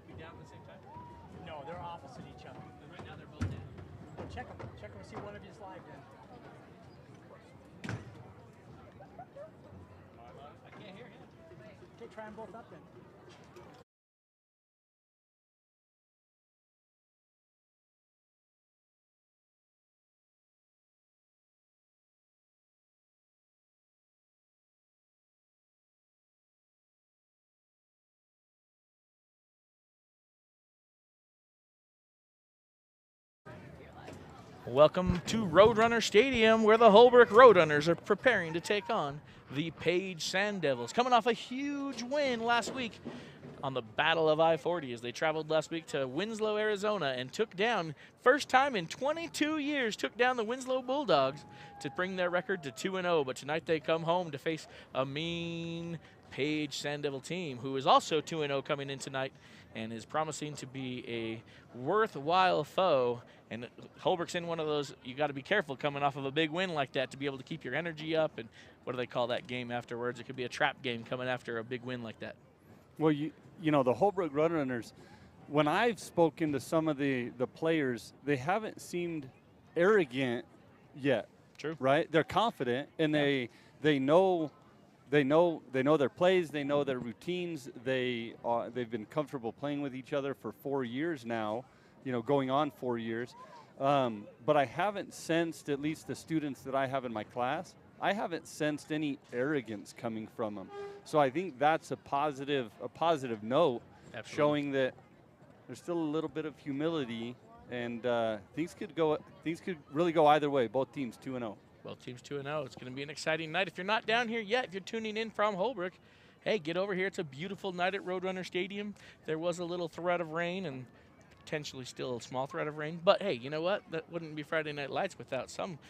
both be down at the same time? No, they're opposite each other. But right now they're both down. Well, check them and see one of you's live then. I can't hear him. Okay, try them both up then. Welcome to Roadrunner Stadium, where the Holbrook Roadrunners are preparing to take on the Page Sand Devils. Coming off a huge win last week on the Battle of I-40 as they traveled last week to Winslow, Arizona, and took down, first time in 22 years, took down the Winslow Bulldogs to bring their record to 2-0. But tonight they come home to face a mean Page Sand Devil team who is also 2-0 coming in tonight and is promising to be a worthwhile foe. And Holbrook's in one of those, you got to be careful coming off of a big win like that to be able to keep your energy up. And what do they call that game afterwards? It could be a trap game coming after a big win like that. Well, you know, the Holbrook Roadrunners, when I've spoken to some of the players, they haven't seemed arrogant yet. True. Right? They're confident, and they know their plays, they know their routines. They've been comfortable playing with each other for 4 years now, going on 4 years. But I haven't sensed, at least the students that I have in my class, I haven't sensed any arrogance coming from them. So I think that's a positive note. Absolutely. Showing that there's still a little bit of humility, and things could really go either way. Both teams 2-0. Both teams 2-0. It's going to be an exciting night. If you're not down here yet, if you're tuning in from Holbrook, hey, get over here. It's a beautiful night at Roadrunner Stadium. There was a little threat of rain and potentially still a small threat of rain. But, hey, you know what? That wouldn't be Friday Night Lights without some,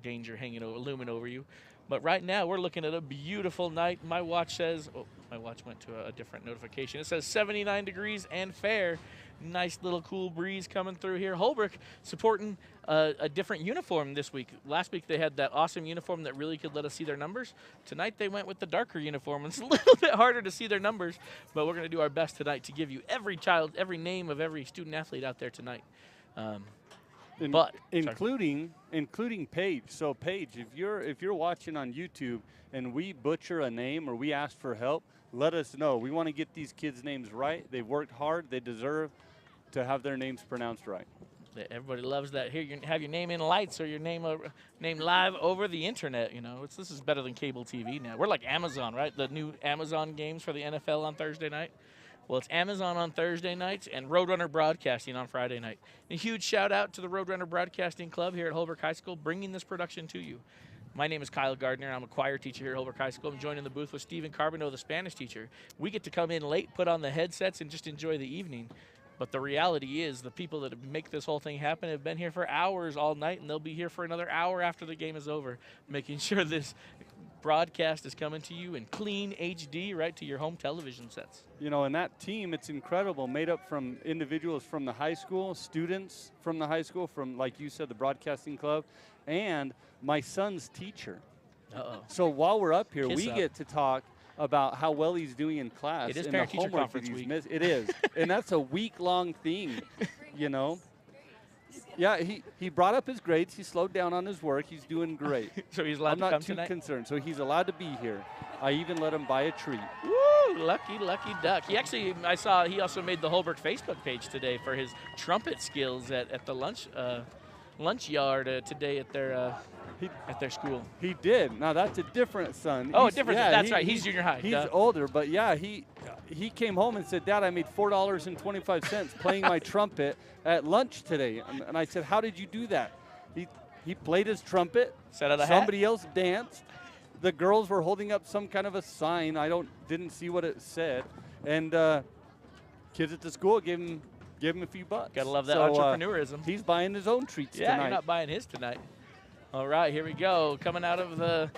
danger looming over you. But right now we're looking at a beautiful night. My watch says, my watch went to a different notification. It says 79 degrees and fair. Nice little cool breeze coming through here. Holbrook supporting a different uniform this week. Last week they had that awesome uniform that really could let us see their numbers. Tonight they went with the darker uniform. It's a little bit harder to see their numbers, but we're going to do our best tonight to give you every name of every student athlete out there tonight. Including Paige. So Paige, if you're watching on YouTube and we butcher a name or we ask for help, let us know. We want to get these kids' names right. They've worked hard. They deserve to have their names pronounced right. Everybody loves that. Here, you have your name in lights or your name live over the internet. This is better than cable TV now. We're like Amazon, right? The new Amazon games for the NFL on Thursday night. Well, it's Amazon on Thursday nights and Roadrunner Broadcasting on Friday night. A huge shout out to the Roadrunner Broadcasting Club here at Holbrook High School, bringing this production to you. My name is Kyle Gardner. I'm a choir teacher here at Holbrook High School. I'm joined in the booth with Stephen Carbonneau, the Spanish teacher. We get to come in late, put on the headsets, and just enjoy the evening. But the reality is the people that make this whole thing happen have been here for hours all night, and they'll be here for another hour after the game is over, making sure this broadcast is coming to you in clean HD right to your home television sets. And that team, it's incredible, made up from individuals from the high school, students from the high school, from, like you said, the broadcasting club, and my son's teacher. Uh-oh. So while we're up here, we get to talk about how well he's doing in class. It is and parent-teacher conference week. It is, and that's a week-long thing, Yeah, he brought up his grades. He slowed down on his work. He's doing great. So he's allowed to come tonight? I'm not too concerned. So he's allowed to be here. I even let him buy a treat. Woo! Lucky duck. I saw he also made the Holbrook Facebook page today for his trumpet skills at the lunch yard today at their school. He did. Now that's a different son. Oh, a different son. That's right. He's junior high. He's older, but yeah, he came home and said, "Dad, I made $4.25 playing my trumpet at lunch today." And I said, "How did you do that?" He played his trumpet. Somebody else danced. The girls were holding up some kind of a sign. Didn't see what it said. And kids at the school gave him a few bucks. Gotta love that entrepreneurism. He's buying his own treats tonight. Yeah, you're not buying his tonight. All right, here we go. Coming out of the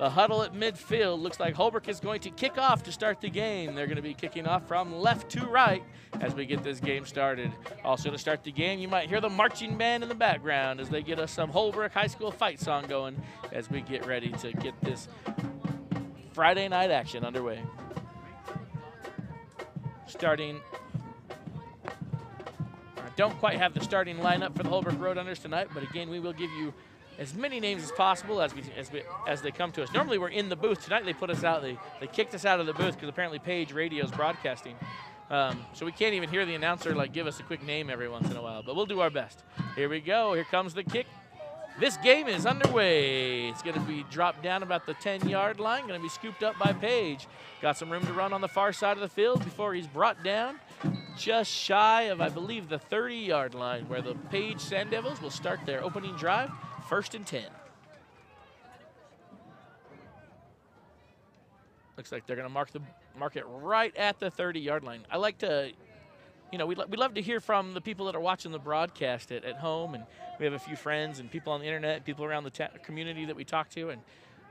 huddle at midfield, looks like Holbrook is going to kick off to start the game. They're going to be kicking off from left to right as we get this game started. Also to start the game, you might hear the marching band in the background as they get us some Holbrook High School fight song going as we get ready to get this Friday night action underway. Starting don't quite have the starting lineup for the Holbrook Roadrunners tonight, but again, we will give you as many names as possible as they come to us. Normally we're in the booth. Tonight they put us out. They kicked us out of the booth because apparently Page Radio is broadcasting. So we can't even hear the announcer like give us a quick name every once in a while, but we'll do our best. Here we go. Here comes the kick. This game is underway. It's going to be dropped down about the 10-yard line, going to be scooped up by Page. Got some room to run on the far side of the field before he's brought down just shy of, I believe, the 30-yard line, where the Page Sand Devils will start their opening drive, 1st and 10. Looks like they're going to mark it right at the 30-yard line. I like to, you know, we'd love to hear from the people that are watching the broadcast at home, and we have a few friends and people on the internet, people around the community that we talk to. And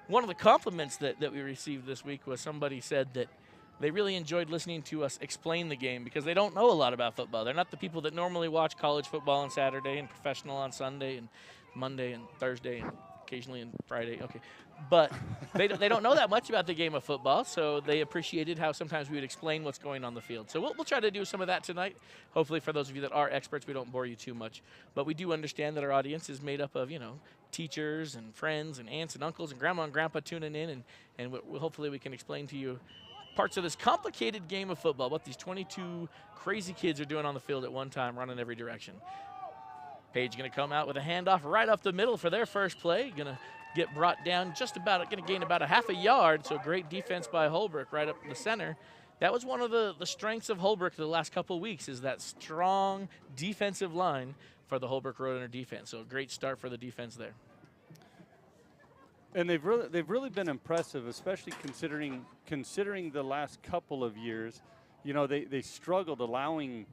one of the compliments that we received this week was somebody said that they really enjoyed listening to us explain the game because they don't know a lot about football. They're not the people that normally watch college football on Saturday and professional on Sunday and Monday and Thursday and occasionally on Friday. Okay. But they don't know that much about the game of football, so they appreciated how sometimes we would explain what's going on the field. So we'll try to do some of that tonight. Hopefully for those of you that are experts, we don't bore you too much. But we do understand that our audience is made up of, you know, teachers and friends and aunts and uncles and grandma and grandpa tuning in, and hopefully we can explain to you parts of this complicated game of football, what these 22 crazy kids are doing on the field at one time, running every direction. Page going to come out with a handoff right up the middle for their first play. Going to get brought down just about, going to gain about a half a yard, so great defense by Holbrook right up the center. That was one of the strengths of Holbrook the last couple of weeks, is that strong defensive line for the Holbrook Roadrunner defense. So a great start for the defense there. And they've really been impressive, especially considering the last couple of years. You know, they struggled allowing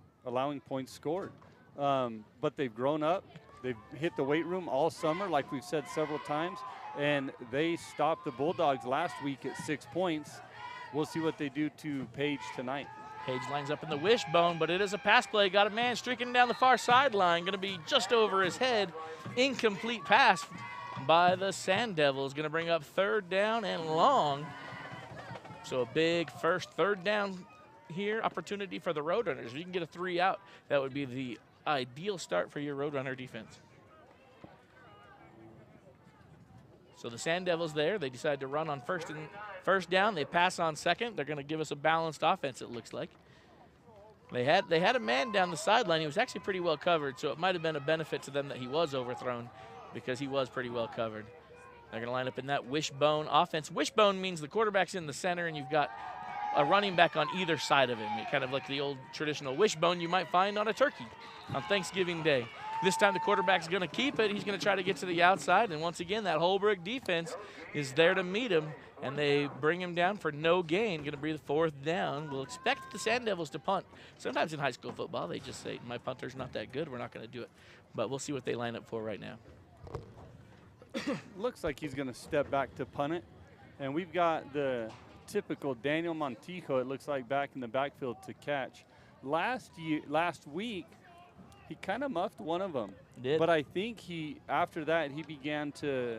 points scored, but they've grown up. They've hit the weight room all summer, like we've said several times, and they stopped the Bulldogs last week at 6 points. We'll see what they do to Page tonight. Page lines up in the wishbone, but it is a pass play. Got a man streaking down the far sideline, going to be just over his head. Incomplete pass by the Sand Devils, going to bring up 3rd down and long. So a big first 3rd down here, opportunity for the Roadrunners. If you can get a 3 out, that would be the ideal start for your Roadrunner defense. So the Sand Devils there, they decide to run on first down. They pass on 2nd. They're going to give us a balanced offense, it looks like. They had a man down the sideline. He was actually pretty well covered, so it might have been a benefit to them that he was overthrown because he was pretty well covered. They're going to line up in that Wishbone offense. Wishbone means the quarterback's in the center and you've got a running back on either side of him, kind of like the old traditional wishbone you might find on a turkey on Thanksgiving Day. This time the quarterback's going to keep it. He's going to try to get to the outside, and once again, that Holbrook defense is there to meet him, and they bring him down for no gain. Going to be the 4th down. We'll expect the Sand Devils to punt. Sometimes in high school football, they just say, my punter's not that good, we're not going to do it. But we'll see what they line up for right now. Looks like he's going to step back to punt it, and we've got the typical Daniel Montijo, it looks like, back in the backfield to catch. Last week, he kind of muffed one of them. Did. But I think after that, he began to,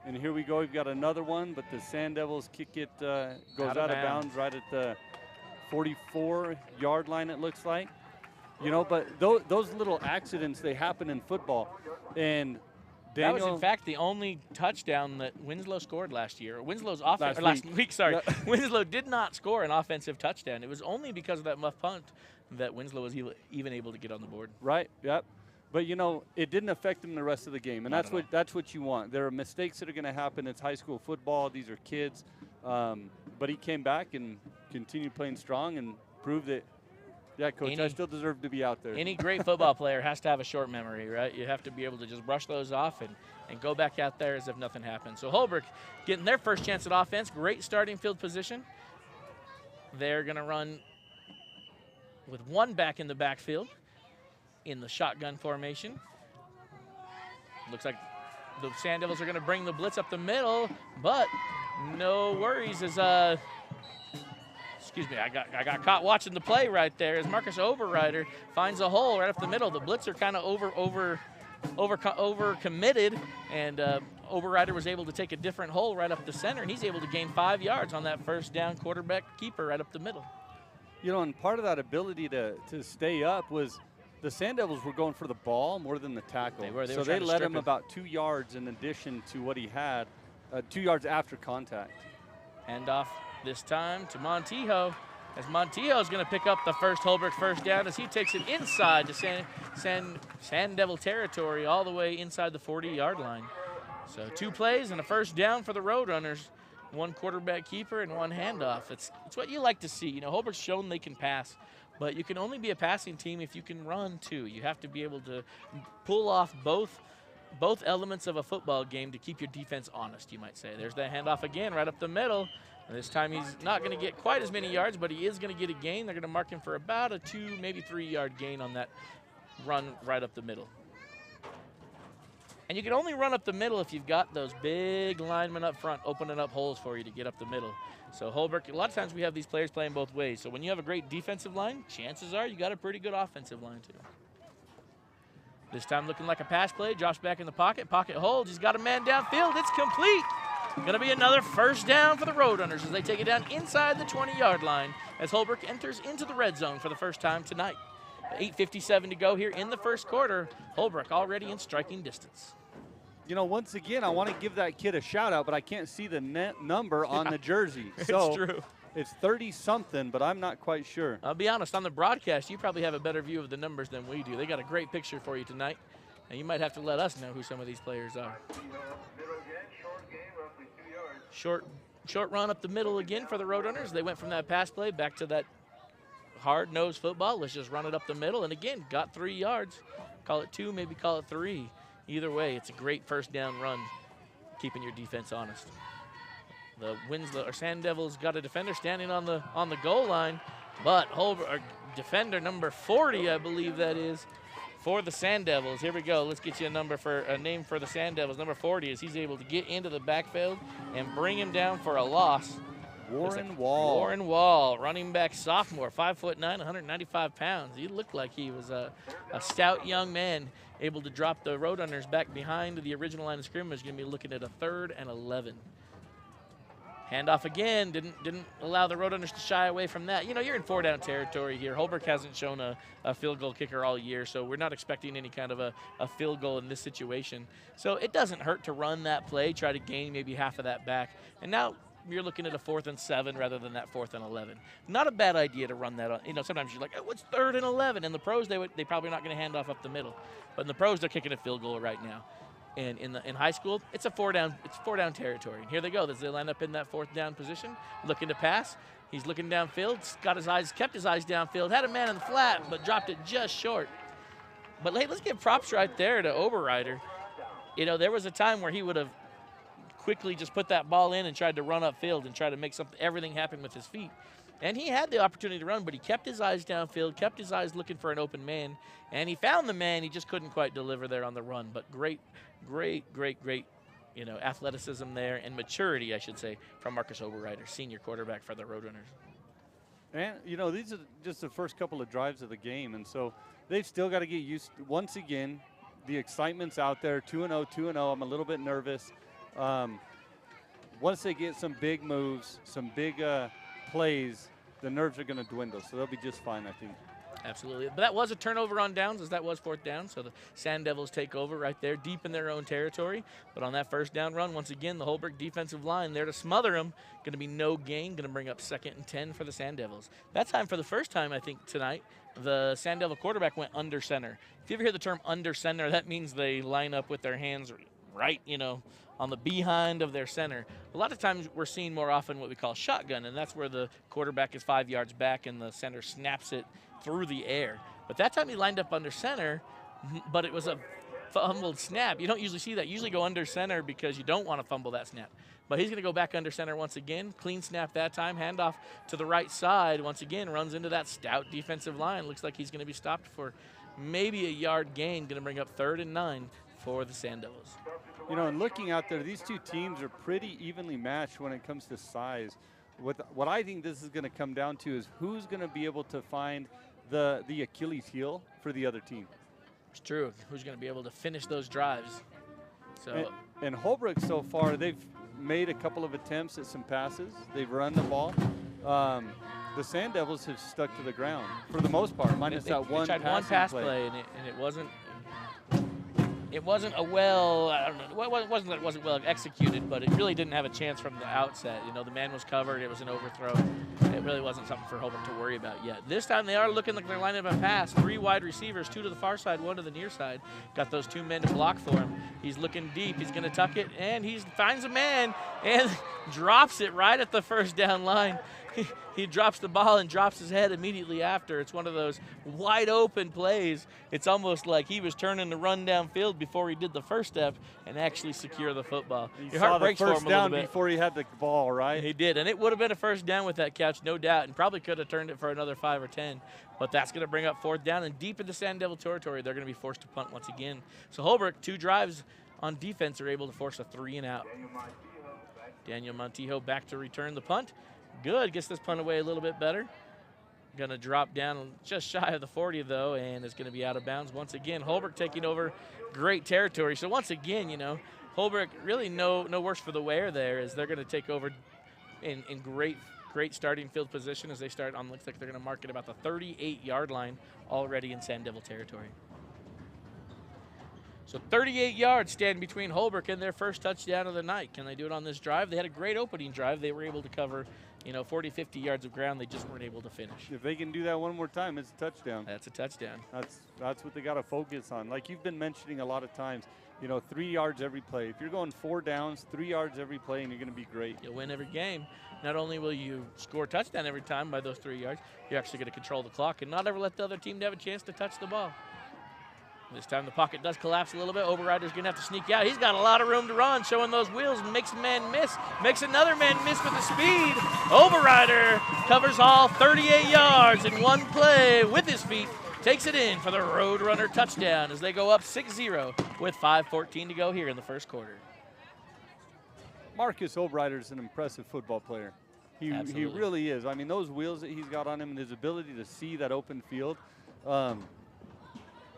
and here we go, we've got another one, but the Sand Devils kick it, goes out of bounds right at the 44-yard line, it looks like. You know, but those little accidents, they happen in football. And Daniel, that was, in fact, the only touchdown that Winslow scored last year. Winslow's offense, last week, sorry. Yeah. Winslow did not score an offensive touchdown. It was only because of that muff punt that Winslow was even able to get on the board. Right, yep. But, you know, it didn't affect him the rest of the game, and that's what you want. There are mistakes that are going to happen. It's high school football. These are kids. But he came back and continued playing strong and proved that, yeah, Coach, I still deserve to be out there. Any great football player has to have a short memory, right? You have to be able to just brush those off and go back out there as if nothing happened. So Holbrook getting their first chance at offense. Great starting field position. They're going to run with one back in the backfield in the shotgun formation. Looks like the Sand Devils are going to bring the blitz up the middle, but no worries as excuse me, I got caught watching the play right there as Marcus Overrider finds a hole right up the middle. The blitzer kind of over committed, and Overrider was able to take a different hole right up the center, and he's able to gain 5 yards on that 1st down quarterback keeper right up the middle. You know, and part of that ability to stay up was the Sand Devils were going for the ball more than the tackle. They were so they let him about 2 yards in addition to what he had, 2 yards after contact. Handoff this time to Montijo, as Montijo is going to pick up the first Holbrook first down as he takes it inside to Sand Devil territory, all the way inside the 40-yard line. So 2 plays and a first down for the Roadrunners. 1 quarterback keeper and 1 handoff. It's what you like to see. You know, Holbrook's shown they can pass, but you can only be a passing team if you can run too. You have to be able to pull off both elements of a football game to keep your defense honest, you might say. There's that handoff again right up the middle. And this time he's not going to get quite as many yards, but he is going to get a gain. They're going to mark him for about a 2, maybe 3-yard gain on that run right up the middle. And you can only run up the middle if you've got those big linemen up front opening up holes for you to get up the middle. So Holbrook, a lot of times we have these players playing both ways. So when you have a great defensive line, chances are you got a pretty good offensive line too. This time looking like a pass play, drops back in the pocket, pocket holds, he's got a man downfield, it's complete. Gonna be another first down for the Roadrunners as they take it down inside the 20-yard line as Holbrook enters into the red zone for the first time tonight. 8:57 to go here in the first quarter. Holbrook already in striking distance. You know, once again, I want to give that kid a shout out, but I can't see the net number on the jersey. So it's true. It's 30-something, but I'm not quite sure. I'll be honest, on the broadcast, you probably have a better view of the numbers than we do. They got a great picture for you tonight, and you might have to let us know who some of these players are. Short run up the middle again for the Roadrunners. They went from that pass play back to that hard-nosed football. Let's just run it up the middle, and again, got 3 yards. Call it 2, maybe call it 3. Either way, it's a great first down run, keeping your defense honest. The Sand Devils got a defender standing on the goal line, but defender number 40, I believe that is, for the Sand Devils. Here we go. Let's get you a name for the Sand Devils. Number 40 is he's able to get into the backfield and bring him down for a loss. Warren Wall. Warren Wall, running back sophomore, 5'9", 195 pounds. He looked like he was a stout young man, able to drop the Roadrunners back behind the original line of scrimmage. Going to be looking at a 3rd and 11. Handoff again, didn't allow the Roadrunners to shy away from that. You know, you're in 4-down territory here. Holbrook hasn't shown a field goal kicker all year, so we're not expecting any kind of a field goal in this situation. So it doesn't hurt to run that play, try to gain maybe half of that back. And now you're looking at a 4th and 7 rather than that 4th and 11. Not a bad idea to run that on. You know, sometimes you're like, oh, what's 3rd and 11? In the pros, they probably not going to hand off up the middle. But in the pros, they're kicking a field goal right now. And in high school, it's 4-down territory. And here they go. They line up in that 4th down position, looking to pass. He's looking downfield, kept his eyes downfield, had a man in the flat, but dropped it just short. But hey, let's give props right there to Oberreiter. You know, there was a time where he would have quickly just put that ball in and tried to run upfield and try to make everything happen with his feet. And he had the opportunity to run, but he kept his eyes downfield, kept his eyes looking for an open man, and he found the man. He just couldn't quite deliver there on the run. But great, you know, athleticism there and maturity, I should say, from Marcus Oberreiter, senior quarterback for the Roadrunners. And, you know, these are just the first couple of drives of the game, and so they've still got to get used. Once again, the excitement's out there, 2-0, 2-0. I'm a little bit nervous. Once they get some big moves, some big plays, the nerves are going to dwindle, so they'll be just fine, I think. Absolutely. But that was a turnover on downs, as that was 4th down, so the Sand Devils take over right there, deep in their own territory. But on that first down run, once again, the Holbrook defensive line there to smother them. Going to be no gain, going to bring up 2nd and 10 for the Sand Devils. That time, for the first time, I think, tonight, the Sand Devil quarterback went under center. If you ever hear the term under center, that means they line up with their hands right, you know, on the behind of their center. A lot of times we're seeing more often what we call shotgun, and that's where the quarterback is 5 yards back and the center snaps it through the air. But that time he lined up under center, but it was a fumbled snap. You don't usually see that. You usually go under center because you don't want to fumble that snap. But he's going to go back under center once again. Clean snap that time. Handoff to the right side. Once again, runs into that stout defensive line. Looks like he's going to be stopped for maybe a yard gain. Going to bring up 3rd and 9 for the Sand Devils. You know, and looking out there, these two teams are pretty evenly matched when it comes to size. What I think this is going to come down to is who's going to be able to find the Achilles heel for the other team. It's true. Who's going to be able to finish those drives? So, and Holbrook so far, they've made a couple of attempts at some passes. They've run the ball. the Sand Devils have stuck to the ground for the most part, minus They that one tried one pass play, and it wasn't. It wasn't a well, I don't know, it wasn't that it wasn't well executed, but it really didn't have a chance from the outset. You know, the man was covered, it was an overthrow. It really wasn't something for Holbrook to worry about yet. This time they are looking like they're lining up a pass. 3 wide receivers, 2 to the far side, 1 to the near side. Got those 2 men to block for him. He's looking deep, he's gonna tuck it, and he finds a man and drops it right at the first down line. He drops the ball and drops his head immediately after. It's one of those wide open plays. It's almost like he was turning to run downfield before he did the first step and actually secure the football. Your heart breaks for him a little bit. First down before he had the ball, right? He did, and it would have been a first down with that catch, no doubt, and probably could have turned it for another 5 or 10. But that's going to bring up 4th down, and deep into Sand Devil territory, they're going to be forced to punt once again. So Holbrook, 2 drives on defense, are able to force a 3 and out. Daniel Montijo back to return the punt. Good, gets this punt away a little bit better. Gonna drop down just shy of the 40 though, and it's gonna be out of bounds once again. Holbrook taking over great territory. So once again, you know, Holbrook really no worse for the wear there, as they're gonna take over in great starting field position as they start on, looks like they're gonna mark it about the 38-yard line already in Sand Devil territory. So 38 yards stand between Holbrook and their first touchdown of the night. Can they do it on this drive? They had a great opening drive. They were able to cover, you know, 40, 50 yards of ground. They just weren't able to finish. If they can do that one more time, it's a touchdown. That's a touchdown. That's what they got to focus on. Like you've been mentioning a lot of times, you know, 3 yards every play. If you're going 4 downs, 3 yards every play, and you're going to be great. You'll win every game. Not only will you score a touchdown every time by those 3 yards, you're actually going to control the clock and not ever let the other team have a chance to touch the ball. This time the pocket does collapse a little bit. Overrider's going to have to sneak out. He's got a lot of room to run, showing those wheels, and makes a man miss. Makes another man miss with the speed. Overrider covers all 38 yards in one play with his feet. Takes it in for the Roadrunner touchdown as they go up 6-0 with 5:14 to go here in the first quarter. Marcus Overrider's an impressive football player. He really is. I mean, those wheels that he's got on him and his ability to see that open field,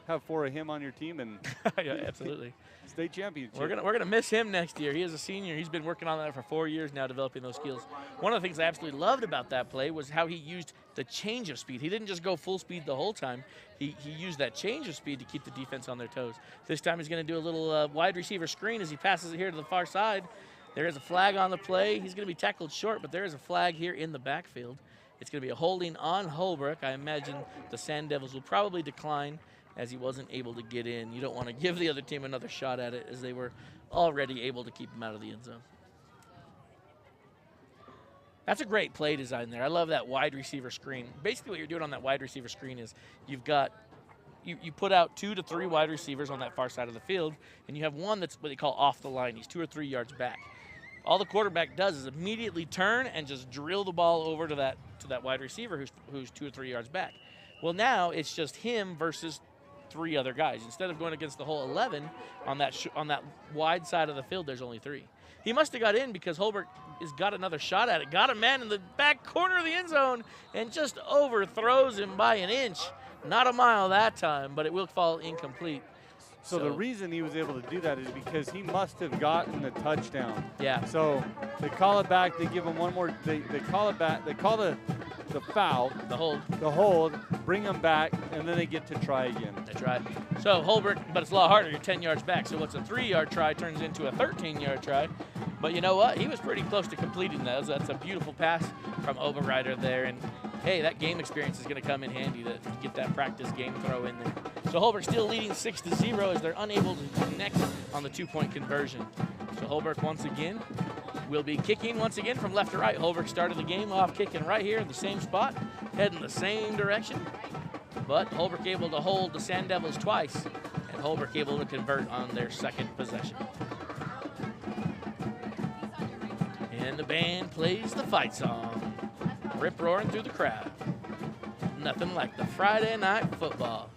have 4 of him on your team and yeah, absolutely. State championship. We're gonna miss him next year. He is a senior. He's been working on that for 4 years now, developing those skills. One of the things I absolutely loved about that play was how he used the change of speed. He didn't just go full speed the whole time. He used that change of speed to keep the defense on their toes. This time he's going to do a little wide receiver screen as he passes it here to the far side. There is a flag on the play. He's going to be tackled short, but there is a flag here in the backfield. It's going to be a holding on Holbrook. I imagine the Sand Devils will probably decline as he wasn't able to get in. You don't want to give the other team another shot at it as they were already able to keep him out of the end zone. That's a great play design there. I love that wide receiver screen. Basically what you're doing on that wide receiver screen is you've got, you put out 2 to 3 wide receivers on that far side of the field, and you have one that's what they call off the line. He's 2 or 3 yards back. All the quarterback does is immediately turn and just drill the ball over to that wide receiver who's 2 or 3 yards back. Well, now it's just him versus 3 other guys. Instead of going against the whole 11 on that wide side of the field, there's only 3. He must have got in because Holbrook has got another shot at it. Got a man in the back corner of the end zone and just overthrows him by an inch. Not a mile that time, but it will fall incomplete. So the reason he was able to do that is because he must have gotten the touchdown. Yeah. So they call it back. They give him one more. They call it back. They call the foul. The hold. The hold. Bring him back, and then they get to try again. That's right. So Holbrook, but it's a lot harder. You're 10 yards back. So what's a 3-yard try turns into a 13-yard try. But you know what? He was pretty close to completing those. That's a beautiful pass from Overrider there. And hey, that game experience is going to come in handy to get that practice game throw in there. So Holbrook still leading 6-0 as they're unable to connect on the 2-point conversion. So Holbrook once again will be kicking once again from left to right. Holbrook started the game off kicking right here in the same spot, heading the same direction. But Holbrook able to hold the Sand Devils twice, and Holbrook able to convert on their second possession. And the band plays the fight song, rip-roaring through the crowd. Nothing like the Friday night football.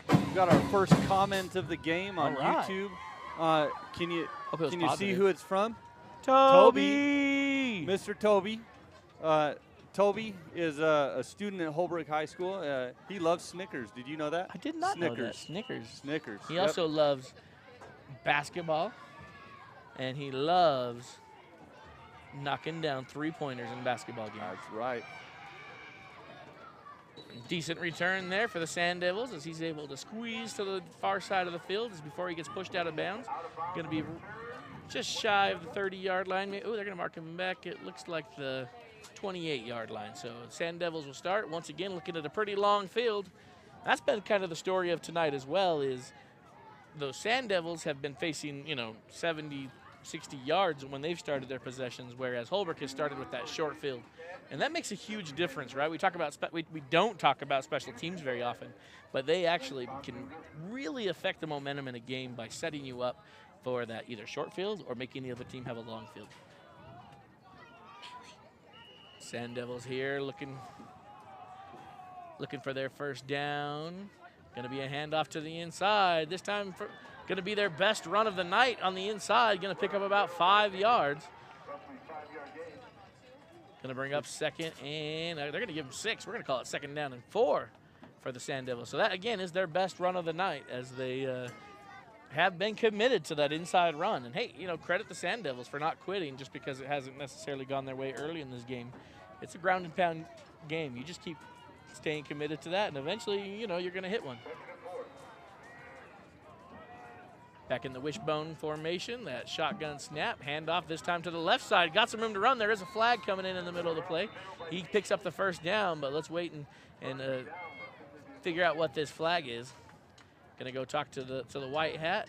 We got our first comment of the game on YouTube. Can you see who it's from? Toby. Mr. Toby. Toby is a student at Holbrook High School. He loves Snickers. Did you know that? I did not know that. Snickers. Snickers. He also loves basketball, and he loves knocking down three-pointers in basketball games. That's right. Decent return there for the Sand Devils as he's able to squeeze to the far side of the field as before he gets pushed out of bounds. Going to be just shy of the 30-yard line. Oh, they're going to mark him back. It looks like the 28-yard line. So Sand Devils will start. Once again, looking at a pretty long field. That's been kind of the story of tonight as well, is those Sand Devils have been facing, 70, 60 yards when they've started their possessions, whereas Holbrook has started with that short field. And that makes a huge difference, right? We talk about we don't talk about special teams very often, but they actually can really affect the momentum in a game by setting you up for that either short field or making the other team have a long field. Sand Devils here looking for their first down. Going to be a handoff to the inside. This time going to be their best run of the night on the inside. Going to pick up about 5 yards. Going to bring up second, and they're going to give them 6. We're going to call it 2nd down and 4 for the Sand Devils. So that, again, is their best run of the night as they have been committed to that inside run. And, hey, credit the Sand Devils for not quitting just because it hasn't necessarily gone their way early in this game. It's a ground and pound game. You just keep staying committed to that, and eventually, you're going to hit one. Back in the wishbone formation, that shotgun snap, handoff this time to the left side. Got some room to run. There is a flag coming in the middle of the play. He picks up the first down, but let's wait and figure out what this flag is. Gonna go talk to the white hat.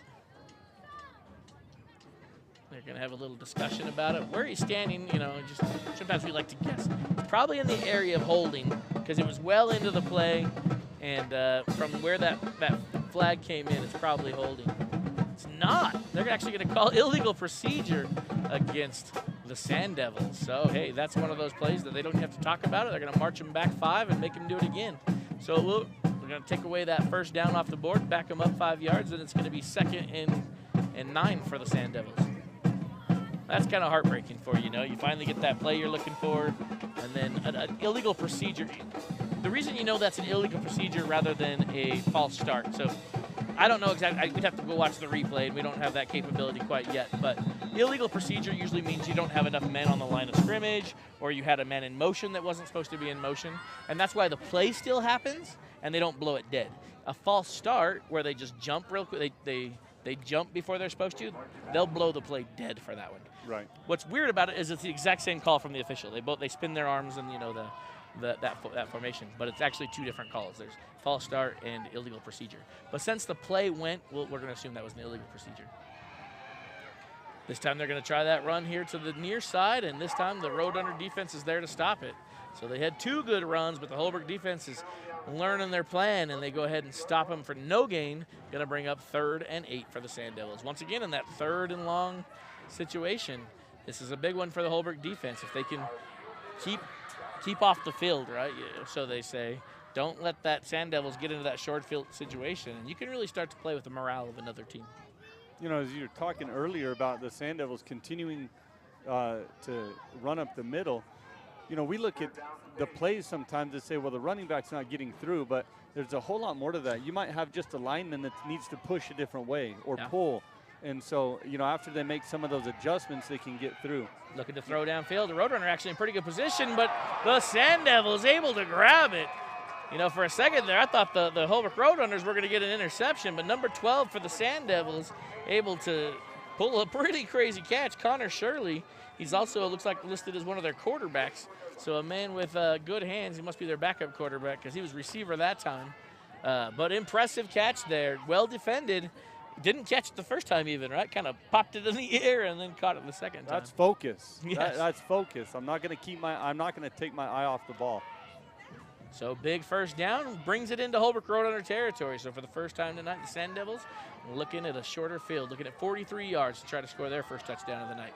They're gonna have a little discussion about it. Where he's standing, just sometimes we like to guess. It's probably in the area of holding because it was well into the play, and from where that flag came in, it's probably holding. It's not. They're actually going to call illegal procedure against the Sand Devils. So, hey, that's one of those plays that they don't have to talk about it. They're going to march them back 5 and make them do it again. So we're going to take away that first down off the board, back them up 5 yards, and it's going to be 2nd and 9 for the Sand Devils. That's kind of heartbreaking for you, You finally get that play you're looking for, and then an illegal procedure. The reason that's an illegal procedure rather than a false start. So I don't know exactly. We'd have to go watch the replay, and we don't have that capability quite yet. But illegal procedure usually means you don't have enough men on the line of scrimmage, or you had a man in motion that wasn't supposed to be in motion. And that's why the play still happens, and they don't blow it dead. A false start, where they just jump real quick, they jump before they're supposed to, they'll blow the play dead for that one. Right. What's weird about it is it's the exact same call from the official. They spin their arms and, that formation, but it's actually 2 different calls. There's false start and illegal procedure. But since the play went, we're going to assume that was an illegal procedure. This time they're going to try that run here to the near side, and this time the Roadrunner defense is there to stop it. So they had 2 good runs, but the Holbrook defense is learning their plan, and they go ahead and stop them for no gain. Going to bring up 3rd and 8 for the Sand Devils. Once again, in that 3rd and long situation, this is a big one for the Holbrook defense. If they can keep off the field, right? So they say, don't let that Sand Devils get into that short field situation, and you can really start to play with the morale of another team. As you were talking earlier about the Sand Devils continuing to run up the middle, we look at the plays sometimes and say, well, the running back's not getting through, but there's a whole lot more to that. You might have just a lineman that needs to push a different way or pull. And so, after they make some of those adjustments, they can get through. Looking to throw downfield. The Roadrunner actually in pretty good position, but the Sand Devils able to grab it. For a second there, I thought the Holbrook Roadrunners were going to get an interception, but number 12 for the Sand Devils able to pull a pretty crazy catch. Connor Shirley, he's also, looks like, listed as one of their quarterbacks. So a man with good hands. He must be their backup quarterback because he was receiver that time. But impressive catch there. Well defended. Didn't catch it the first time even, right? Kind of popped it in the air and then caught it the second time. That's focus. Yes. That's focus. I'm not going to take my eye off the ball. So big first down, brings it into Holbrook Roadrunner territory. So for the first time tonight, the Sand Devils looking at a shorter field, looking at 43 yards to try to score their first touchdown of the night.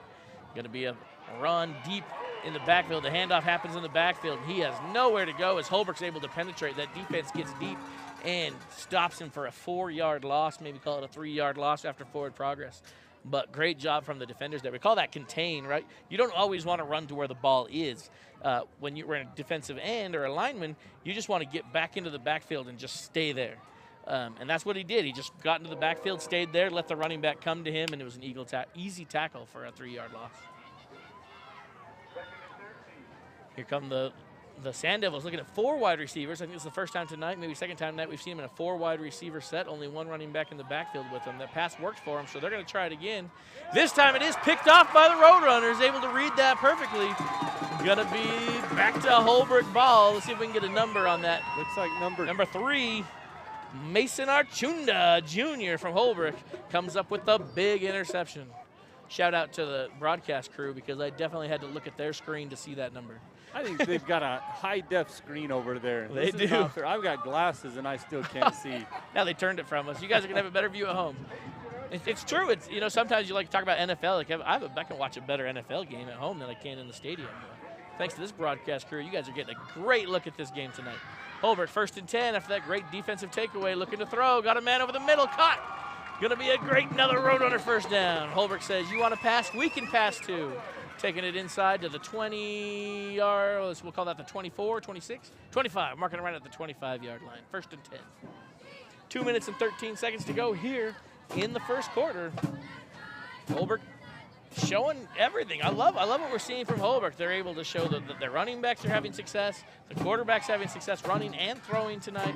Going to be a run deep in the backfield. The handoff happens in the backfield, and he has nowhere to go as Holbrook's able to penetrate. That defense gets deep and stops him for a 4-yard loss, maybe call it a 3-yard loss after forward progress. But great job from the defenders there. We call that contain, right? You don't always want to run to where the ball is. When you're in a defensive end or a lineman, you just want to get back into the backfield and just stay there. And that's what he did. He just got into the backfield, stayed there, let the running back come to him, and it was an easy tackle for a 3-yard loss. Here come the Sand Devils looking at 4 wide receivers. I think it's the first time tonight, maybe second time tonight, we've seen them in a 4 wide receiver set. Only 1 running back in the backfield with them. That pass worked for them, so they're going to try it again. This time it is picked off by the Roadrunners, able to read that perfectly. Going to be back to Holbrook ball. Let's see if we can get a number on that. Looks like number 3. Mason Archunda Jr. from Holbrook comes up with the big interception. Shout out to the broadcast crew because I definitely had to look at their screen to see that number. I think they've got a high-def screen over there. They This is do. not fair. I've got glasses and I still can't see. Now they turned it from us. You guys are going to have a better view at home. It's true. It's, you know, sometimes you like to talk about NFL. Like I can watch a better NFL game at home than I can in the stadium. Thanks to this broadcast crew, you guys are getting a great look at this game tonight. Holbrook, 1st and 10 after that great defensive takeaway. Looking to throw. Got a man over the middle. Caught. Going to be a great another Roadrunner first down. Holbrook says, you want to pass? We can pass too. Taking it inside to the 20-yard, we'll call that the 24, 26, 25. Marking it right at the 25-yard line. 1st and 10. 2 minutes and 13 seconds to go here in the first quarter. Holbrook showing everything. I love what we're seeing from Holbrook. They're able to show that their running backs are having success, the quarterback's having success running and throwing tonight.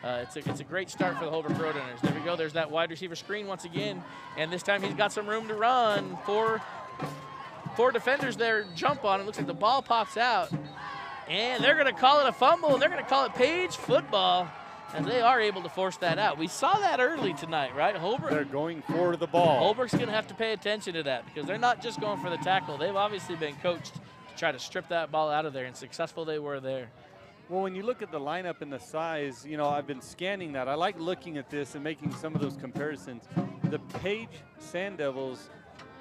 It's a great start for the Holbrook Roadrunners. There we go. There's that wide receiver screen once again, and this time he's got some room to run. Four defenders there jump on it. Looks like the ball pops out, and they're going to call it a fumble, and they're going to call it Page football, and they are able to force that out. We saw that early tonight, right? Holbrook. They're going for the ball. Holbrook's going to have to pay attention to that because they're not just going for the tackle. They've obviously been coached to try to strip that ball out of there, and successful they were there. Well, when you look at the lineup and the size, you know, I've been scanning that. I like looking at this and making some of those comparisons. The Page Sand Devils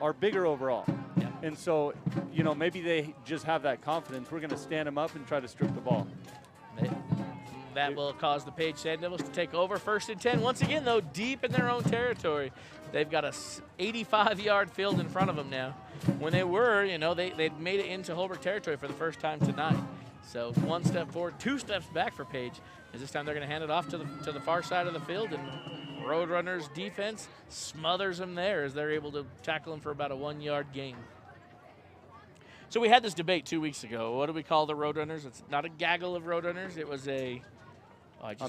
are bigger overall. Yeah. And so, you know, maybe they just have that confidence. We're going to stand them up and try to strip the ball. That will cause the Page Sand Devils to take over. 1st and 10. Once again, though, deep in their own territory. They've got a 85-yard field in front of them now. When they were, you know, they'd made it into Holbrook territory for the first time tonight. So 1 step forward, 2 steps back for Page. As this time they're going to hand it off to the far side of the field, and Roadrunners defense smothers them there as they're able to tackle him for about a 1-yard gain. So we had this debate 2 weeks ago. What do we call the Roadrunners? It's not a gaggle of Roadrunners. It was a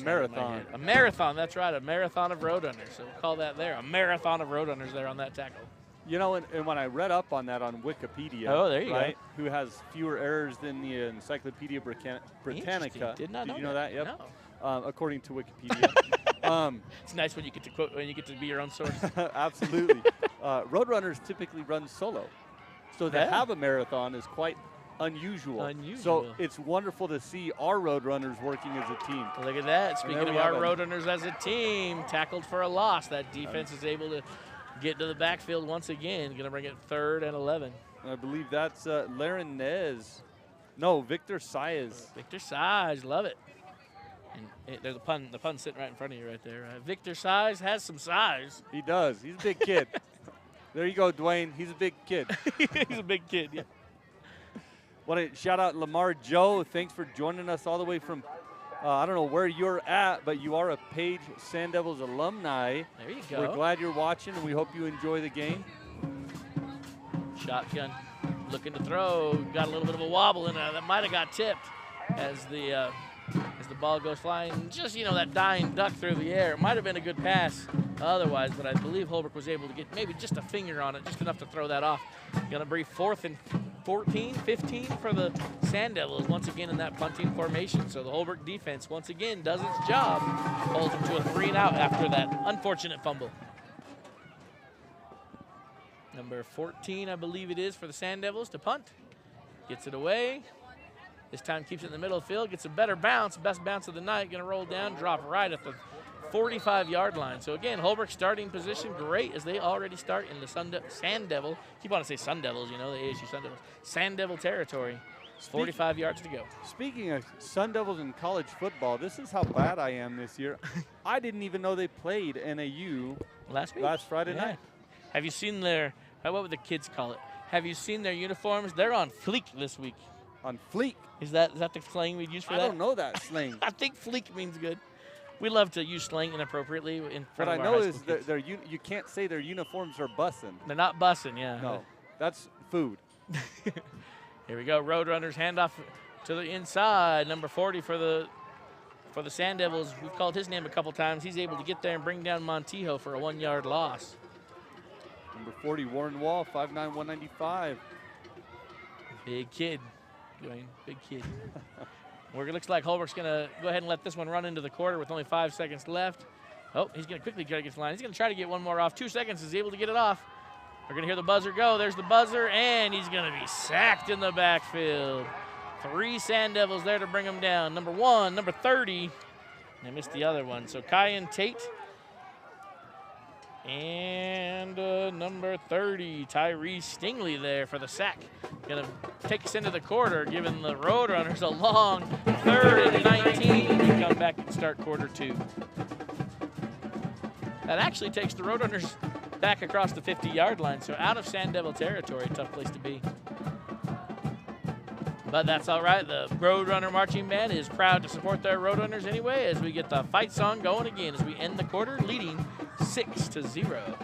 marathon. A marathon, that's right, a marathon of Roadrunners. So we'll call that there, a marathon of Roadrunners there on that tackle. You know, and when I read up on that on Wikipedia, oh, there you go, who has fewer errors than the Encyclopedia Britannica. Did not you know that? Yep. No. According to Wikipedia. It's nice when you get to quote, when you get to be your own source. Absolutely. Roadrunners typically run solo, so to have a marathon is quite unusual. So it's wonderful to see our Roadrunners working as a team. Look at that. Speaking of our Roadrunners as a team, tackled for a loss. That defense is able to get to the backfield once again. Going to bring it 3rd and 11. I believe that's Larinez. No, Victor Saez. Victor Saez, love it. And there's a pun. The pun's sitting right in front of you right there. Victor Saez has some size. He does. He's a big kid. There you go, Dwayne. He's a big kid. He's a big kid, yeah. Want to shout out Lamar Joe. Thanks for joining us all the way from, I don't know where you're at, but you are a Page Sand Devils alumni. There you go. We're glad you're watching, and we hope you enjoy the game. Shotgun looking to throw. Got a little bit of a wobble in there. That might have got tipped as the ball goes flying. Just, you know, that dying duck through the air. It might have been a good pass otherwise, but I believe Holbrook was able to get maybe just a finger on it, just enough to throw that off. Going to bring 4th and 14, 15 for the Sand Devils once again in that punting formation. So the Holbrook defense once again does its job, holds them to a 3-and-out after that unfortunate fumble. Number 14, I believe it is, for the Sand Devils to punt. Gets it away. This time keeps it in the middle of the field, gets a better bounce, best bounce of the night. Going to roll down, drop right at the 45-yard line. So again, Holbrook starting position great as they already start in the Sand Devil. Keep on to say Sun Devils, you know, the ASU Sun Devils. Sand Devil territory. 45 yards to go. Speaking of Sun Devils in college football, this is how bad I am this year. I didn't even know they played NAU last Friday night. Have you seen their, what would the kids call it? Have you seen their uniforms? They're on fleek this week. On fleek? Is that the slang we'd use for that? I don't know that slang. I think fleek means good. We love to use slang inappropriately in front of our high school kids. What I know is that you can't say their uniforms are bussin'. They're not bussin', yeah. No, that's food. Here we go, Roadrunners handoff to the inside. Number 40 for the Sand Devils. We've called his name a couple times. He's able to get there and bring down Montijo for a 1-yard loss. Number 40, Warren Wall, 5'9", 195. Big kid, Dwayne, big kid. It looks like Holbrook's going to go ahead and let this one run into the quarter with only 5 seconds left. Oh, he's going to quickly try to get to the line. He's going to try to get one more off. 2 seconds, is able to get it off. We're going to hear the buzzer go. There's the buzzer, and he's going to be sacked in the backfield. 3 Sand Devils there to bring him down. Number 1, number 30. I missed the other one. So Kyan Tate. And number 30, Tyree Stingley there for the sack. Going to take us into the quarter, giving the Roadrunners a long 3rd and 19 to come back and start quarter 2. That actually takes the Roadrunners back across the 50-yard line, so out of Sand Devil territory, tough place to be. But that's all right. The Roadrunner Marching Band is proud to support their Roadrunners anyway as we get the fight song going again as we end the quarter leading 6-0.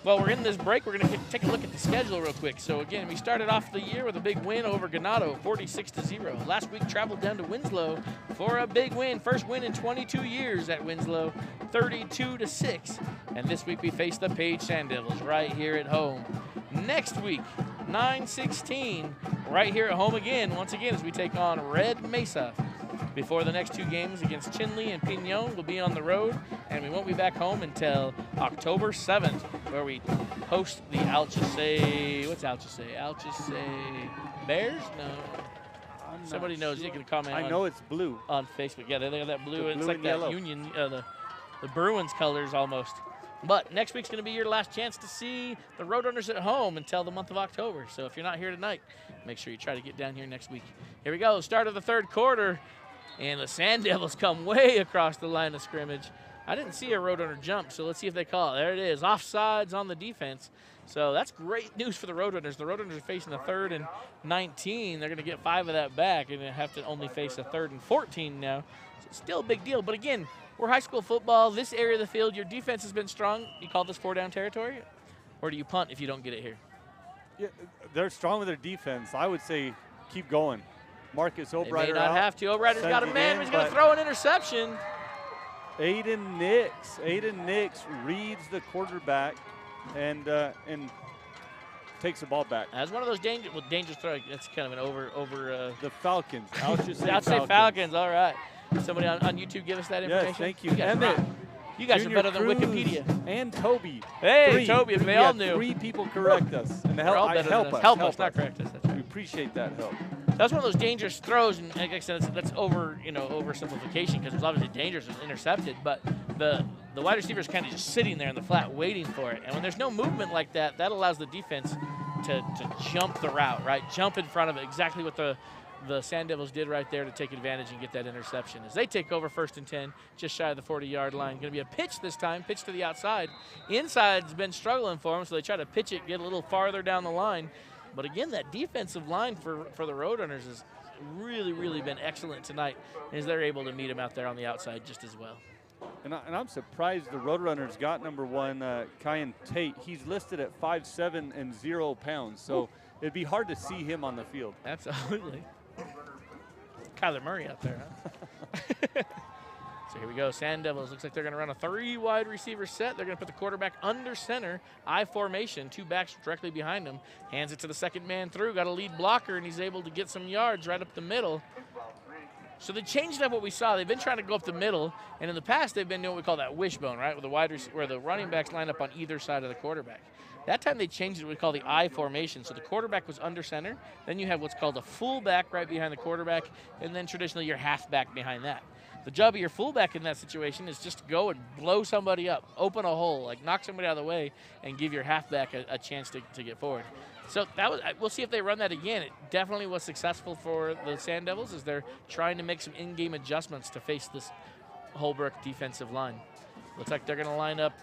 Well, we're in this break. We're going to take a look at the schedule real quick. So, again, we started off the year with a big win over Ganado, 46-0. Last week, traveled down to Winslow for a big win. First win in 22 years at Winslow, 32-6. And this week, we face the Page Sand Devils right here at home. Next week, 9-16, right here at home again, once again, as we take on Red Mesa. Before the next 2 games against Chinle and Pinon, we'll be on the road, and we won't be back home until October 7th, where we host the Alchese. What's Alchese? Alchese Bears? No. Somebody knows. You can comment. I know it's blue on Facebook. Yeah, they have that blue. The it's blue like and that yellow. Union, the Bruins colors almost. But next week's going to be your last chance to see the Roadrunners at home until the month of October. So if you're not here tonight, make sure you try to get down here next week. Here we go. Start of the 3rd quarter. And the Sand Devils come way across the line of scrimmage. I didn't see a Roadrunner jump, so let's see if they call it. There it is, offsides on the defense. So that's great news for the Roadrunners. The Roadrunners are facing a 3rd and 19. They're going to get 5 of that back and have to only face a 3rd and 14 now. So it's still a big deal. But again, we're high school football. This area of the field, your defense has been strong. You call this 4-down territory? Or do you punt if you don't get it here? Yeah, they're strong with their defense. I would say keep going. Marcus Obrighter They may not have to. Obrighter's got a man. He's going to throw an interception. Aiden Nix reads the quarterback and takes the ball back. That's one of those dangerous throws. That's kind of an over. The Falcons. I'll just say I'd say Falcons. All right. Somebody on YouTube give us that information. Yes, thank you. You guys are better than Cruz Wikipedia. And Toby. Hey, Toby, they all knew. 3 people correct us. And help us, not correct us. That's right. We appreciate that help. That's one of those dangerous throws, and like I said, that's oversimplification because it was obviously dangerous. It was intercepted, but the wide receiver is kind of just sitting there in the flat waiting for it. And when there's no movement like that, that allows the defense to jump the route, right? Jump in front of it, exactly what the Sand Devils did right there to take advantage and get that interception. As they take over 1st and 10, just shy of the 40-yard line. Going to be a pitch this time, pitch to the outside. Inside's been struggling for them, so they try to pitch it, get a little farther down the line. But again, that defensive line for the Roadrunners has really, really been excellent tonight, as they're able to meet them out there on the outside just as well. And I'm surprised the Roadrunners got number 1, Kyan Tate. He's listed at 5'7" and 0 pounds, so it'd be hard to see him on the field. Absolutely. Kyler Murray out there, huh? So here we go. Sand Devils looks like they're going to run a 3 wide receiver set. They're going to put the quarterback under center, I formation, 2 backs directly behind him. Hands it to the second man through. Got a lead blocker, and he's able to get some yards right up the middle. So they changed up what we saw. They've been trying to go up the middle, and in the past they've been doing what we call that wishbone, right, where the running backs line up on either side of the quarterback. That time they changed it what we call the I formation. So the quarterback was under center. Then you have what's called a fullback right behind the quarterback, and then traditionally your halfback behind that. The job of your fullback in that situation is just to go and blow somebody up, open a hole, like knock somebody out of the way, and give your halfback a chance to get forward. So we'll see if they run that again. It definitely was successful for the Sand Devils as they're trying to make some in-game adjustments to face this Holbrook defensive line. Looks like they're going to line up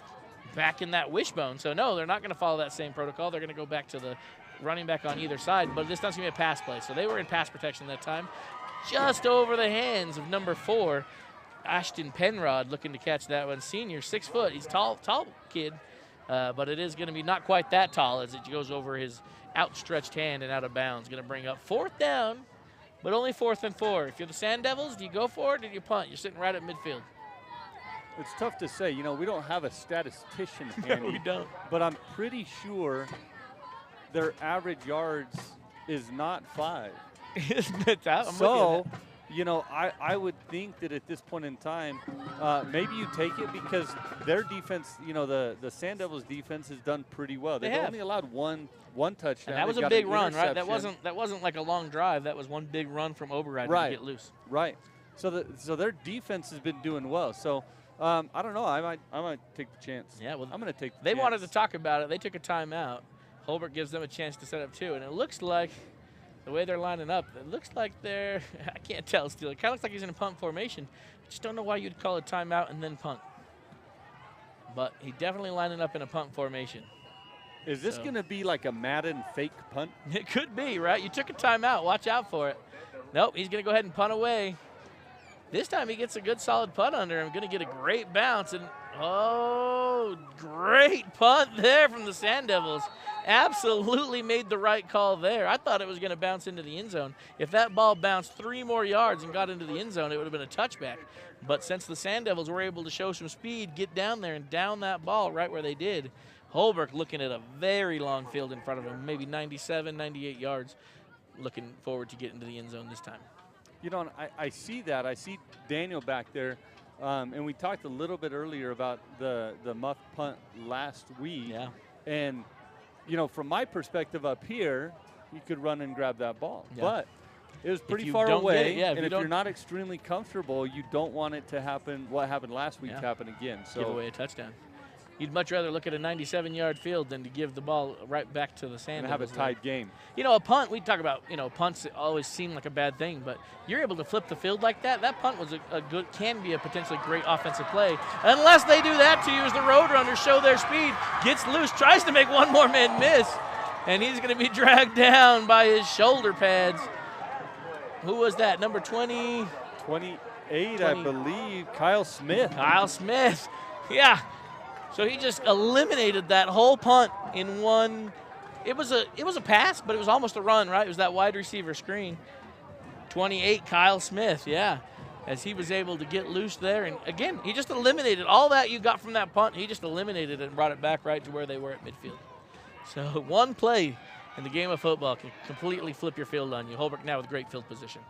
back in that wishbone. So, no, they're not going to follow that same protocol. They're going to go back to the running back on either side, but this doesn't going to be a pass play. So they were in pass protection that time. Just over the hands of number 4, Ashton Penrod, looking to catch that one. Senior, 6 foot. He's tall kid, but it is going to be not quite that tall as it goes over his outstretched hand and out of bounds. Going to bring up 4th down, but only 4th and 4. If you're the Sand Devils, do you go for it or do you punt? You're sitting right at midfield. It's tough to say. You know, we don't have a statistician No, handy, we don't. but I'm pretty sure their average yards is not 5. Isn't it that? I'm with you So, on that. you know, I would think that at this point in time, maybe you take it because their defense, you know, the Sand Devils defense has done pretty well. They They've have. only allowed one touchdown. And that was They've a got an big run, right? interception. That wasn't like a long drive. That was one big run from Oberrider Right. to get loose. Right. So their defense has been doing well. So I don't know. I might take the chance. Yeah, well, I'm going to take the they chance. wanted to talk about it. They took a timeout. Holbrook gives them a chance to set up too, and it looks like the way they're lining up, it looks like they're I can't tell still. It kind of looks like he's in a punt formation. I just don't know why you'd call a timeout and then punt. But he definitely lining up in a punt formation. Is this So. going to be like a Madden fake punt? It could be, right? You took a timeout. Watch out for it. Nope, he's going to go ahead and punt away. This time he gets a good solid punt under him. Going to get a great bounce. And, oh, great punt there from the Sand Devils. Absolutely made the right call there. I thought it was going to bounce into the end zone. If that ball bounced 3 more yards and got into the end zone, it would have been a touchback. But since the Sand Devils were able to show some speed, get down there and down that ball right where they did, Holbrook looking at a very long field in front of him, maybe 97, 98 yards, looking forward to getting to the end zone this time. You know, and I see that. I see Daniel back there. And we talked a little bit earlier about the muff punt last week. Yeah. And, you know, from my perspective up here, you could run and grab that ball. Yeah. But it was pretty you far don't get away. it, yeah, if and you if don't- you're not extremely comfortable, you don't want it to happen. What happened last week Yeah. to happen again. Give So away a touchdown. You'd much rather look at a 97-yard field than to give the ball right back to the Sand and have a Devils there. tied game. You know, a punt, we talk about, you know, punts always seem like a bad thing, but you're able to flip the field like that. That punt was a good, can be a potentially great offensive play. Unless they do that to you as the Roadrunners show their speed, gets loose, tries to make one more man miss, and he's going to be dragged down by his shoulder pads. Who was that? Number 20? 28, I believe, Kyle Smith. Kyle Smith. Yeah. So he just eliminated that whole punt in one. It was a pass, but it was almost a run, right? It was that wide receiver screen. 28, Kyle Smith, yeah. As he was able to get loose there. And again, he just eliminated all that you got from that punt. He just eliminated it and brought it back right to where they were at midfield. So one play in the game of football can completely flip your field on you. Holbrook now with great field position.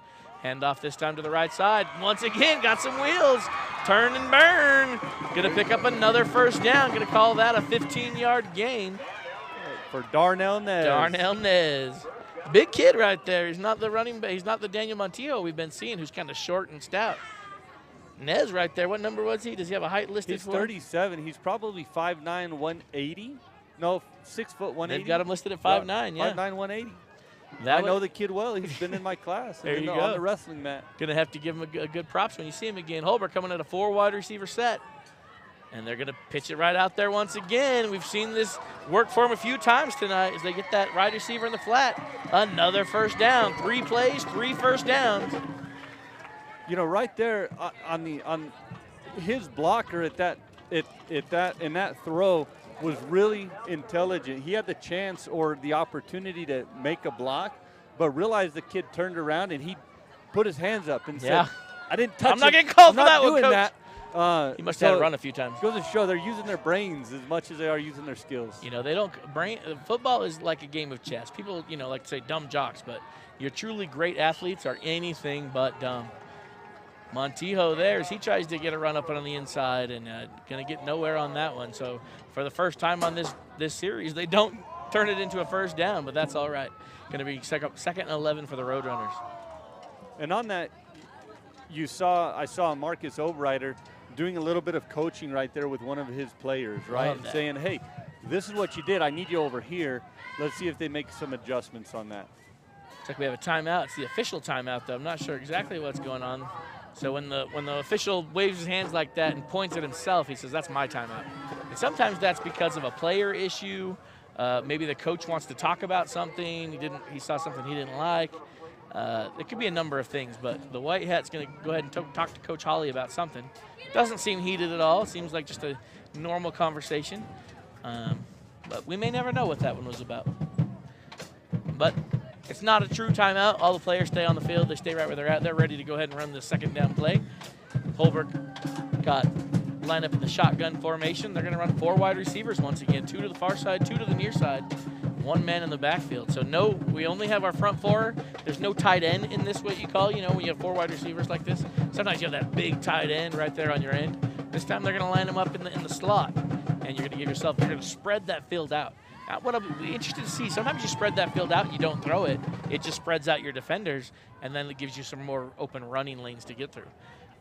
Hand off this time to the right side. Once again, got some wheels. Turn and burn. Going to pick up another first down. Going to call that a 15-yard gain. For Darnell Nez. Darnell Nez. Big kid right there. He's not the running back. He's not the Daniel Montijo we've been seeing, who's kind of short and stout. Nez right there. What number was he? Does he have a height listed He's for him? 37. He's probably 5'9", 180. No, 6 foot 180. They've got him listed at 5'9", yeah. 5'9", 180. That I would- know the kid well. He's been in my class. There and you on go. the wrestling mat. Gonna have to give him a good props when you see him again. Holbrook coming at a 4 wide receiver set. And they're gonna pitch it right out there once again. We've seen this work for them a few times tonight as they get that wide receiver in the flat. Another first down. 3 plays, 3 first downs. You know, right there on his blocker in that throw was really intelligent. He had the chance or the opportunity to make a block, but realized the kid turned around and he put his hands up and Yeah. said, "I didn't touch it. I'm not getting called I'm for not that one, doing Coach." that." He must have had to run a few times. Goes to show they're using their brains as much as they are using their skills. You know, they don't football is like a game of chess. People, you know, like to say dumb jocks, but your truly great athletes are anything but dumb. Montijo there as he tries to get a run up on the inside and going to get nowhere on that one. So for the first time on this series, they don't turn it into a first down, but that's all right. Going to be second and 11 for the Roadrunners. And on that, I saw Marcus Oberrider doing a little bit of coaching right there with one of his players, right? Love And that. saying, hey, this is what you did. I need you over here. Let's see if they make some adjustments on that. Looks like we have a timeout. It's the official timeout, though. I'm not sure exactly what's going on. So when the official waves his hands like that and points at himself, he says, that's my timeout. And sometimes that's because of a player issue. Maybe the coach wants to talk about something. He saw something he didn't like. It could be a number of things, but the White Hat's going to go ahead and talk to Coach Holly about something. Doesn't seem heated at all. Seems like just a normal conversation. But we may never know what that one was about. But it's not a true timeout. All the players stay on the field. They stay right where they're at. They're ready to go ahead and run the second down play. Holbrook got lined up in the shotgun formation. They're going to run 4 wide receivers once again, 2 to the far side, 2 to the near side, 1 man in the backfield. So no, we only have our front 4. There's no tight end in this, what you call, you know, when you have 4 wide receivers like this. Sometimes you have that big tight end right there on your end. This time they're going to line them up in the slot, and you're going to spread that field out. Now, what I'll be interested to see, sometimes you spread that field out and you don't throw it. It just spreads out your defenders, and then it gives you some more open running lanes to get through.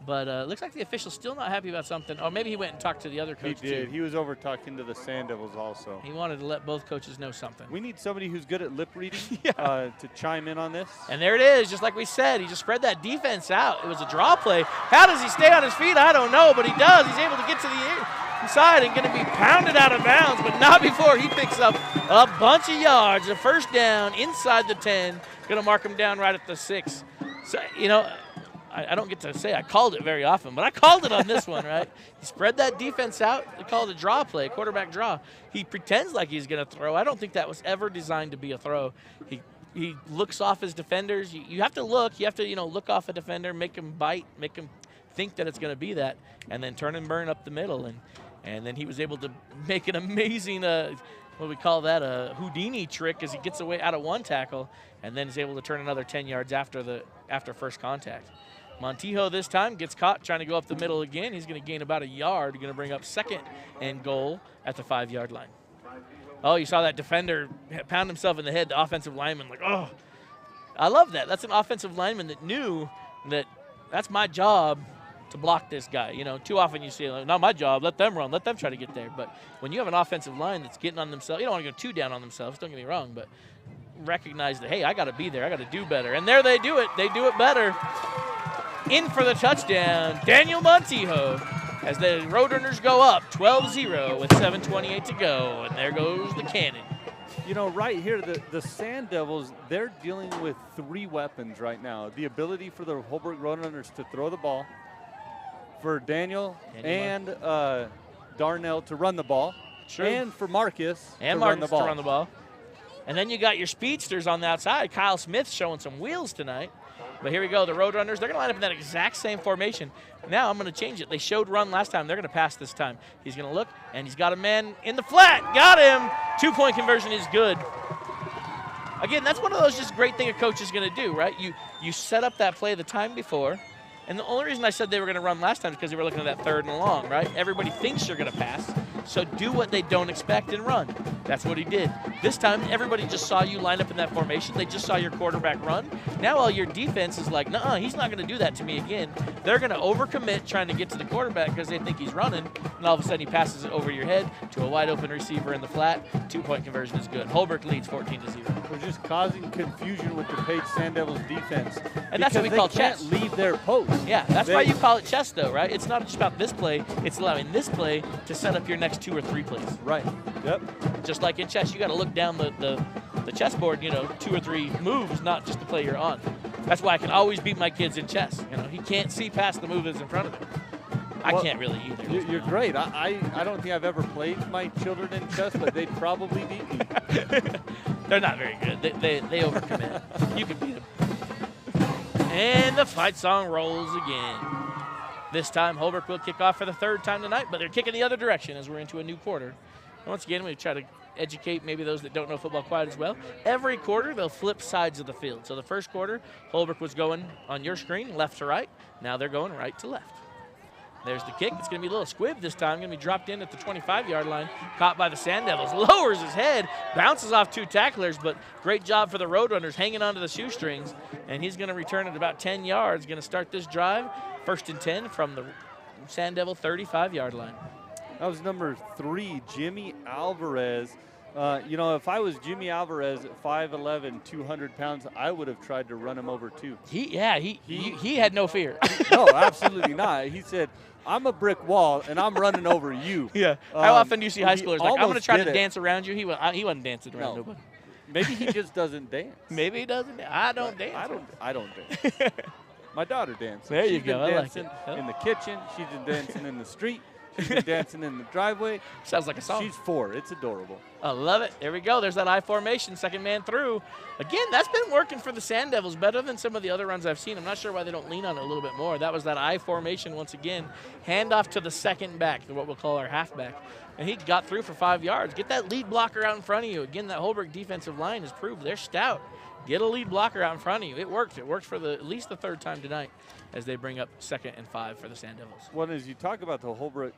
But it looks like the official's still not happy about something. Or maybe he went and talked to the other coach, He did. too. He was over talking to the Sand Devils also. He wanted to let both coaches know something. We need somebody who's good at lip reading Yeah. to chime in on this. And there it is, just like we said. He just spread that defense out. It was a draw play. How does he stay on his feet? I don't know, but he does. He's able to get to the inside and going to be pounded out of bounds, but not before he picks up a bunch of yards. A first down inside the 10. Going to mark him down right at the 6. So, you know, I don't get to say I called it very often, but I called it on this one, right? He spread that defense out. They call it a draw play, quarterback draw. He pretends like he's going to throw. I don't think that was ever designed to be a throw. He looks off his defenders. You have to look. You have to, you know, look off a defender, make him bite, make him think that it's going to be that, and then turn and burn up the middle. And then he was able to make an amazing, what do we call that, a Houdini trick as he gets away out of one tackle and then is able to turn another 10 yards after first contact. Montijo this time gets caught trying to go up the middle again. He's going to gain about a yard. Going to bring up 2nd and goal at the 5-yard line. Oh, you saw that defender pound himself in the head, the offensive lineman. Like, oh, I love that. That's an offensive lineman that knew that that's my job to block this guy. You know, too often you see, like, not my job, let them run, let them try to get there. But when you have an offensive line that's getting on themselves, you don't want to go too down on themselves, don't get me wrong, but recognize that, hey, I got to be there, I got to do better. And there they do it better. In for the touchdown, Daniel Montijo, as the Roadrunners go up 12-0 with 7:28 to go, and there goes the cannon. You know, right here, the Sand Devils, they're dealing with 3 weapons right now. The ability for the Holbrook Roadrunners to throw the ball, for Daniel and Darnell to run the ball, True. and for Marcus to run the ball. And then you got your speedsters on the outside. Kyle Smith showing some wheels tonight. But here we go, the Roadrunners, they're going to line up in that exact same formation. Now I'm going to change it. They showed run last time. They're going to pass this time. He's going to look, and he's got a man in the flat. Got him. 2-point conversion is good. Again, that's one of those just great thing a coach is going to do, right? You set up that play the time before. And the only reason I said they were going to run last time is because they were looking at that 3rd and long, right? Everybody thinks you're going to pass, so do what they don't expect and run. That's what he did. This time, everybody just saw you line up in that formation. They just saw your quarterback run. Now all your defense is like, nuh-uh, he's not going to do that to me again. They're going to overcommit trying to get to the quarterback because they think he's running, and all of a sudden he passes it over your head to a wide-open receiver in the flat. 2-point conversion is good. Holbrook leads 14-0. We're just causing confusion with the Page Sand Devils defense. And that's what we call chess. They can't leave their post. Yeah, that's why you call it chess, though, right? It's not just about this play. It's allowing this play to set up your next 2 or 3 plays. Right. Yep. Just like in chess, you got to look down the chessboard, you know, 2 or 3 moves, not just the play you're on. That's why I can always beat my kids in chess. You know, he can't see past the move that's in front of him. I can't really either. You're great. I don't think I've ever played my children in chess, but they'd probably beat me. They're not very good. They overcommit. You can beat them. And the fight song rolls again. This time, Holbrook will kick off for the 3rd time tonight, but they're kicking the other direction as we're into a new quarter. And once again, we try to educate maybe those that don't know football quite as well. Every quarter, they'll flip sides of the field. So the first quarter, Holbrook was going on your screen, left to right. Now they're going right to left. There's the kick. It's going to be a little squib this time. Going to be dropped in at the 25-yard line. Caught by the Sand Devils. Lowers his head. Bounces off 2 tacklers, but great job for the Roadrunners hanging onto the shoestrings. And he's going to return at about 10 yards. Going to start this drive. 1st and 10 from the Sand Devil 35-yard line. That was number 3, Jimmy Alvarez. You know, if I was Jimmy Alvarez at 5'11", 200 pounds, I would have tried to run him over too. He had no fear. No, absolutely not. He said, I'm a brick wall, and I'm running over you. Yeah. How often do you see high schoolers like, I'm going to try to did it. dance around you? He wasn't dancing around nobody. Maybe he just doesn't dance. Maybe he doesn't. I don't dance. I don't dance. My daughter dances. There you She's been go. I like dancing it. in the kitchen. She's been dancing in the street. She's been dancing in the driveway. Sounds like a song. She's 4. It's adorable. I love it. There we go. There's that I formation, second man through. Again, that's been working for the Sand Devils better than some of the other runs I've seen. I'm not sure why they don't lean on it a little bit more. That was that I formation once again. Handoff to the second back, what we'll call our halfback. And he got through for 5 yards. Get that lead blocker out in front of you. Again, that Holbrook defensive line has proved they're stout. Get a lead blocker out in front of you. It worked. It worked for at least the 3rd time tonight as they bring up 2nd and 5 for the Sand Devils. Well, as you talk about the Holbrook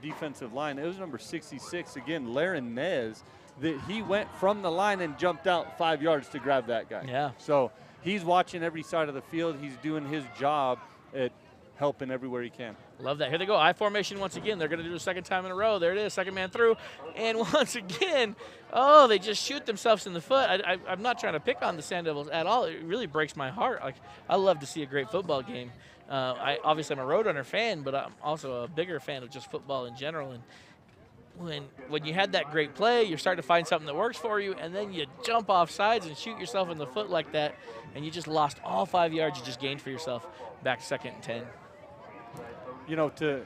defensive line, it was number 66, again, Laren Nez, that he went from the line and jumped out 5 yards to grab that guy. Yeah. So he's watching every side of the field. He's doing his job at helping everywhere he can. Love that. Here they go. I formation once again. They're going to do it a 2nd time in a row. There it is. Second man through. And once again, oh, they just shoot themselves in the foot. I'm not trying to pick on the Sand Devils at all. It really breaks my heart. Like, I love to see a great football game. Obviously, I'm a Roadrunner fan, but I'm also a bigger fan of just football in general. And when you had that great play, you're starting to find something that works for you, and then you jump off sides and shoot yourself in the foot like that, and you just lost all 5 yards you just gained for yourself back 2nd and 10. You know, to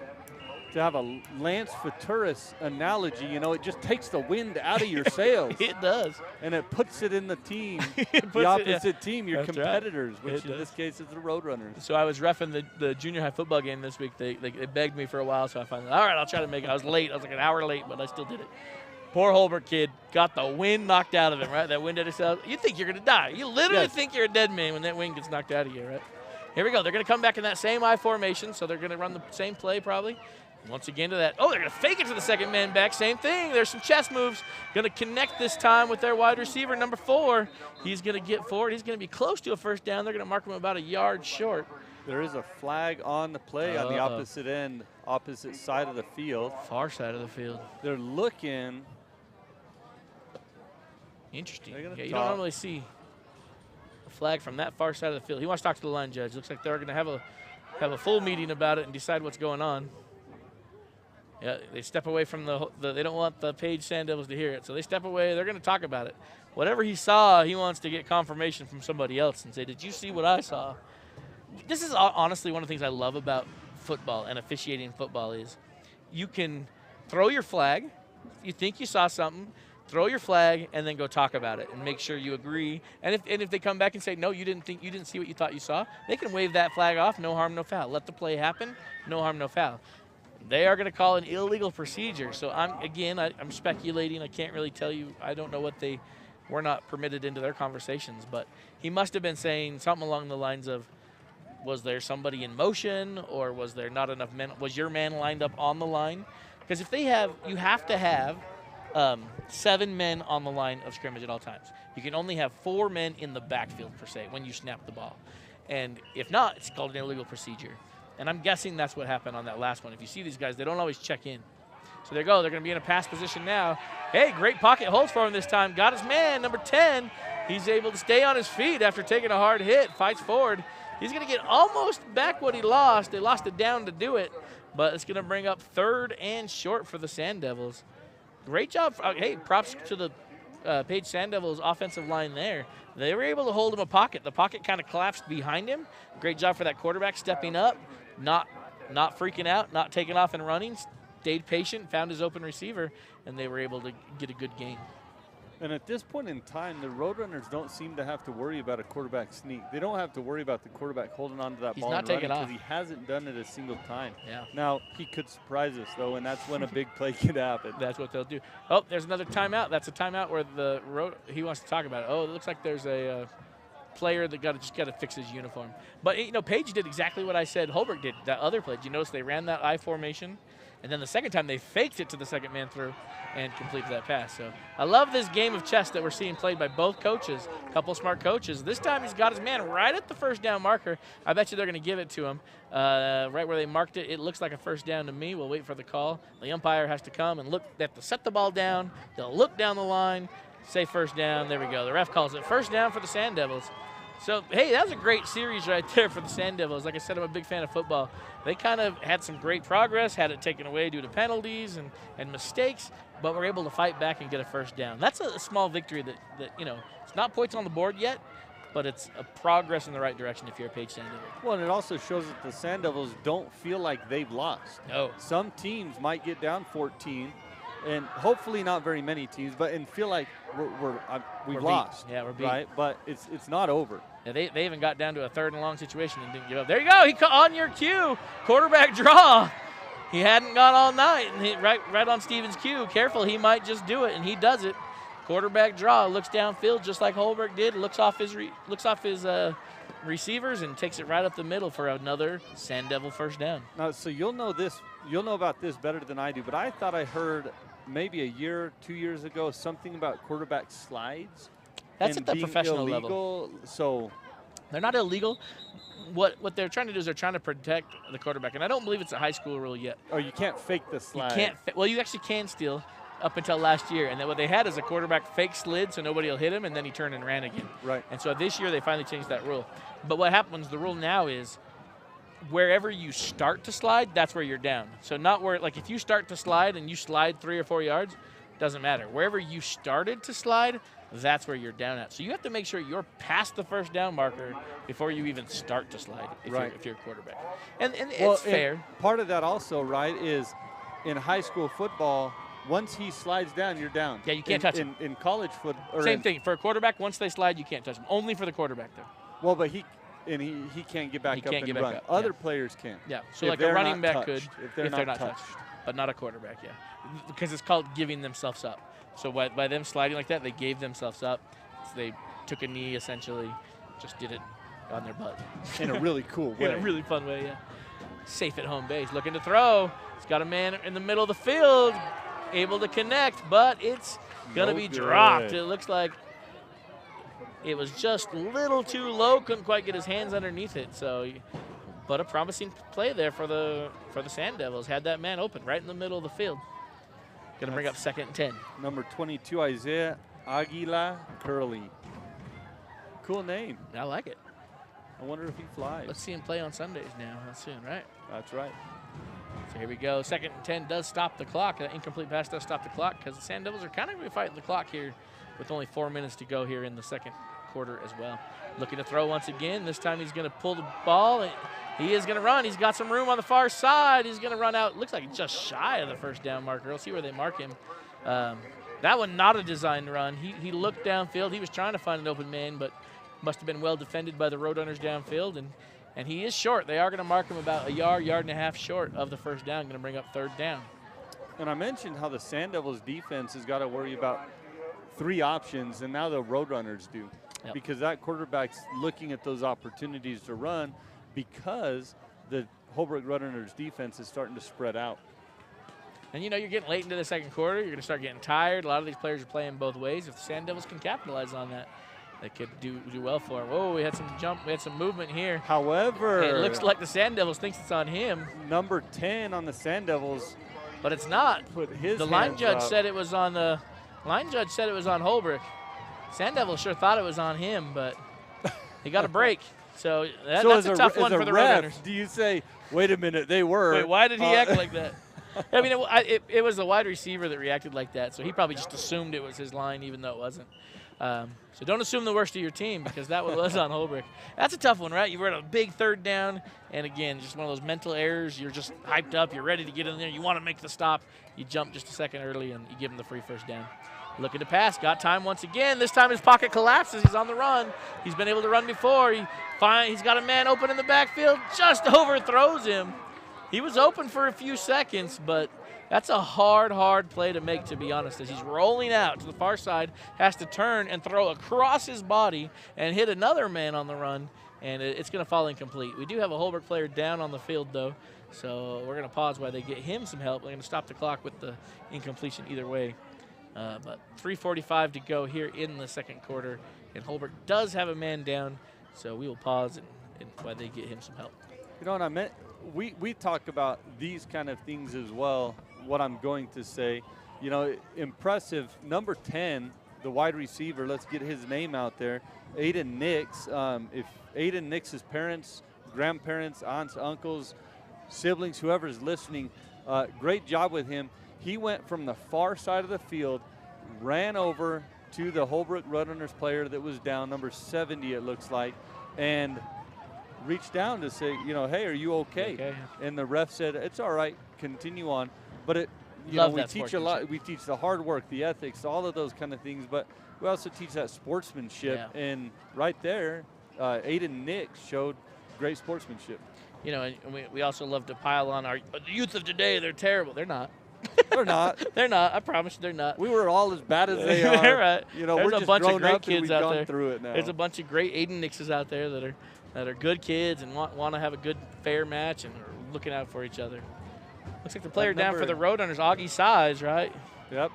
have a Lance Futuris analogy, you know, it just takes the wind out of your sails. It does. And it puts it in the team, Puts the it- opposite team, your That's competitors, right. which It in this case is the Roadrunners. So I was reffing the junior high football game this week. They begged me for a while, so I finally, all right, I'll try to make it. I was late. I was like an hour late, but I still did it. Poor Holbrook kid got the wind knocked out of him, right? That wind at his sails. You think you're going to die. You literally Yes. think you're a dead man when that wind gets knocked out of you, right? Here we go. They're going to come back in that same I formation, so they're going to run the same play probably. Once again to that. Oh, they're going to fake it to the second man back. Same thing. There's some chest moves. Going to connect this time with their wide receiver, number 4. He's going to get forward. He's going to be close to a first down. They're going to mark him about a yard short. There is a flag on the play on the opposite end, opposite side of the field. Far side of the field. They're looking. Interesting. They're gonna Yeah, you don't talk. normally see a flag from that far side of the field. He wants to talk to the line judge. Looks like they're going to have a full meeting about it and decide what's going on. Yeah, they step away from they don't want the Page Sand Devils to hear it, so they step away. They're going to talk about it. Whatever he saw, he wants to get confirmation from somebody else and say, did you see what I saw? This is honestly one of the things I love about football and officiating football is you can throw your flag. You think you saw something, throw your flag, and then go talk about it and make sure you agree. And if they come back and say, no, you didn't see what you thought you saw, they can wave that flag off, no harm, no foul. Let the play happen, no harm, no foul. They are going to call an illegal procedure. So I'm speculating. I can't really tell you. I don't know what they were not permitted into their conversations, but he must have been saying something along the lines of, was there somebody in motion, or was there not enough men? Was your man lined up on the line? Because you have to have 7 men on the line of scrimmage at all times. You can only have 4 men in the backfield, per se, when you snap the ball. And if not, it's called an illegal procedure. And I'm guessing that's what happened on that last one. If you see these guys, they don't always check in. So there you go. They're going to be in a pass position now. Hey, great pocket holds for him this time. Got his man, number 10. He's able to stay on his feet after taking a hard hit. Fights forward. He's going to get almost back what he lost. They lost it down to do it. But it's going to bring up 3rd and short for the Sand Devils. Great job. Hey, props to the Page Sand Devils offensive line there. They were able to hold him a pocket. The pocket kind of collapsed behind him. Great job for that quarterback stepping up, not freaking out, not taking off and running. Stayed patient, found his open receiver, and they were able to get a good gain. And at this point in time, the Roadrunners don't seem to have to worry about a quarterback sneak. They don't have to worry about the quarterback holding on to that He's ball not and running taking off. because he hasn't done it a single time. Yeah. Now, he could surprise us, though, and that's when a big play could happen. That's what they'll do. Oh, there's another timeout. That's a timeout where he wants to talk about it. Oh, it looks like there's a player that just got to fix his uniform. But, Page did exactly what I said Holbrook did, that other play. Did you notice they ran that I formation? And then the second time they faked it to the second man through and completed that pass. So I love this game of chess that we're seeing played by both coaches, a couple smart coaches. This time he's got his man right at the first down marker. I bet you they're going to give it to him. Right where they marked it, it looks like a first down to me. We'll wait for the call. The umpire has to come and look. They have to set the ball down. They'll look down the line, say first down. There we go. The ref calls it first down for the Sand Devils. So, hey, that was a great series right there for the Sand Devils. Like I said, I'm a big fan of football. They kind of had some great progress, had it taken away due to penalties and mistakes, but were able to fight back and get a first down. That's a small victory that it's not points on the board yet, but it's a progress in the right direction if you're a Page Sand Devil. Well, and it also shows that the Sand Devils don't feel like they've lost. No. Some teams might get down 14, and hopefully not very many teams, but and feel like we've lost. Yeah, we're beat. Right, but it's not over. Yeah, they even got down to a 3rd and long situation and didn't give up. There you go. He on your cue. Quarterback draw. He hadn't gone all night, and right on Steven's cue. Careful, he might just do it, and he does it. Quarterback draw, looks downfield just like Holbrook did. Looks off his receivers and takes it right up the middle for another Sand Devil first down. Now, so you'll know about this better than I do, but I thought I heard maybe a year, 2 years ago something about quarterback slides. That's and at the being professional illegal, level. So they're not illegal. What they're trying to do is they're trying to protect the quarterback, and I don't believe it's a high school rule yet. Oh, you can't fake the slide. You can't. Well, you actually can still up until last year, and then what they had is a quarterback fake slid so nobody will hit him, and then he turned and ran again. Right. And so this year they finally changed that rule. But what happens? The rule now is wherever you start to slide, that's where you're down. So not where, like, if you start to slide and you slide 3 or 4 yards, doesn't matter. Wherever you started to slide, that's where you're down at. So you have to make sure you're past the first down marker before you even start to slide if you're a quarterback. And it's fair. And part of that also, right, is in high school football, once he slides down, you're down. Yeah, you can't touch him. In college football. Same thing. For a quarterback, once they slide, you can't touch them. Only for the quarterback, though. Well, but he can't get back up and run. Other players can. Yeah, so if like a running back touched, could if they're not touched. But not a quarterback, yeah. Because it's called giving themselves up. So by them sliding like that, they gave themselves up. So they took a knee, essentially, just did it on their butt. In a really cool way. In a really fun way, yeah. Safe at home base, looking to throw. He's got a man in the middle of the field, able to connect, but it's going to be dropped. It looks like it was just a little too low, couldn't quite get his hands underneath it. So, but a promising play there for the Sand Devils. Had that man open right in the middle of the field. Going to bring up 2nd and 10. Number 22, Isaiah Aguila Curley. Cool name. I like it. I wonder if he flies. Let's see him play on Sundays now. That's soon, right? That's right. So here we go. 2nd and 10 does stop the clock. An incomplete pass does stop the clock because the Sand Devils are kind of going to be fighting the clock here with only 4 minutes to go here in the second quarter as well. Looking to throw once again. This time he's going to pull the ball. He is going to run. He's got some room on the far side. He's going to run out. Looks like just shy of the first down marker. Let's see where they mark him. That one not a designed run. He looked downfield. He was trying to find an open man, but must have been well defended by the Roadrunners downfield. And he is short. They are going to mark him about a yard and a half short of the first down. Going to bring up 3rd down. And I mentioned how the Sand Devils defense has got to worry about 3 options, and now the Roadrunners do. Yep. Because that quarterback's looking at those opportunities to run because the Holbrook Roadrunners defense is starting to spread out. And, you're getting late into the second quarter. You're going to start getting tired. A lot of these players are playing both ways. If the Sand Devils can capitalize on that, they could do well for him. Whoa, we had some jump. We had some movement here. However, it looks like the Sand Devils thinks it's on him. Number 10 on the Sand Devils. But it's not. The line judge said it was on the line judge said it was on Holbrook. Sand Devils sure thought it was on him, but he got a break. So that's a tough one for the Roadrunners. Do you say, wait a minute, they were? Wait, why did he act like that? I mean, it was the wide receiver that reacted like that, so he probably just assumed it was his line, even though it wasn't. So don't assume the worst of your team, because that one was on Holbrook. That's a tough one, right? You were at a big 3rd down, and again, just one of those mental errors. You're just hyped up. You're ready to get in there. You want to make the stop. You jump just a second early, and you give him the free first down. Looking to pass. Got time once again. This time his pocket collapses. He's on the run. He's been able to run before. He's got a man open in the backfield. Just overthrows him. He was open for a few seconds, but that's a hard play to make, to be honest, as he's rolling out to the far side, has to turn and throw across his body and hit another man on the run, and it's going to fall incomplete. We do have a Holbrook player down on the field, though, so we're going to pause while they get him some help. They're going to stop the clock with the incompletion either way. But 3:45 to go here in the second quarter, and Holbrook does have a man down, so we will pause and while they get him some help. You know what I meant? We talk about these kind of things as well. What I'm going to say, impressive. Number 10, the wide receiver. Let's get his name out there. Aiden Nix. If Aiden Nix's parents, grandparents, aunts, uncles, siblings, whoever's listening, great job with him. He went from the far side of the field, ran over, to the Holbrook Roadrunners player that was down, number 70 it looks like, and reached down to say, hey, are you okay? Okay. And the ref said, it's all right, continue on. But we teach a lot. We teach the hard work, the ethics, all of those kind of things, but we also teach that sportsmanship. Yeah. And right there, Aiden Nick showed great sportsmanship. And we also love to pile on the youth of today. They're terrible. They're not. They're not. They're not. I promise you, they're not. We were all as bad as they are. They're right. We're There's just a bunch of grown great up and kids we've out gone there. through it now. There's a bunch of great Aiden Nixes out there that are good kids and want to have a good, fair match and are looking out for each other. Looks like the player down for the Roadrunners, Augie Size, right? Yep.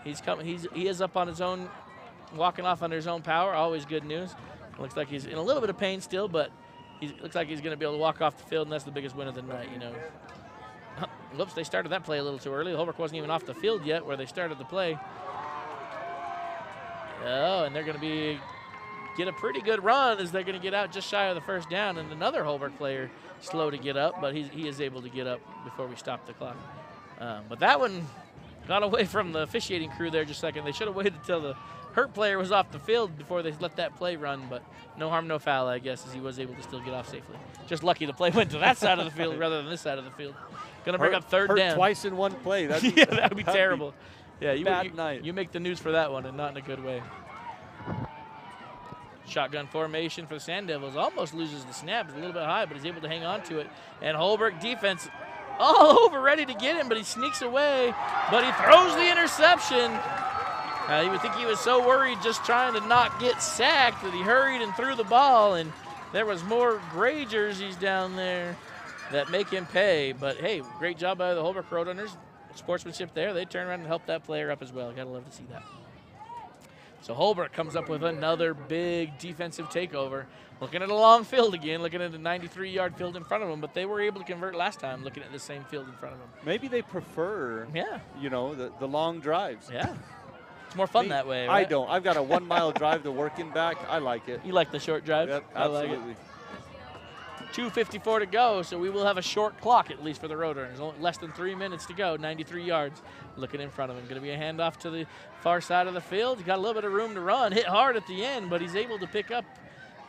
He's coming. He is up on his own, walking off under his own power. Always good news. Looks like he's in a little bit of pain still, but looks like he's going to be able to walk off the field, and that's the biggest win of the night. Whoops, they started that play a little too early. Holbrook wasn't even off the field yet where they started the play. Oh, and they're going to get a pretty good run as they're going to get out just shy of the first down, and another Holbrook player slow to get up, but he is able to get up before we stop the clock. But that one got away from the officiating crew there just a second. They should have waited until the hurt player was off the field before they let that play run, but no harm, no foul, I guess, as he was able to still get off safely. Just lucky the play went to that side of the field rather than this side of the field. Going to bring up third down. Twice in one play. That would be terrible. You make the news for that one, and not in a good way. Shotgun formation for the Sand Devils. Almost loses the snap. It's a little bit high, but he's able to hang on to it. And Holbrook defense all over, ready to get him, but he sneaks away. But he throws the interception. You would think he was so worried just trying to not get sacked that he hurried and threw the ball, and there was more gray jerseys down there that make him pay. But, hey, great job by the Holbrook Roadrunners. Sportsmanship there. They turn around and help that player up as well. Got to love to see that. So Holbrook comes up with another big defensive takeover. Looking at a long field again, looking at a 93-yard field in front of them, but they were able to convert last time looking at the same field in front of them. Maybe they prefer, the long drives. Yeah. It's more fun that way, right? I don't. I've got a 1 mile drive to work and back. I like it. You like the short drive? Yep, absolutely. I like it. 2:54 to go, so we will have a short clock at least for the Roadrunners. Only less than 3 minutes to go, 93 yards looking in front of him. Going to be a handoff to the far side of the field. He's got a little bit of room to run. Hit hard at the end, but he's able to pick up.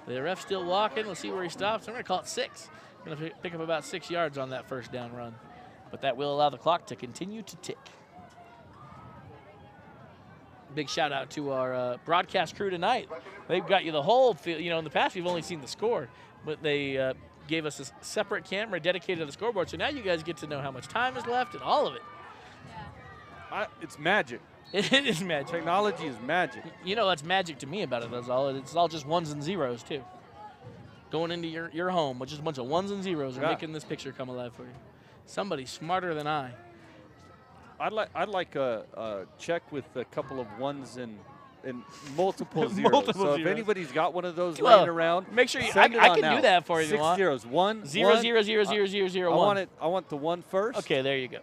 The ref's still walking. We'll see where he stops. I'm going to call it 6. Going to pick up about 6 yards on that first down run. But that will allow the clock to continue to tick. Big shout out to our broadcast crew tonight. They've got you the whole field. In the past we've only seen the score, but they gave us a separate camera dedicated to the scoreboard. So now you guys get to know how much time is left and all of it. It's magic. It is magic. Technology is magic. What's magic to me about it. It's all just ones and zeros too. Going into your home with just a bunch of ones and zeros are making this picture come alive for you. Somebody smarter than I. I'd like a check with a couple of ones and multiple zeros. So if anybody's got one of those laying around, make sure I can do that for you. 6 zeros. 1 0 0 0 0 0 0 1. I want the one first. Okay, there you go.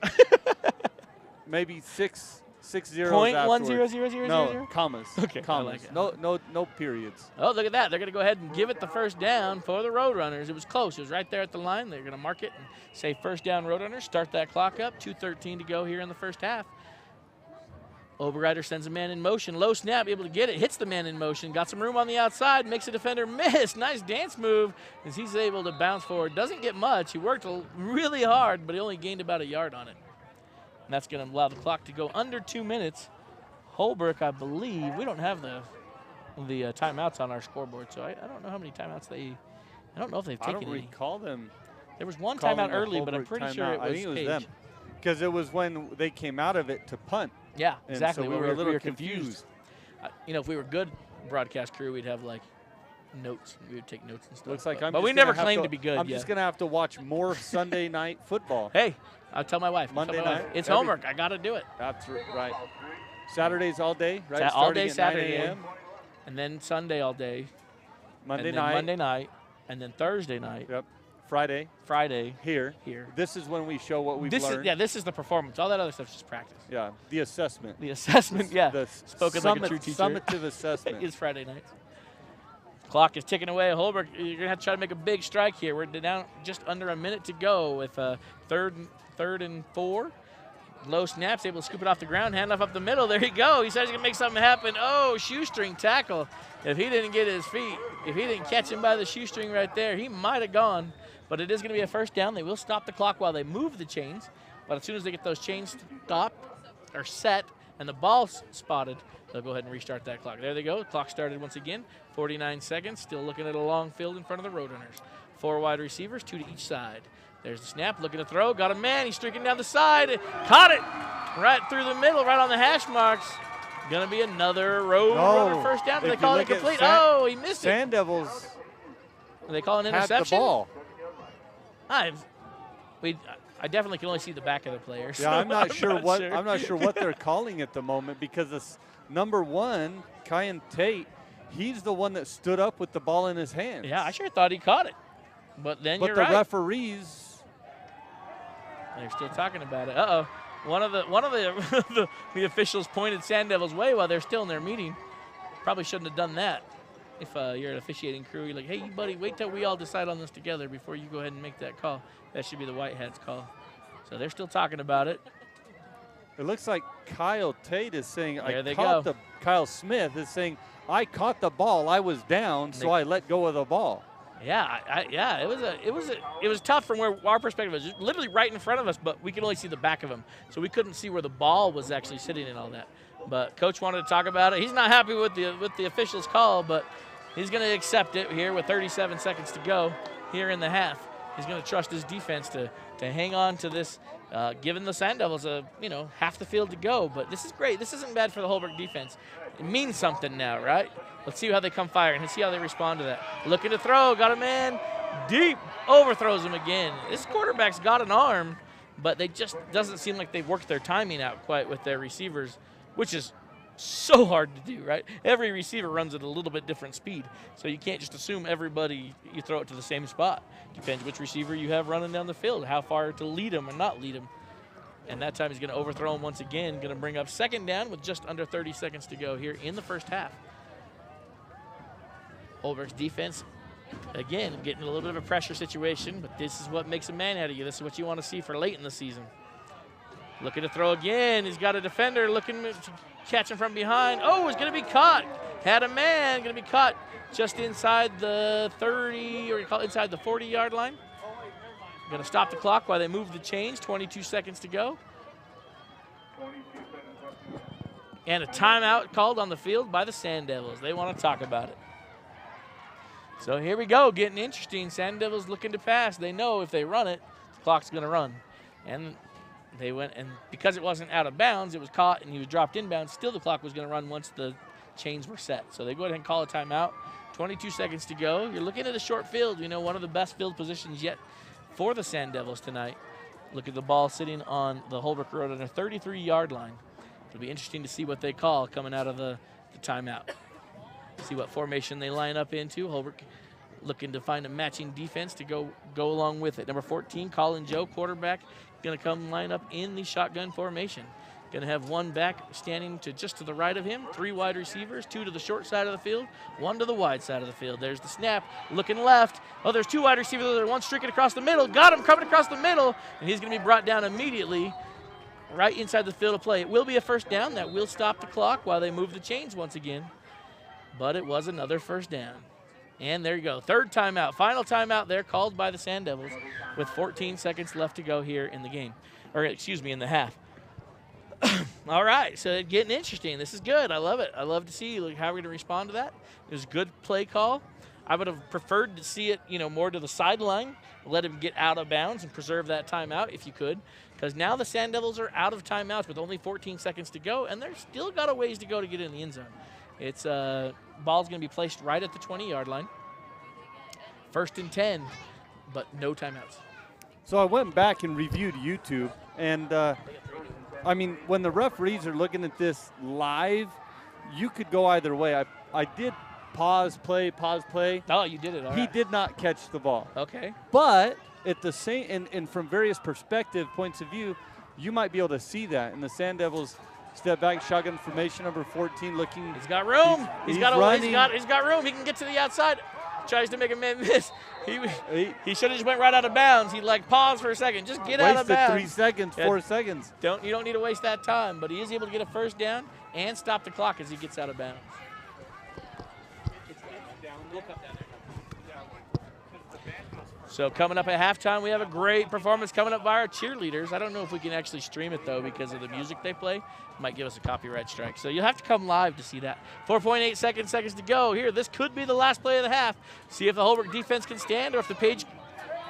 Maybe six zeros. Point afterwards. 1 0 0 0 No 0. commas. Okay, commas. I like it. No periods. Oh, look at that! They're going to go ahead and give it the first down for the Roadrunners. It was close. It was right there at the line. They're going to mark it and say first down Roadrunners. Start that clock up. 2:13 to go here in the first half. Overrider sends a man in motion. Low snap, able to get it. Hits the man in motion. Got some room on the outside. Makes a defender miss. Nice dance move as he's able to bounce forward. Doesn't get much. He worked really hard, but he only gained about a yard on it. And that's going to allow the clock to go under 2 minutes. Holbrook, I believe, we don't have the timeouts on our scoreboard, so I don't know how many timeouts I don't know if they've taken any. I don't recall them. There was one timeout early, but I'm pretty sure it was I think it was Page. them. Because it was when they came out of it to punt. Yeah, exactly. So we were a little confused. If we were good broadcast crew, we'd have notes. We would take notes and stuff. Looks like but we never claimed to be good. I'm just going to have to watch more Sunday night football. Hey, I'll tell my wife. Monday night. It's homework. I got to do it. That's right. Saturdays all day, right? All day Starting Saturday. at 9 a.m. And then Sunday all day. Monday night. And then Thursday night. Yep. Friday. Here. This is when we show what we've learned. This is the performance. All that other stuff is just practice. Yeah, the assessment. Yeah. Spoken like a true teacher. Summative assessment. It's Friday nights. Clock is ticking away. Holbrook, you're going to have to try to make a big strike here. We're down just under a minute to go with third and 4. Low snaps, able to scoop it off the ground, handoff up the middle. There you go. He says he's going to make something happen. Oh, shoestring tackle. If he didn't get his feet, if he didn't catch him by the shoestring right there, he might have gone. But it is going to be a first down. They will stop the clock while they move the chains. But as soon as they get those chains stopped or set and the ball's spotted, they'll go ahead and restart that clock. There they go. Clock started once again. 49 seconds. Still looking at a long field in front of the Roadrunners. 4 wide receivers, 2 to each side. There's the snap. Looking to throw. Got a man. He's streaking down the side. Caught it right through the middle, right on the hash marks. Going to be another Roadrunner first down. Do they call it incomplete? Oh, he missed it. Sand Devils. Do they call an interception? Had the ball. I definitely can only see the back of the players. Yeah, I'm not sure what they're calling at the moment, because this number 1, Kyan Tate, he's the one that stood up with the ball in his hands. Yeah, I sure thought he caught it. But then you're right. But the referees, they're still talking about it. Uh-oh. One of the the officials pointed Sand Devils' way while they're still in their meeting. Probably shouldn't have done that. If you're an officiating crew, you're like, hey, buddy, wait till we all decide on this together before you go ahead and make that call. That should be the White Hats' call. So they're still talking about it. It looks like Kyle Tate is saying, Kyle Smith is saying, I caught the ball, I was down, so I let go of the ball. Yeah, it was tough from where our perspective was. Literally right in front of us, but we could only see the back of him, so we couldn't see where the ball was actually sitting and all that. But Coach wanted to talk about it. He's not happy with the official's call, but he's going to accept it here with 37 seconds to go here in the half. He's going to trust his defense to hang on to this, giving the Sand Devils half the field to go. But this is great. This isn't bad for the Holbrook defense. It means something now, right? Let's see how they come firing. Let's see how they respond to that. Looking to throw. Got a man deep. Overthrows him again. This quarterback's got an arm, but they just doesn't seem like they've worked their timing out quite with their receivers, which is so hard to do, right? Every receiver runs at a little bit different speed, so you can't just assume everybody, you throw it to the same spot. Depends which receiver you have running down the field, how far to lead him or not lead him. And that time he's going to overthrow him once again, going to bring up second down with just under 30 seconds to go here in the first half. Holbrook's defense, again, getting a little bit of a pressure situation, but this is what makes a man out of you. This is what you want to see for late in the season. Looking to throw again. He's got a defender looking to catch him from behind. Oh, he's going to be caught. Had a man. Going to be caught just inside the 30, or you call it inside the 40-yard line. Going to stop the clock while they move the chains. 22 seconds to go. And a timeout called on the field by the Sand Devils. They want to talk about it. So here we go, getting interesting. Sand Devils looking to pass. They know if they run it, the clock's going to run. And they went, and because it wasn't out of bounds, it was caught and he was dropped inbounds. Still, the clock was going to run once the chains were set. So they go ahead and call a timeout. 22 seconds to go. You're looking at a short field. One of the best field positions yet for the Sand Devils tonight. Look at the ball sitting on the Holbrook Road on a 33-yard line. It'll be interesting to see what they call coming out of the timeout. See what formation they line up into. Holbrook looking to find a matching defense to go along with it. Number 14, Colin Joe, quarterback, going to come line up in the shotgun formation. Going to have one back standing just to the right of him, 3 wide receivers, 2 to the short side of the field, 1 to the wide side of the field. There's the snap, looking left. Oh, there's 2 wide receivers. There's one streaking across the middle. Got him coming across the middle, and he's going to be brought down immediately right inside the field of play. It will be a first down. That will stop the clock while they move the chains once again. But it was another first down. And there you go. Third timeout, final timeout there called by the Sand Devils with 14 seconds left to go here in the game. Or, excuse me, in the half. All right, so it's getting interesting. This is good. I love it. I love to see how we're going to respond to that. It was a good play call. I would have preferred to see it, more to the sideline, let him get out of bounds and preserve that timeout if you could, because now the Sand Devils are out of timeouts with only 14 seconds to go, and they're still got a ways to go to get in the end zone. It's ball's going to be placed right at the 20-yard line. 1st and 10, but no timeouts. So I went back and reviewed YouTube, and when the referees are looking at this live, you could go either way. I did pause play. Oh, you did it. All right. He did not catch the ball. Okay. But at the same, and from various points of view, you might be able to see that. And the Sand Devils step back, shotgun formation, number 14 looking. He's got room. He's got running. He's got room. He can get to the outside. Tries to make a man miss. He should have just went right out of bounds. He like paused for a second. Just get out of bounds. Wasted 3 seconds, 4 seconds. You don't need to waste that time, but he is able to get a first down and stop the clock as he gets out of bounds. So coming up at halftime, we have a great performance coming up by our cheerleaders. I don't know if we can actually stream it, though, because of the music they play. Might give us a copyright strike. So you'll have to come live to see that. 4.8 seconds to go here. This could be the last play of the half. See if the Holbrook defense can stand or if the Page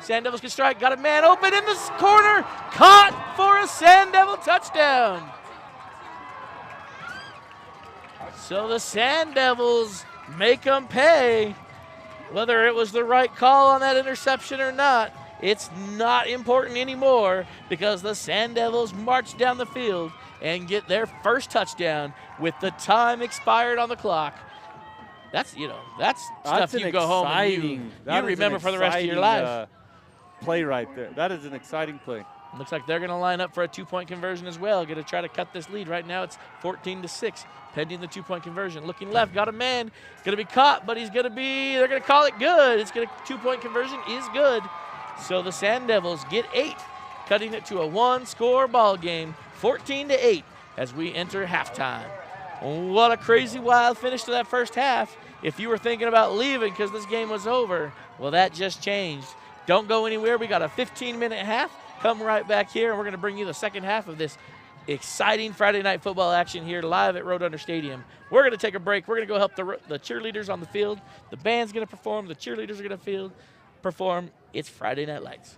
Sand Devils can strike. Got a man open in this corner. Caught for a Sand Devil touchdown. So the Sand Devils make them pay. Whether it was the right call on that interception or not, it's not important anymore because the Sand Devils march down the field and get their first touchdown with the time expired on the clock. That's stuff you go home and you remember for the rest of your life. Play right there. That is an exciting play. Looks like they're going to line up for a two-point conversion as well. Going to try to cut this lead. Right now it's 14-6, pending the two-point conversion. Looking left, got a man. Going to be caught, but they're going to call it good. Two-point conversion is good. So the Sand Devils get 8, cutting it to a one-score ball game, 14-8 as we enter halftime. What a crazy, wild finish to that first half. If you were thinking about leaving because this game was over, well, that just changed. Don't go anywhere. We got a 15-minute half. Come right back here, and we're going to bring you the second half of this exciting Friday night football action here live at Roadrunner Stadium. We're going to take a break. We're going to go help the cheerleaders on the field. The band's going to perform. The cheerleaders are going to perform. It's Friday Night Lights.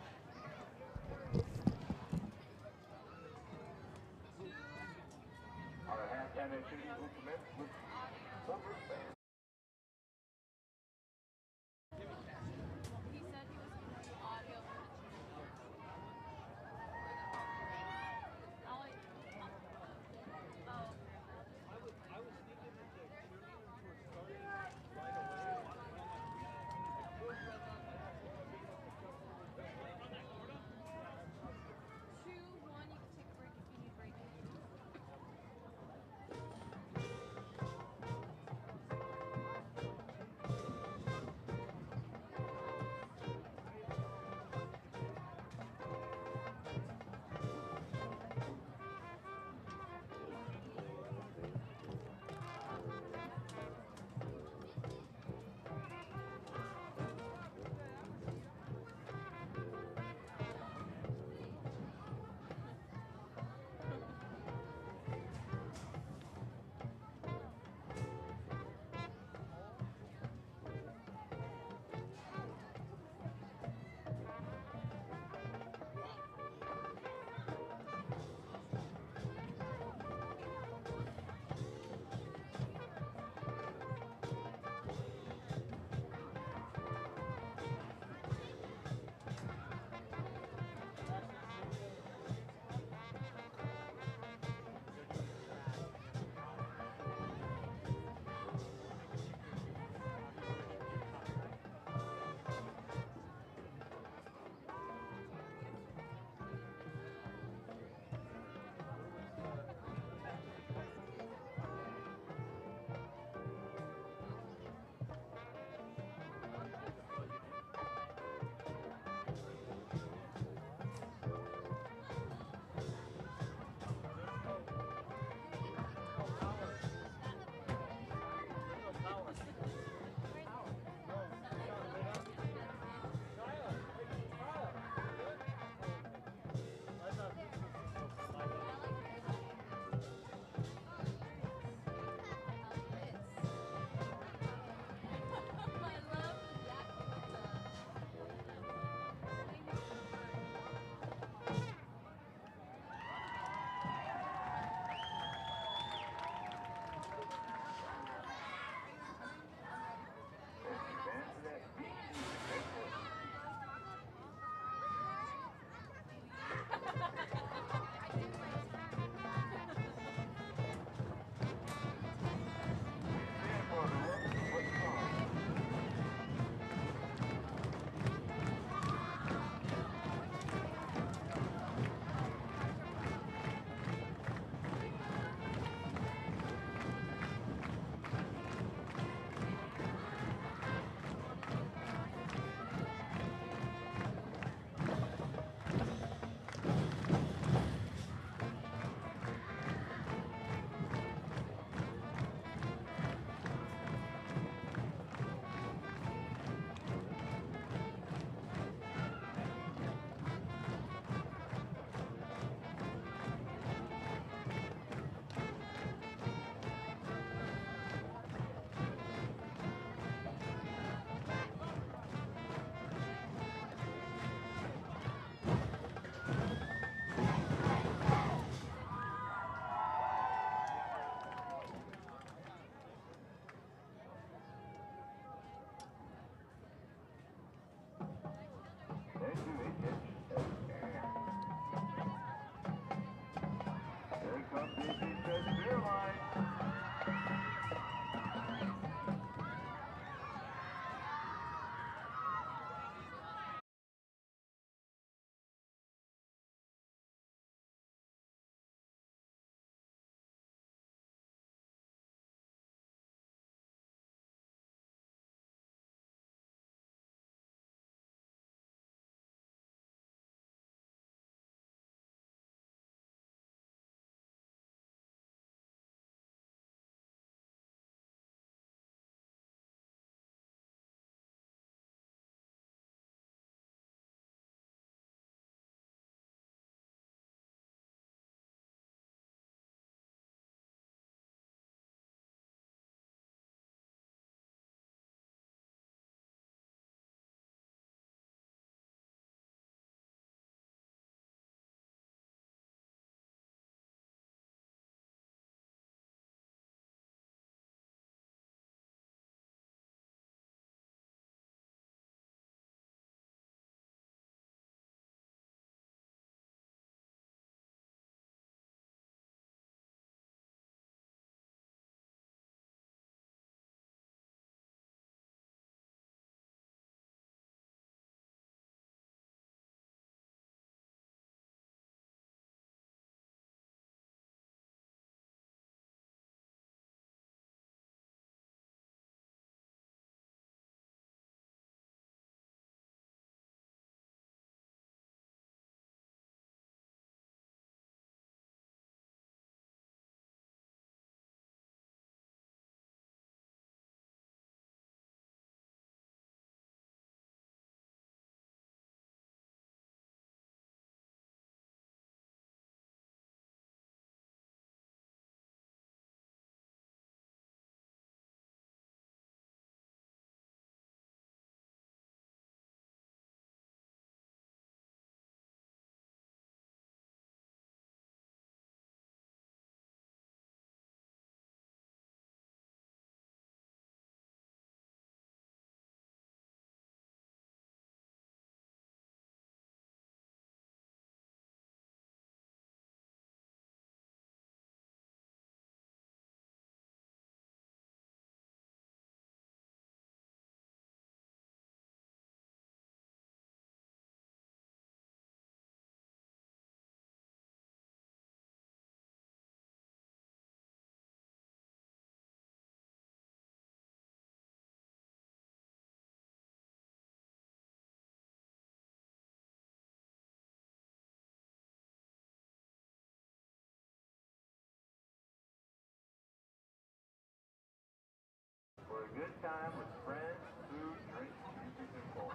good time with friends, food, drinks, music, and more.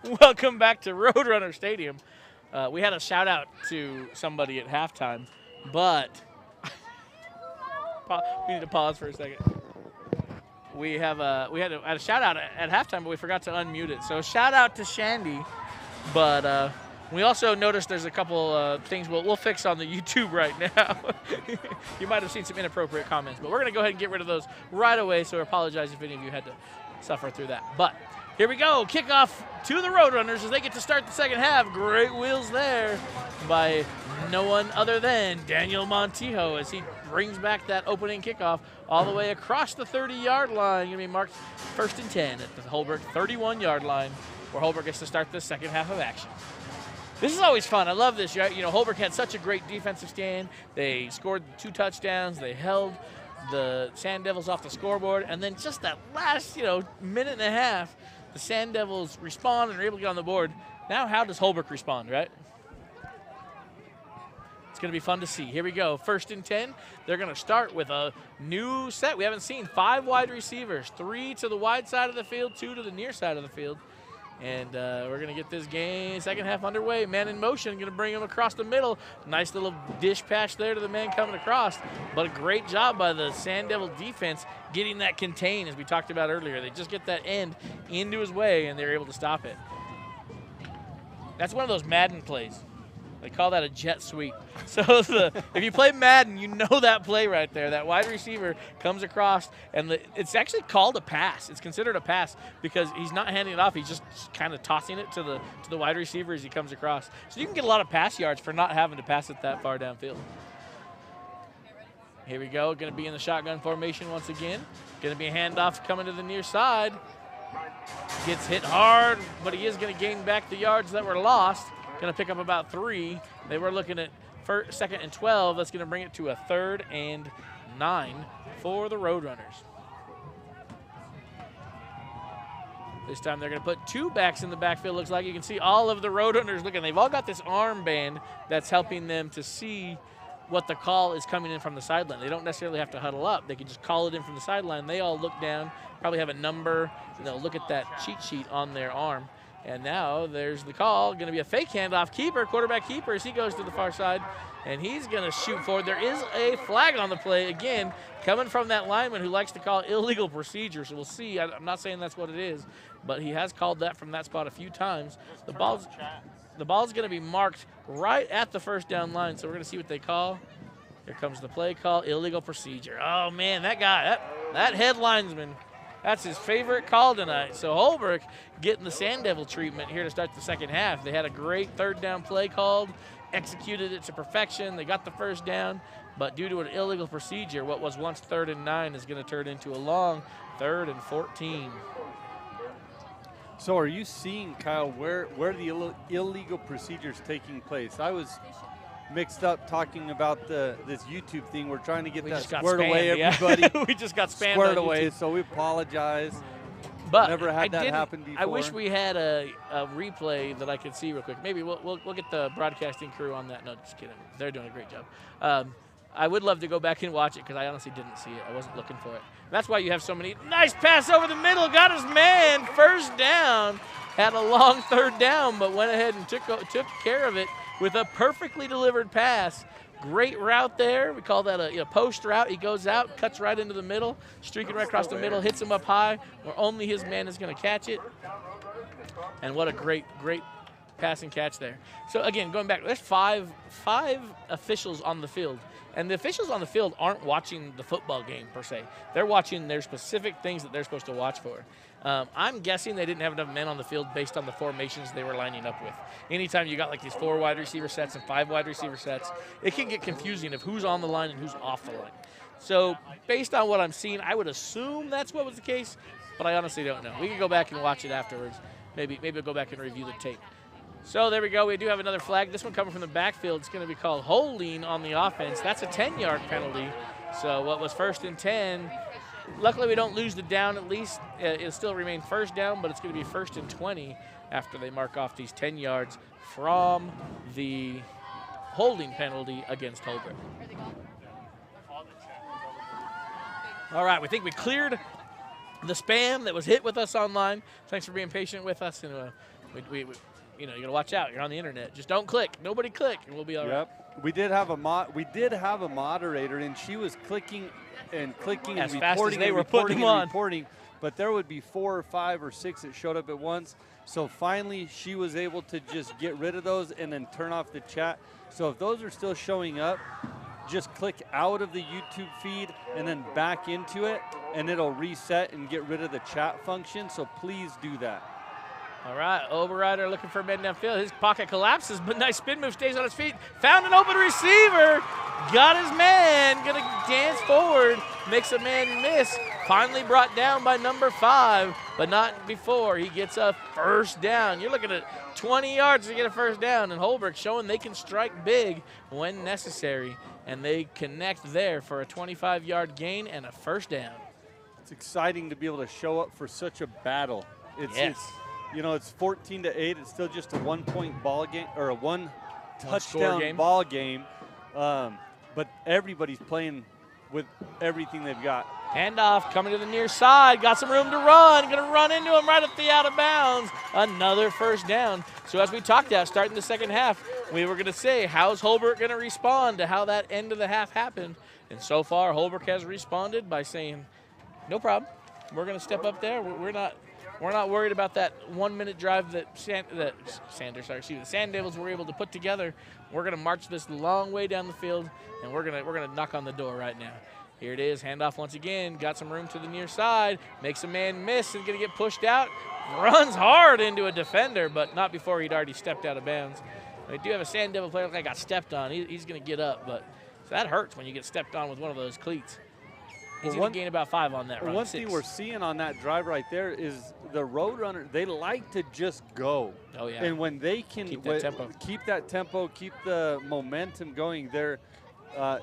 Welcome back to Roadrunner Stadium. We had a shout out to somebody at halftime, but we need to pause for a second. We had a shout out at halftime, but we forgot to unmute it. So shout out to Shandy, but we also noticed there's a couple things we'll fix on the YouTube right now. You might have seen some inappropriate comments, but we're going to go ahead and get rid of those right away, so I apologize if any of you had to suffer through that. But here we go, kickoff to the Roadrunners as they get to start the second half. Great wheels there by no one other than Daniel Montijo as he brings back that opening kickoff all the way across the 30-yard line. Going to be marked 1st and 10 at the Holbrook 31-yard line, where Holbrook gets to start the second half of action. This is always fun. I love this. You know, Holbrook had such a great defensive stand. They scored 2 touchdowns. They held the Sand Devils off the scoreboard. And then just that last, minute and a half, the Sand Devils respond and are able to get on the board. Now how does Holbrook respond, right? It's going to be fun to see. Here we go. 1st and 10. They're going to start with a new set we haven't seen. 5 wide receivers, 3 to the wide side of the field, 2 to the near side of the field. And we're going to get this game, second half underway. Man in motion, going to bring him across the middle. Nice little dish patch there to the man coming across. But a great job by the Sand Devil defense getting that contain, as we talked about earlier. They just get that end into his way, and they're able to stop it. That's one of those Madden plays. They call that a jet sweep. So if you play Madden, you know that play right there. That wide receiver comes across, and it's actually called a pass. It's considered a pass because he's not handing it off. He's just kind of tossing it to the wide receiver as he comes across. So you can get a lot of pass yards for not having to pass it that far downfield. Here we go. Going to be in the shotgun formation once again. Going to be a handoff coming to the near side. Gets hit hard, but he is going to gain back the yards that were lost. Going to pick up about 3. They were looking at 2nd and 12. That's going to bring it to a 3rd and 9 for the Roadrunners. This time they're going to put 2 backs in the backfield. Looks like you can see all of the Roadrunners looking. They've all got this armband that's helping them to see what the call is coming in from the sideline. They don't necessarily have to huddle up. They can just call it in from the sideline. They all look down, probably have a number, and they'll look at that cheat sheet on their arm. And now there's the call. Going to be a fake handoff. Quarterback keeper, as he goes to the far side. And he's going to shoot forward. There is a flag on the play, again, coming from that lineman who likes to call illegal procedure. So we'll see. I'm not saying that's what it is, but he has called that from that spot a few times. The ball's going to be marked right at the 1st down line, so we're going to see what they call. Here comes the play call, illegal procedure. Oh, man, that guy, that head linesman, that's his favorite call tonight. So Holbrook getting the Sand Devil treatment here to start the second half. They had a great 3rd down play called, executed it to perfection. They got the 1st down, but due to an illegal procedure, what was once 3rd and 9 is going to turn into a long 3rd and 14. So are you seeing, Kyle, where the illegal procedure is taking place? I was mixed up talking about this YouTube thing. We're trying to get that squared away, everybody. We just got spammed squared on away, YouTube. so we apologize. But never had that happen before. I wish we had a replay that I could see real quick. Maybe we'll get the broadcasting crew on that. No, just kidding. They're doing a great job. I would love to go back and watch it because I honestly didn't see it. I wasn't looking for it. That's why you have so many. Nice pass over the middle. Got his man. 1st down. Had a long 3rd down, but went ahead and took care of it with a perfectly delivered pass. Great route there. We call that a post route. He goes out, cuts right into the middle, streaking right across the middle, hits him up high, where only his man is going to catch it. And what a great pass and catch there. So again, going back, there's five officials on the field. And the officials on the field aren't watching the football game, per se. They're watching their specific things that they're supposed to watch for. I'm guessing they didn't have enough men on the field based on the formations they were lining up with. Anytime you got like these 4 wide receiver sets and 5 wide receiver sets, it can get confusing of who's on the line and who's off the line. So based on what I'm seeing, I would assume that's what was the case, but I honestly don't know. We can go back and watch it afterwards. Maybe we'll go back and review the tape. So there we go. We do have another flag. This one coming from the backfield. It's going to be called holding on the offense. That's a 10-yard penalty. So what was 1st and 10, luckily we don't lose the down at least. It'll still remain 1st down, but it's going to be 1st and 20 after they mark off these 10 yards from the holding penalty against Holbrook. All right, we think we cleared the spam that was hit with us online. Thanks for being patient with us, and you got to watch out. You're on the internet. Just don't click. Nobody click, and we'll be all right. Yep. We did have a moderator, and she was clicking and clicking As and fast as reporting they and were putting reporting them and on. reporting, but there would be 4 or 5 or 6 that showed up at once. So finally, she was able to just get rid of those and then turn off the chat. So if those are still showing up, just click out of the YouTube feed and then back into it, and it'll reset and get rid of the chat function. So please do that. All right, Oberreiter looking for a man downfield. His pocket collapses, but nice spin move, stays on his feet. Found an open receiver. Got his man. Gonna dance forward. Makes a man miss. Finally brought down by number 5, but not before he gets a first down. You're looking at 20 yards to get a first down, and Holbrook showing they can strike big when necessary, and they connect there for a 25-yard gain and a first down. It's exciting to be able to show up for such a battle. It's 14-8. It's still just a 1-point ball game or a 1-touchdown ball game, but everybody's playing with everything they've got. Handoff coming to the near side. Got some room to run. Going to run into him right at the out of bounds. Another first down. So as we talked about starting the second half, we were going to say, how's Holbrook going to respond to how that end of the half happened? And so far, Holbrook has responded by saying, no problem. We're going to step up there. We're not worried about that 1-minute drive that the Sand Devils were able to put together. We're going to march this long way down the field, and we're going to knock on the door right now. Here it is, handoff once again. Got some room to the near side. Makes a man miss and going to get pushed out. Runs hard into a defender, but not before he'd already stepped out of bounds. They do have a Sand Devil player that got stepped on. He's going to get up, but so that hurts when you get stepped on with one of those cleats. He's going to gain about 5 on that run. One thing we're seeing on that drive right there is the Roadrunner, they like to just go. Oh, yeah. And when they can keep that tempo, keep the momentum going,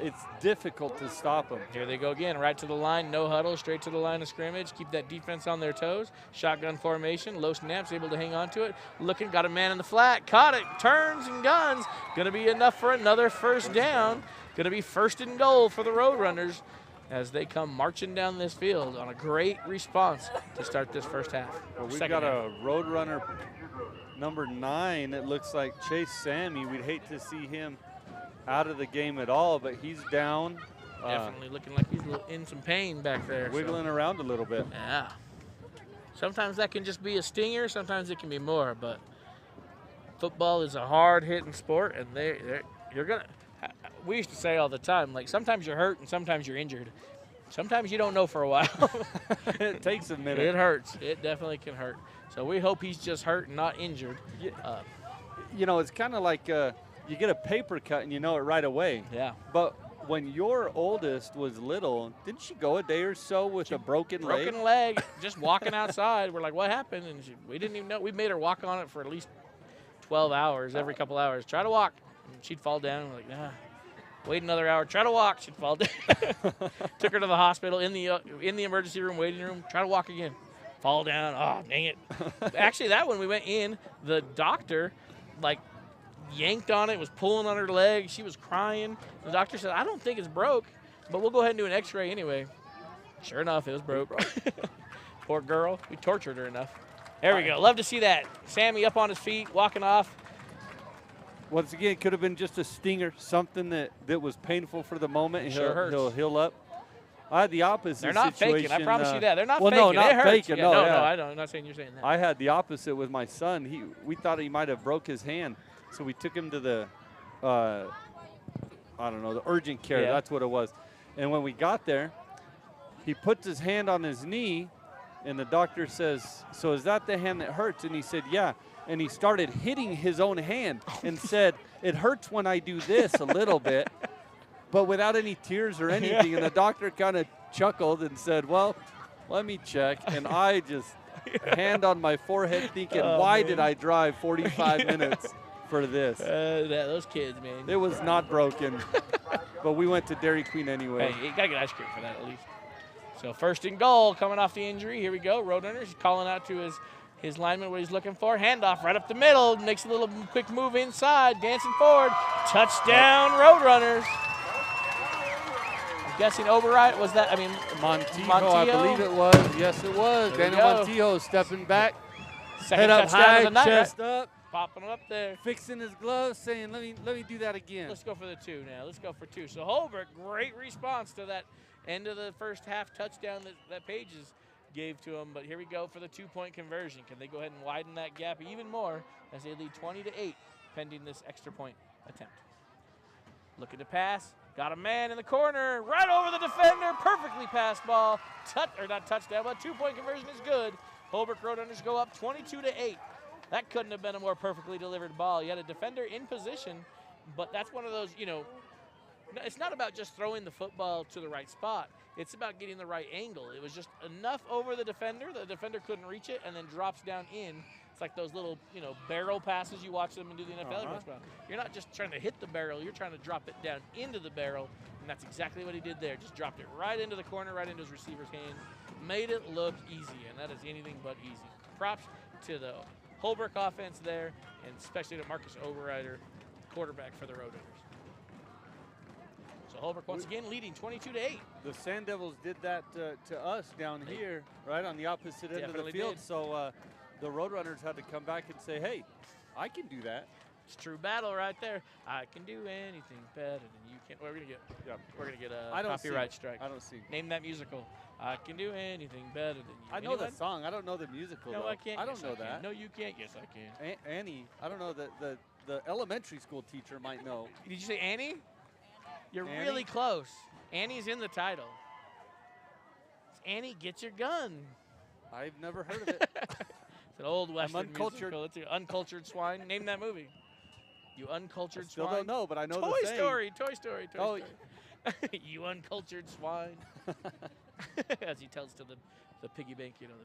it's difficult to stop them. Here they go again, right to the line, no huddle, straight to the line of scrimmage. Keep that defense on their toes. Shotgun formation, low snaps, able to hang on to it. Looking, got a man in the flat, caught it, turns and guns. Going to be enough for another first down. Going to be first and goal for the Roadrunners as they come marching down this field on a great response to start this first half. Well, we've got a Roadrunner number 9. It looks like Chase Sammy. We'd hate to see him out of the game at all, but he's down. Definitely looking like he's in some pain back there. Wiggling around a little bit. Yeah. Sometimes that can just be a stinger. Sometimes it can be more, but football is a hard-hitting sport, and you're going to – we used to say all the time, like, sometimes you're hurt and sometimes you're injured. Sometimes you don't know for a while. It takes a minute. It hurts. It definitely can hurt. So we hope he's just hurt and not injured. It's kind of like you get a paper cut and you know it right away. Yeah. But when your oldest was little, didn't she go a day or so with a broken leg? Broken leg, just walking outside. We're like, what happened? And we didn't even know. We made her walk on it for at least 12 hours, every couple hours. Try to walk. And she'd fall down. And we're like, nah. Wait another hour. Try to walk. She'd fall down. Took her to the hospital in the emergency room, waiting room. Try to walk again. Fall down. Oh, dang it. Actually, that one we went in, the doctor, yanked on it, was pulling on her leg. She was crying. The doctor said, I don't think it's broke, but we'll go ahead and do an x-ray anyway. Sure enough, it was broke. Poor girl. We tortured her enough. There we go. Love to see that. Sammy up on his feet, walking off. Once again, it could have been just a stinger, something that was painful for the moment, and he'll heal up. I had the opposite They're not situation. faking. I promise you that. They're not well, faking. No, not it hurts. faking. Yeah, no, I don't. I'm not saying you're saying that. I had the opposite with my son. We thought he might have broke his hand, so we took him to the, the urgent care. Yeah. That's what it was. And when we got there, he puts his hand on his knee, and the doctor says, so is that the hand that hurts? And he said, yeah. And he started hitting his own hand and said, it hurts when I do this a little bit, but without any tears or anything. And the doctor kind of chuckled and said, well, let me check. And I just hand on my forehead thinking, why did I drive 45 minutes for this? Those kids, man. It was not broken, but we went to Dairy Queen anyway. Hey, you got to get ice cream for that at least. So first and goal coming off the injury. Here we go. Roadrunners calling out to his lineman what he's looking for. Handoff right up the middle. Makes a little quick move inside. Dancing forward. Touchdown, Roadrunners. I'm guessing Oberreiter was that. Montijo, I believe it was. Yes, it was. Daniel Montijo stepping back. Second Head up touchdown high, of the night, chest right? up, Popping them up there. fixing his gloves, saying, let me do that again. Let's go for the 2 now. Let's go for 2. So Holbrook, great response to that end of the first half touchdown that Pages gave to him. But here we go for the 2-point conversion. Can they go ahead and widen that gap even more as they lead 20-8 pending this extra point attempt? Looking to pass. Got a man in the corner. Right over the defender. Perfectly passed ball. Not touchdown, but 2-point conversion is good. Holbrook Roadrunners go up 22-8. That couldn't have been a more perfectly delivered ball. You had a defender in position, but that's one of those, it's not about just throwing the football to the right spot. It's about getting the right angle. It was just enough over the defender couldn't reach it, and then drops down in. It's like those little, barrel passes you watch them and do the NFL. You're not just trying to hit the barrel. You're trying to drop it down into the barrel, and that's exactly what he did there. Just dropped it right into the corner, right into his receiver's hand. Made it look easy, and that is anything but easy. Props to the Holbrook offense there, and especially to Marcus Overrider, quarterback for the Roadrunners. So Holbrook once again leading 22-8. The Sand Devils did that to us down here, right on the opposite end of the field. Did. So the Roadrunners had to come back and say, hey, I can do that. It's true battle right there. I can do anything better than you can. We're gonna get a copyright strike. I don't see. Name that musical. I can do anything better than you. I know the song. I don't know the musical. No, though. I can't. I don't know that. No, you can't. Yes, I can. Annie. I don't know the elementary school teacher might know. Did you say Annie? You're Annie? really close. Annie's in the title. It's Annie, get your gun. I've never heard of it. It's an old Western uncultured. musical. It's an uncultured swine. Name that movie. You uncultured Still swine. don't know, but I know Toy the saying. Story. Toy Story. Oh, You uncultured swine. As he tells to the piggy bank, the pig.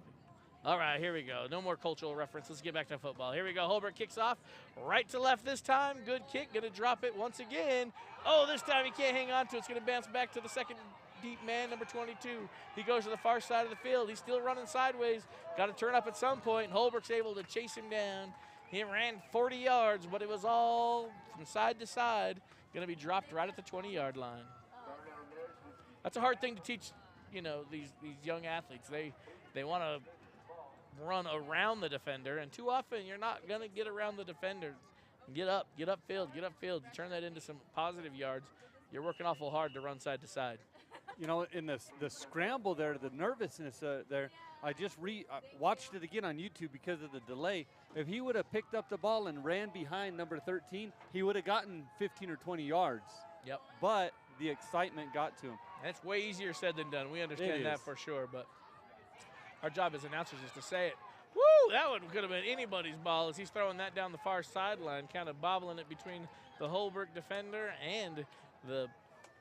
All right, here we go. No more cultural reference. Let's get back to football. Here we go. Holbrook kicks off. Right to left this time. Good kick. Going to drop it once again. Oh, this time he can't hang on to it. It's going to bounce back to the second deep man, number 22. He goes to the far side of the field. He's still running sideways. Got to turn up at some point. Holbrook's able to chase him down. He ran 40 yards, but it was all from side to side. Going to be dropped right at the 20-yard line. That's a hard thing to teach, these young athletes. They want to run around the defender, and too often you're not going to get around the defender. Get upfield. You turn that into some positive yards. You're working awful hard to run side to side. In the scramble there, the nervousness there, I just watched it again on YouTube because of the delay. If he would have picked up the ball and ran behind number 13, he would have gotten 15 or 20 yards. Yep. But the excitement got to him. And it's way easier said than done. We understand that for sure, but our job as announcers is to say it. Woo! That one could have been anybody's ball as he's throwing that down the far sideline, kind of bobbling it between the Holbrook defender and the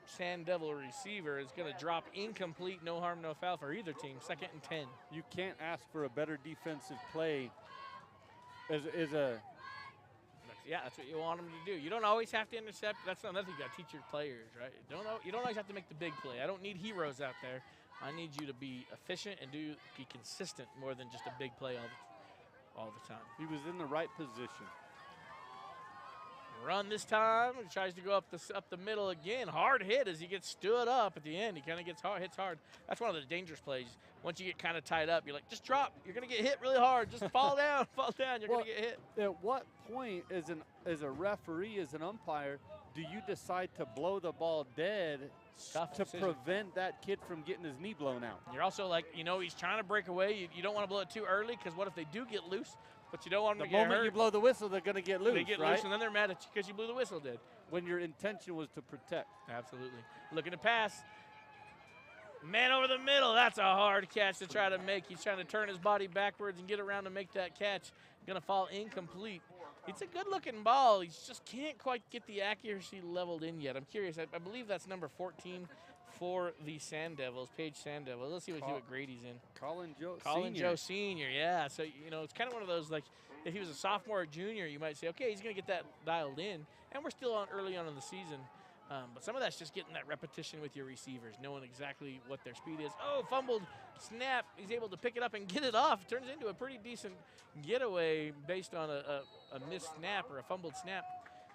Sand Devil receiver. Is going to drop incomplete, no harm, no foul for either team. 2nd and 10. You can't ask for a better defensive play Yeah, that's what you want them to do. You don't always have to intercept. That's another thing you got to teach your players, right? You don't always have to make the big play. I don't need heroes out there. I need you to be efficient and be consistent more than just a big play all the time. He was in the right position. Run this time. He tries to go up the middle again. Hard hit as he gets stood up at the end. He kind of hits hard. That's one of the dangerous plays. Once you get kind of tied up, you're like, just drop. You're going to get hit really hard. Just fall down, fall down. You're going to get hit. At what point, as a referee, as an umpire, do you decide to blow the ball dead to prevent that kid from getting his knee blown out? You're also like, he's trying to break away. You don't want to blow it too early because what if they do get loose? But you don't want them to get hurt. The moment you blow the whistle, they're going to get loose, They get loose, and then they're mad at you because you blew the whistle, did. When your intention was to protect. Absolutely. Looking to pass. Man over the middle. That's a hard catch to try to make. He's trying to turn his body backwards and get around to make that catch. Going to fall incomplete. It's a good-looking ball. He just can't quite get the accuracy leveled in yet. I'm curious. I believe that's number 14 for the Sand Devils, Page Sand Devils. Let's see what grade he's in. Colin Joe Sr., yeah. So, it's kind of one of those, like, if he was a sophomore or junior, you might say, okay, he's going to get that dialed in. And we're still early on in the season. But some of that's just getting that repetition with your receivers, knowing exactly what their speed is. Oh, fumbled snap. He's able to pick it up and get it off. Turns into a pretty decent getaway based on a missed snap or a fumbled snap.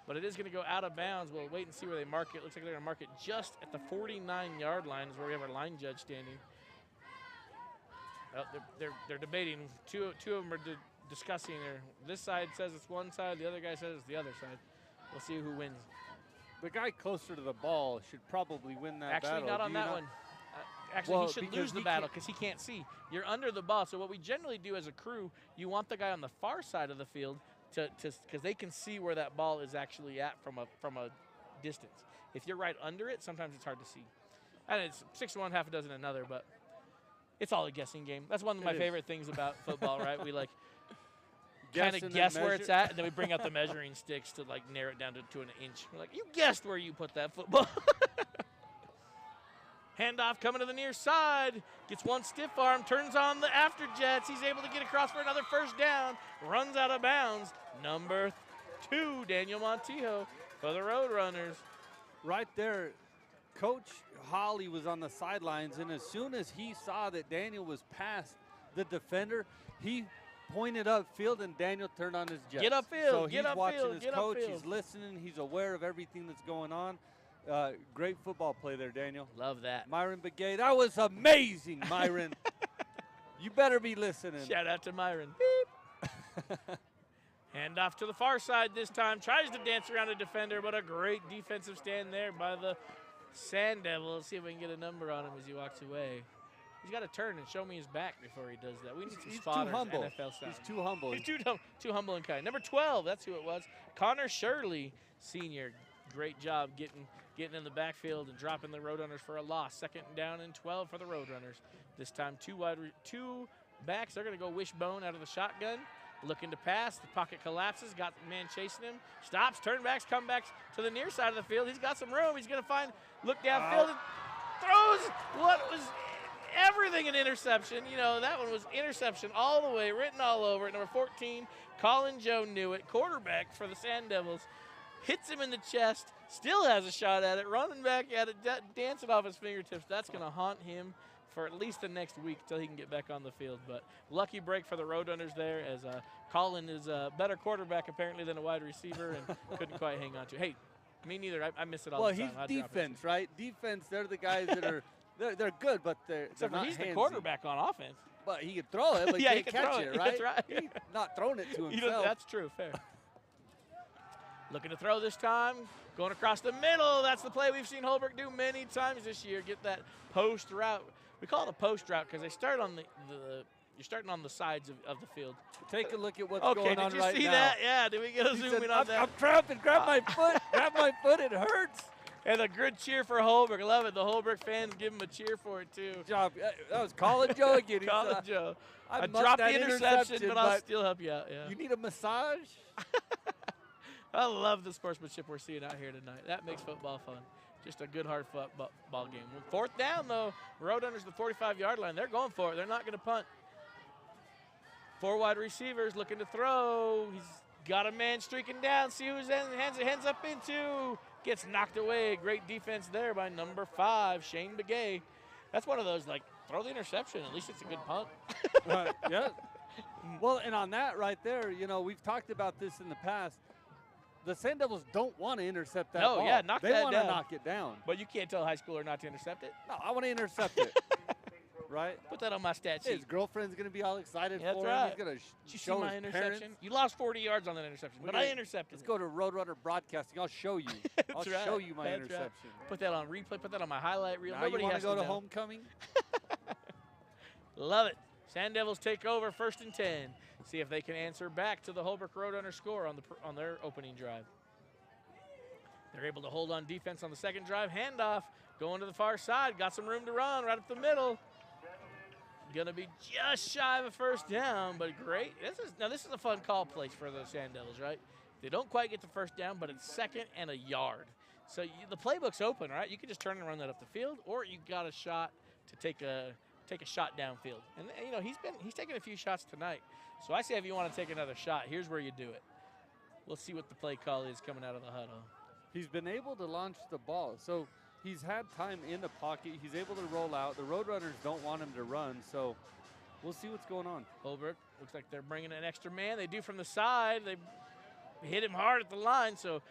But it is going to go out of bounds. We'll wait and see where they mark it. Looks like they're going to mark it just at the 49-yard line is where we have our line judge standing. Well, they're debating. Two of them are discussing, or this side says it's one side, the other guy says it's the other side. We'll see who wins. The guy closer to the ball should probably win that battle. Actually, not on Do you that not? one. Actually, Well, he should because lose the he battle can't- because he can't see. You're under the ball. So what we generally do as a crew, you want the guy on the far side of the field to because they can see where that ball is actually at from a distance. If you're right under it, sometimes it's hard to see. And it's 6 to 1, half a dozen another, but it's all a guessing game. That's one of my It is. favorite things about football, right? We like Guess kind and of then guess where measure. it's at, and then we bring out the measuring sticks to like narrow it down to an inch. We're like, you guessed where you put that football. Handoff coming to the near side. Gets one stiff arm, turns on the after jets. He's able to get across for another first down. Runs out of bounds. Number 2, Daniel Montijo for the Roadrunners. Right there, Coach Holly was on the sidelines, and as soon as he saw that Daniel was past the defender, he pointed upfield, and Daniel turned on his jets. Get upfield, So get he's watching upfield, his get coach. upfield. He's listening. He's aware of everything that's going on. Great football play there, Daniel. Love that. Myron Begay, that was amazing, Myron. You better be listening. Shout out to Myron. Beep. Handoff to the far side this time. Tries to dance around a defender, but a great defensive stand there by the Sand Devil. Let's see if we can get a number on him as he walks away. He's got to turn and show me his back before he does that. We need some He's too spotters, humble. NFL style. He's too humble. He's too humble and kind. Number 12, that's who it was. Connor Shirley, senior. Great job getting in the backfield and dropping the Roadrunners for a loss. 2nd down and 12 for the Roadrunners. This time two backs. They're going to go Wishbone out of the shotgun. Looking to pass. The pocket collapses. Got the man chasing him. Stops. Turnbacks. Comebacks to the near side of the field. He's got some room. He's going to look downfield and throws what was everything an interception. You know, that one was interception all the way, written all over it. Number 14, Colin Joe knew it. Quarterback for the Sand Devils. Hits him in the chest. Still has a shot at it. Running back at it. Dancing off his fingertips. That's going to haunt him for at least the next week until he can get back on the field. But lucky break for the Roadrunners there, as Colin is a better quarterback apparently than a wide receiver and couldn't quite hang on to. Hey, me neither. I miss it all the time. Well, I'd he's drop it. defense, right? Defense, they're the guys that are they're good, but they're Except for not he's the handsy. quarterback on offense. But he can throw it, but Yeah, he he can't can catch throw it, it. right? That's right. He's not throwing it to You know, himself. that's true. Fair. Looking to throw this time. Going across the middle. That's the play we've seen Holbrook do many times this year. Get that post route. We call it a post route because they start on you're starting on the sides of the field. Take a look at what's Okay, going on did you right see now. that? Yeah, did we get a He zoom said, in on that? I'm cramping. Grab my foot. Grab my foot. It hurts. And a good cheer for Holbrook. I love it. The Holbrook fans give him a cheer for it, too. Good job. That was Colin Joe again. He's, Colin Joe. I muffed dropped that the interception, but I'll still help you out. Yeah. You need a massage? I love the sportsmanship we're seeing out here tonight. That makes football fun. Just a good, hard ball game. 4th down, though. Roadrunners the 45-yard line. They're going for it. They're not going to punt. 4 wide receivers looking to throw. He's got a man streaking down. See who's hands up into. Gets knocked away. Great defense there by number 5, Shane Begay. That's one of those, like, throw the interception. At least it's a good punt. Yeah. Well, and on that right there, you know, we've talked about this in the past. The Sand Devils don't want to intercept that ball. yeah, knock they that want down. to knock it down. But you can't tell a high schooler not to intercept it. No, I want to intercept it. Right? Put that on my stat His sheet. girlfri's going to be all excited Yeah, that's for him. right. He's going to Did you see show my his interception? parents. You lost 40 yards on that interception, but I intercepted Let's it. go to Roadrunner Broadcasting. I'll show you. I'll That's right. show you my That's right. interception. Put that on replay. Put that on my highlight reel. Now Nobody you want has to go to know. homecoming? Love it. Sand Devils take over 1st and 10. See if they can answer back to the Holbrook Roadrunner score on their opening drive. They're able to hold on defense on the 2nd drive. Handoff going to the far side. Got some room to run right up the middle. Going to be just shy of a 1st down, but great. This is a fun call place for the Sand Devils, right? They don't quite get the 1st down, but it's 2nd and a yard. So the playbook's open, right? You can just turn and run that up the field, or you got a shot to take a shot downfield. And you know, he's taken a few shots tonight. So I say if you want to take another shot, here's where you do it. We'll see what the play call is coming out of the huddle. He's been able to launch the ball. So he's had time in the pocket. He's able to roll out. The Roadrunners don't want him to run, so we'll see what's going on. Holbrook looks like they're bringing an extra man. They do from the side. They hit him hard at the line, so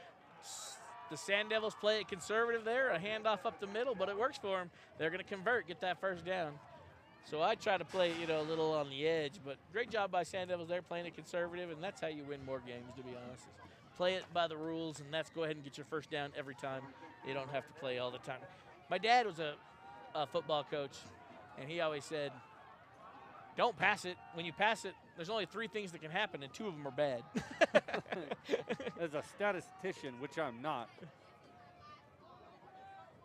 the Sand Devils play it conservative there, a handoff up the middle, but it works for them. They're going to convert, get that 1st down. So I try to play, you know, a little on the edge. But great job by Sand Devils there playing it conservative, and that's how you win more games, to be honest. Is play it by the rules, and that's go ahead and get your first down every time. You don't have to play all the time. My dad was a football coach, and he always said, don't pass it. When you pass it, there's only 3 things that can happen, and 2 of them are bad. As a statistician, which I'm not.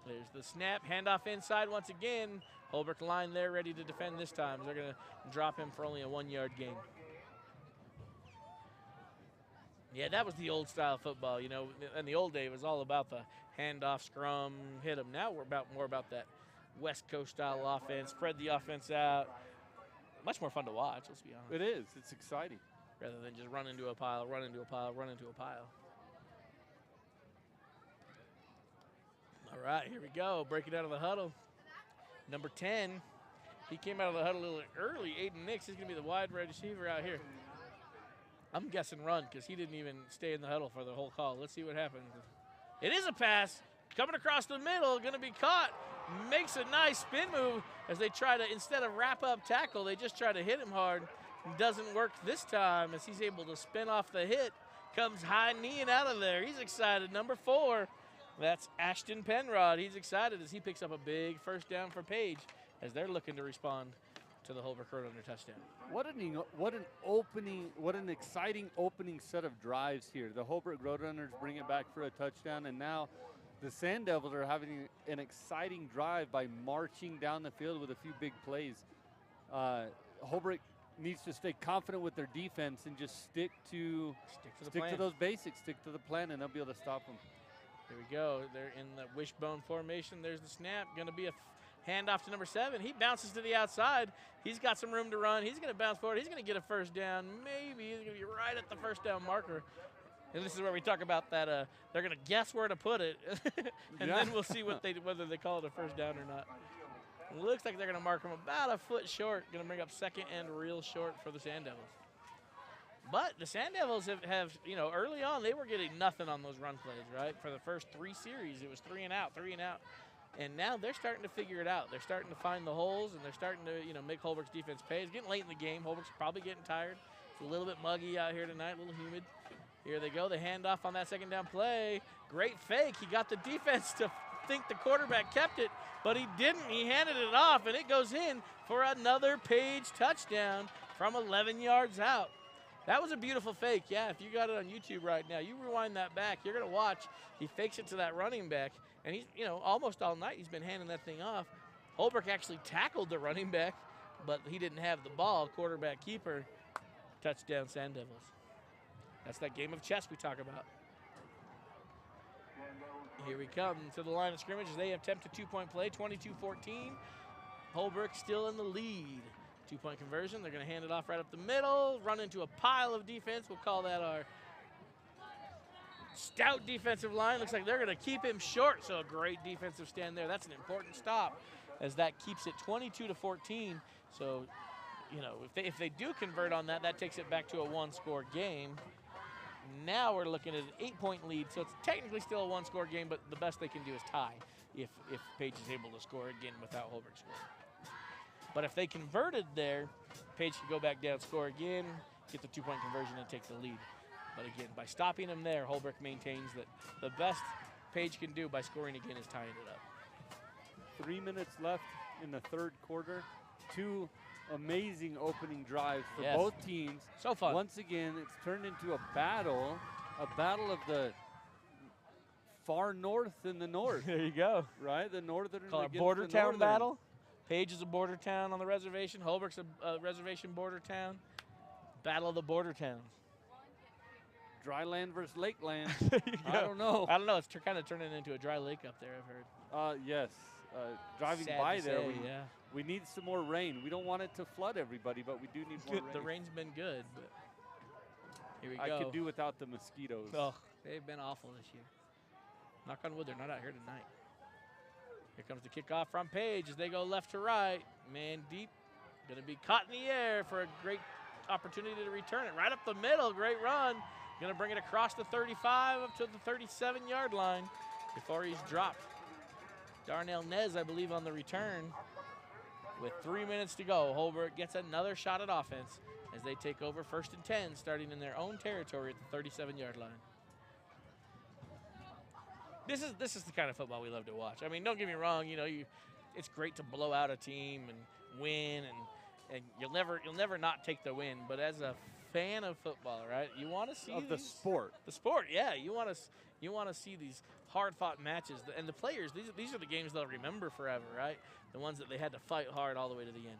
There's the snap, handoff inside once again. Holbrook line there ready to defend this time. They're going to drop him for only a 1-yard gain. Yeah, that was the old style football. You know, in the old day, it was all about the handoff, scrum, hit them. Now we're more about that West Coast style offense, spread the offense out. Much more fun to watch, let's be honest. It is. It's exciting. Rather than just run into a pile, run into a pile, run into a pile. All right, here we go. Breaking out of the huddle. Number 10. He came out of the huddle a little early. Aiden Nix is going to be the wide receiver out here. I'm guessing run because he didn't even stay in the huddle for the whole call. Let's see what happens. It is a pass. Coming across the middle, going to be caught. Makes a nice spin move as they try to, instead of wrap up tackle, they just try to hit him hard. Doesn't work this time as he's able to spin off the hit. Comes high kneeing out of there. He's excited. Number 4, that's Ashton Penrod. He's excited as he picks up a big first down for Page as they're looking to respond to the Holbrook Roadrunner touchdown. What an exciting opening set of drives here. The Holbrook Roadrunners bring it back for a touchdown, and now the Sand Devils are having an exciting drive by marching down the field with a few big plays. Holbrook needs to stay confident with their defense and just stick to those basics, stick to the plan, and they'll be able to stop them. Here we go. They're in the wishbone formation. There's the snap. Going to be a handoff to number 7. He bounces to the outside. He's got some room to run. He's going to bounce forward. He's going to get a first down. Maybe he's going to be right at the first down marker. And this is where we talk about that they're going to guess where to put it, and then we'll see whether they call it a first down or not. It looks like they're going to mark him about a foot short. Going to bring up second and real short for the Sand Devils. But the Sand Devils have, you know, early on they were getting nothing on those run plays, right? For the first 3 series, it was 3 and out, 3 and out. And now they're starting to figure it out. They're starting to find the holes, and they're starting to, you know, make Holbrook's defense pay. It's getting late in the game. Holbrook's probably getting tired. It's a little bit muggy out here tonight, a little humid. Here they go, the handoff on that second down play. Great fake. He got the defense to think the quarterback kept it, but he didn't. He handed it off, and it goes in for another Page touchdown from 11 yards out. That was a beautiful fake. Yeah, if you got it on YouTube right now, you rewind that back, you're going to watch. He fakes it to that running back, and he's, you know, almost all night he's been handing that thing off. Holbrook actually tackled the running back, but he didn't have the ball. Quarterback keeper, touchdown Sand Devils. That's that game of chess we talk about. Here we come to the line of scrimmage as they attempt a 2-point play, 22-14. Holbrook still in the lead. 2-point conversion. They're going to hand it off right up the middle, run into a pile of defense. We'll call that our stout defensive line. Looks like they're going to keep him short, so a great defensive stand there. That's an important stop as that keeps it 22-14. So, you know, if they do convert on that, that takes it back to a 1-score game. Now we're looking at an 8-point lead, so it's technically still a 1-score game, but the best they can do is tie if Page is able to score again without Holbrook scoring. But if they converted there, Page could go back down, score again, get the 2-point conversion, and take the lead. But again, by stopping him there, Holbrook maintains that the best Page can do by scoring again is tying it up. 3 minutes left in the third quarter. 2 amazing opening drives for both teams. So fun. Once again, it's turned into a battle of the far north and the north. There you go. Right? The northern Call it border town battle. Page is a border town on the reservation. Holbrook's a reservation border town. Battle of the border towns. Dry land versus lake land. I don't know. It's kind of turning into a dry lake up there, I've heard. Yes. Driving Sad by to there, say, we need some more rain. We don't want it to flood everybody, but we do need more rain. The rain's been good, but here we go. I could do without the mosquitoes. Oh, they've been awful this year. Knock on wood, they're not out here tonight. Here comes the kickoff from Page as they go left to right. Man deep, going to be caught in the air for a great opportunity to return it. Right up the middle, great run. Going to bring it across the 35 up to the 37-yard line before he's dropped. Darnell Nez, I believe, on the return. With 3 minutes to go, Holbrook gets another shot at offense as they take over 1st and 10, starting in their own territory at the 37-yard line. This is the kind of football we love to watch. I mean, don't get me wrong. You know, it's great to blow out a team and win, and you'll never not take the win. But as a fan of football, right, you want to see the sport. The sport, yeah. You want to see these hard-fought matches, and the players. These are the games they'll remember forever, right? The ones that they had to fight hard all the way to the end.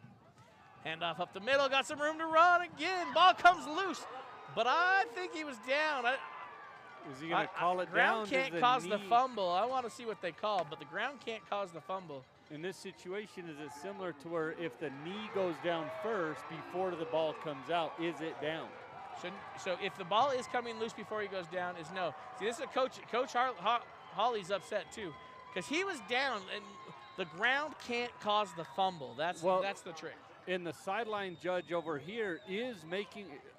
Handoff up the middle, got some room to run again. Ball comes loose, but I think he was down. Is he going to call it down? Ground can't cause the fumble. I want to see what they call, but the ground can't cause the fumble. In this situation, is it similar to where if the knee goes down first before the ball comes out, is it down? So if the ball is coming loose before he goes down, is no. See, this is Coach Hawley's upset too, because he was down, and the ground can't cause the fumble. That's the trick. And the sideline judge over here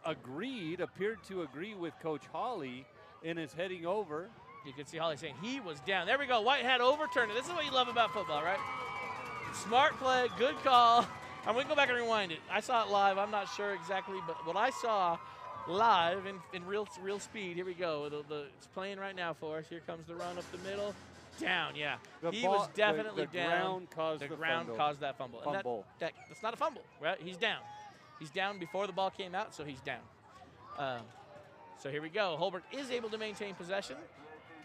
appeared to agree with Coach Hawley and is heading over. You can see Hawley saying he was down. There we go. Whitehead overturned it. This is what you love about football, right? Smart play, good call. I'm going to go back and rewind it. I saw it live. I'm not sure exactly, but what I saw live in real speed. Here we go. It's playing right now for us. Here comes the run up the middle. Down, yeah. He was definitely down. The ground caused that fumble. And that's not a fumble, right? He's down. He's down before the ball came out, so he's down. So here we go. Holbrook is able to maintain possession.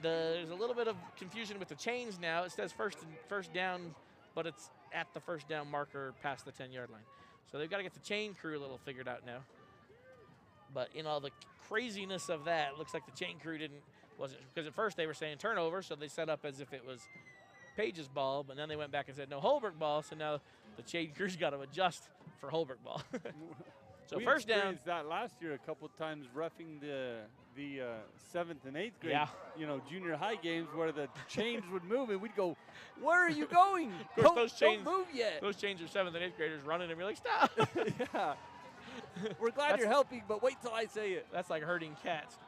There's a little bit of confusion with the chains now. It says first down, but it's at the first down marker past the 10-yard line. So they've got to get the chain crew a little figured out now. But in all the craziness of that, it looks like the chain crew wasn't, because at first they were saying turnover, so they set up as if it was Page's ball, but then they went back and said no, Holbrook ball, so now the chain crew's got to adjust for Holbrook ball. So we first down. experienced that last year a couple times, roughing the 7th and 8th grade, junior high games where the chains would move and we'd go, "Where are you going? Of course, don't move yet." Those chains are 7th and 8th graders running and we're like, "Stop!" Yeah, we're glad you're helping, but wait till I say it. That's like herding cats.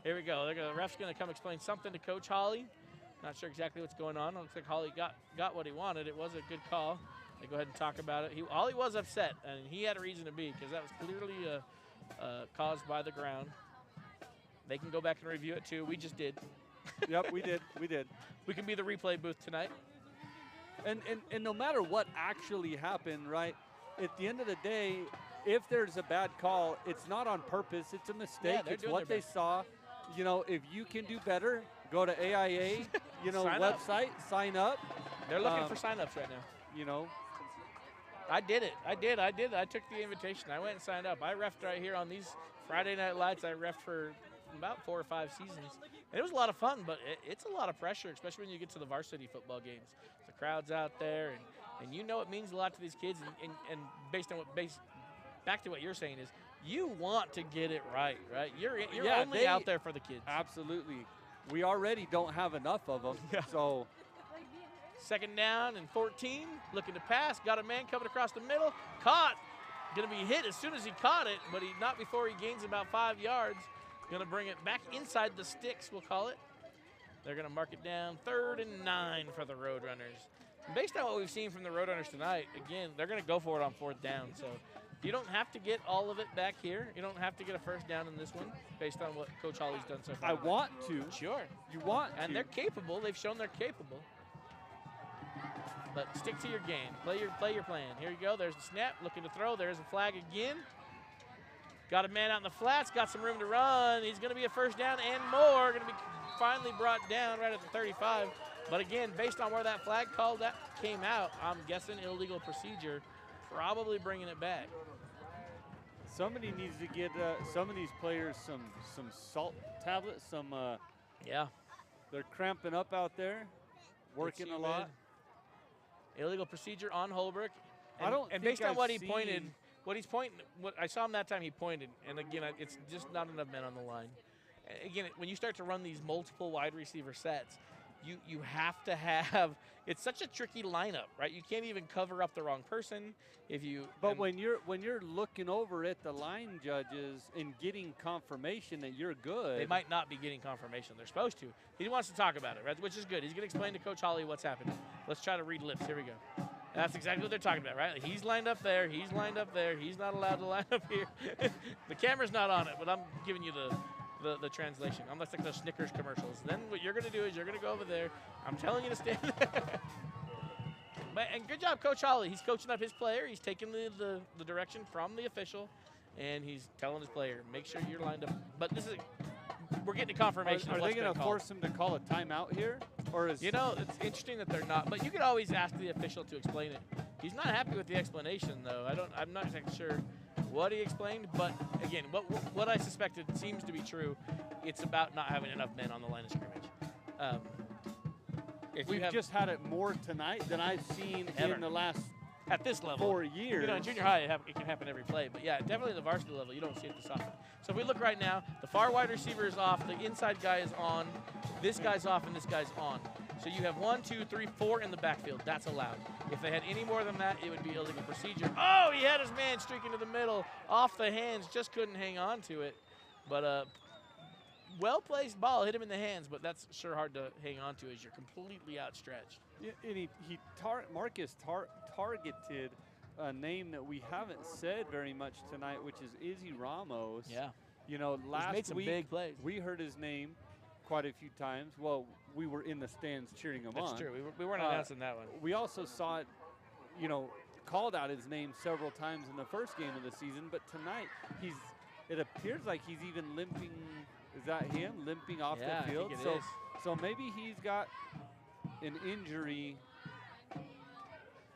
Here we go. The ref's going to come explain something to Coach Hawley. Not sure exactly what's going on. It looks like Hawley got what he wanted. It was a good call. They go ahead and talk about it. Hawley was upset, and he had a reason to be, because that was clearly caused by the ground. They can go back and review it too. We just did. Yep, we did. We can be the replay booth tonight. And no matter what actually happened, right, at the end of the day, if there's a bad call, it's not on purpose. It's a mistake. Yeah, it's what they saw. You know, if you can do better, go to AIA, website, sign up. They're looking for sign-ups right now. I did it. I did. I took the invitation. I went and signed up. I reffed right here on these Friday Night Lights. I reffed for about 4 or 5 seasons. And it was a lot of fun, but it's a lot of pressure, especially when you get to the varsity football games. The crowd's out there, and it means a lot to these kids. And back to what you're saying is, you want to get it right? You're only out there for the kids. Absolutely. We already don't have enough of them, so. 2nd down and 14, looking to pass, got a man coming across the middle, caught, going to be hit as soon as he caught it, but not before he gains about 5 yards. Going to bring it back inside the sticks, we'll call it. They're going to mark it down 3rd and 9 for the Roadrunners. Based on what we've seen from the Roadrunners tonight, again, they're going to go for it on 4th down. So you don't have to get all of it back here. You don't have to get a first down in this one based on what Coach Hawley's done so far. I want to. Sure. You want to. And they're capable. They've shown they're capable. But stick to your game. Play your plan. Here you go. There's the snap. Looking to throw. There's a flag again. Got a man out in the flats. Got some room to run. He's going to be a first down and more. Going to be finally brought down right at the 35. But again, based on where that flag call that came out, I'm guessing illegal procedure. Probably bringing it back. Somebody needs to get some of these players some salt tablets. Yeah. They're cramping up out there, working a lot. Illegal procedure on Holbrook. And based on what he pointed, what I saw him that time, he pointed. And again, it's just not enough men on the line. Again, when you start to run these multiple wide receiver sets, you have to have. It's such a tricky lineup, right? You can't even cover up the wrong person But when you're looking over at the line judges and getting confirmation that you're good, they might not be getting confirmation. They're supposed to. He wants to talk about it, right? Which is good. He's going to explain to Coach Hawley what's happening. Let's try to read lips. Here we go. That's exactly what they're talking about, right? Like he's lined up there. He's lined up there. He's not allowed to line up here. The camera's not on it, but I'm giving you the translation. Almost like those Snickers commercials. Then what you're going to do is you're going to go over there. I'm telling you to stand there. And good job, Coach Holly. He's coaching up his player. He's taking the direction from the official, and he's telling his player, make sure you're lined up. But this is we're getting a confirmation. Are they going to force him to call a timeout here? Or is it's interesting that they're not. But you could always ask the official to explain it. He's not happy with the explanation, though. I'm not exactly sure what he explained. But again, what I suspected seems to be true. It's about not having enough men on the line of scrimmage. We've just had it more tonight than I've seen in the last at this level 4 years. You know, in junior high, it can happen every play. But yeah, definitely at the varsity level, you don't see it this often. So if we look right now, the far wide receiver is off, the inside guy is on, this guy's off, and this guy's on. So you have 1, 2, 3, 4 in the backfield. That's allowed. If they had any more than that, it would be illegal procedure. Oh, he had his man streaking to the middle, off the hands, just couldn't hang on to it. But well-placed ball, hit him in the hands, but that's sure hard to hang on to as you're completely outstretched. Yeah, and Marcus targeted a name that we haven't said very much tonight, which is Izzy Ramos. Yeah. You know, last made some week big plays. We heard his name quite a few times. Well, we were in the stands cheering him on. That's true. We weren't announcing that one. We also saw it, called out his name several times in the first game of the season, but tonight it appears like he's even limping. Is that him limping off the field? I think it is. So maybe he's got an injury.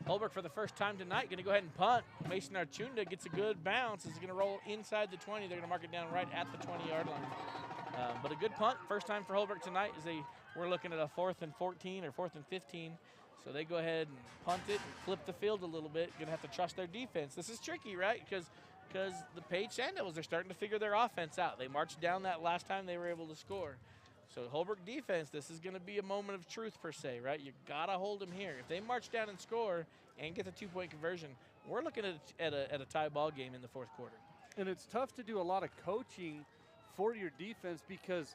Holbrook for the first time tonight going to go ahead and punt. Mason Archunda gets a good bounce. Is going to roll inside the 20. They're going to mark it down right at the 20-yard line. But a good punt. First time for Holbrook tonight. We're looking at a 4th and 14 or 4th and 15. So they go ahead and punt it, and flip the field a little bit. Going to have to trust their defense. This is tricky, right? Because the Page Sand Devils are starting to figure their offense out. They marched down that last time they were able to score. So Holbrook defense, this is going to be a moment of truth per se, right? You got to hold them here. If they march down and score and get the 2-point conversion, we're looking at a tie ball game in the 4th quarter. And it's tough to do a lot of coaching for your defense because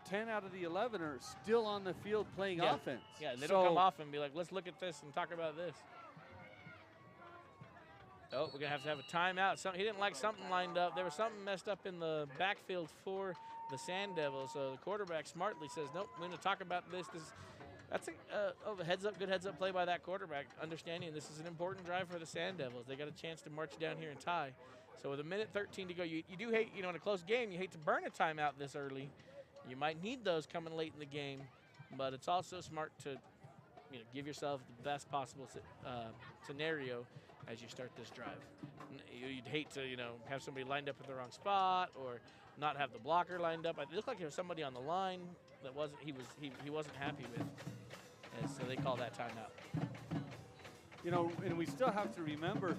10 out of the 11 are still on the field playing offense. Yeah, they don't come off and be like, let's look at this and talk about this. Oh, we're going to have a timeout. He didn't like something lined up. There was something messed up in the backfield for the Sand Devils. So the quarterback smartly says, nope, we're going to talk about this. That's a heads-up, good heads-up play by that quarterback, understanding this is an important drive for the Sand Devils. They got a chance to march down here and tie. So with 1:13 to go, you do hate, in a close game, you hate to burn a timeout this early. You might need those coming late in the game, but it's also smart to give yourself the best possible scenario as you start this drive. You'd hate to, have somebody lined up at the wrong spot or not have the blocker lined up. It looked like there was somebody on the line that he wasn't happy with, and so they call that timeout. And we still have to remember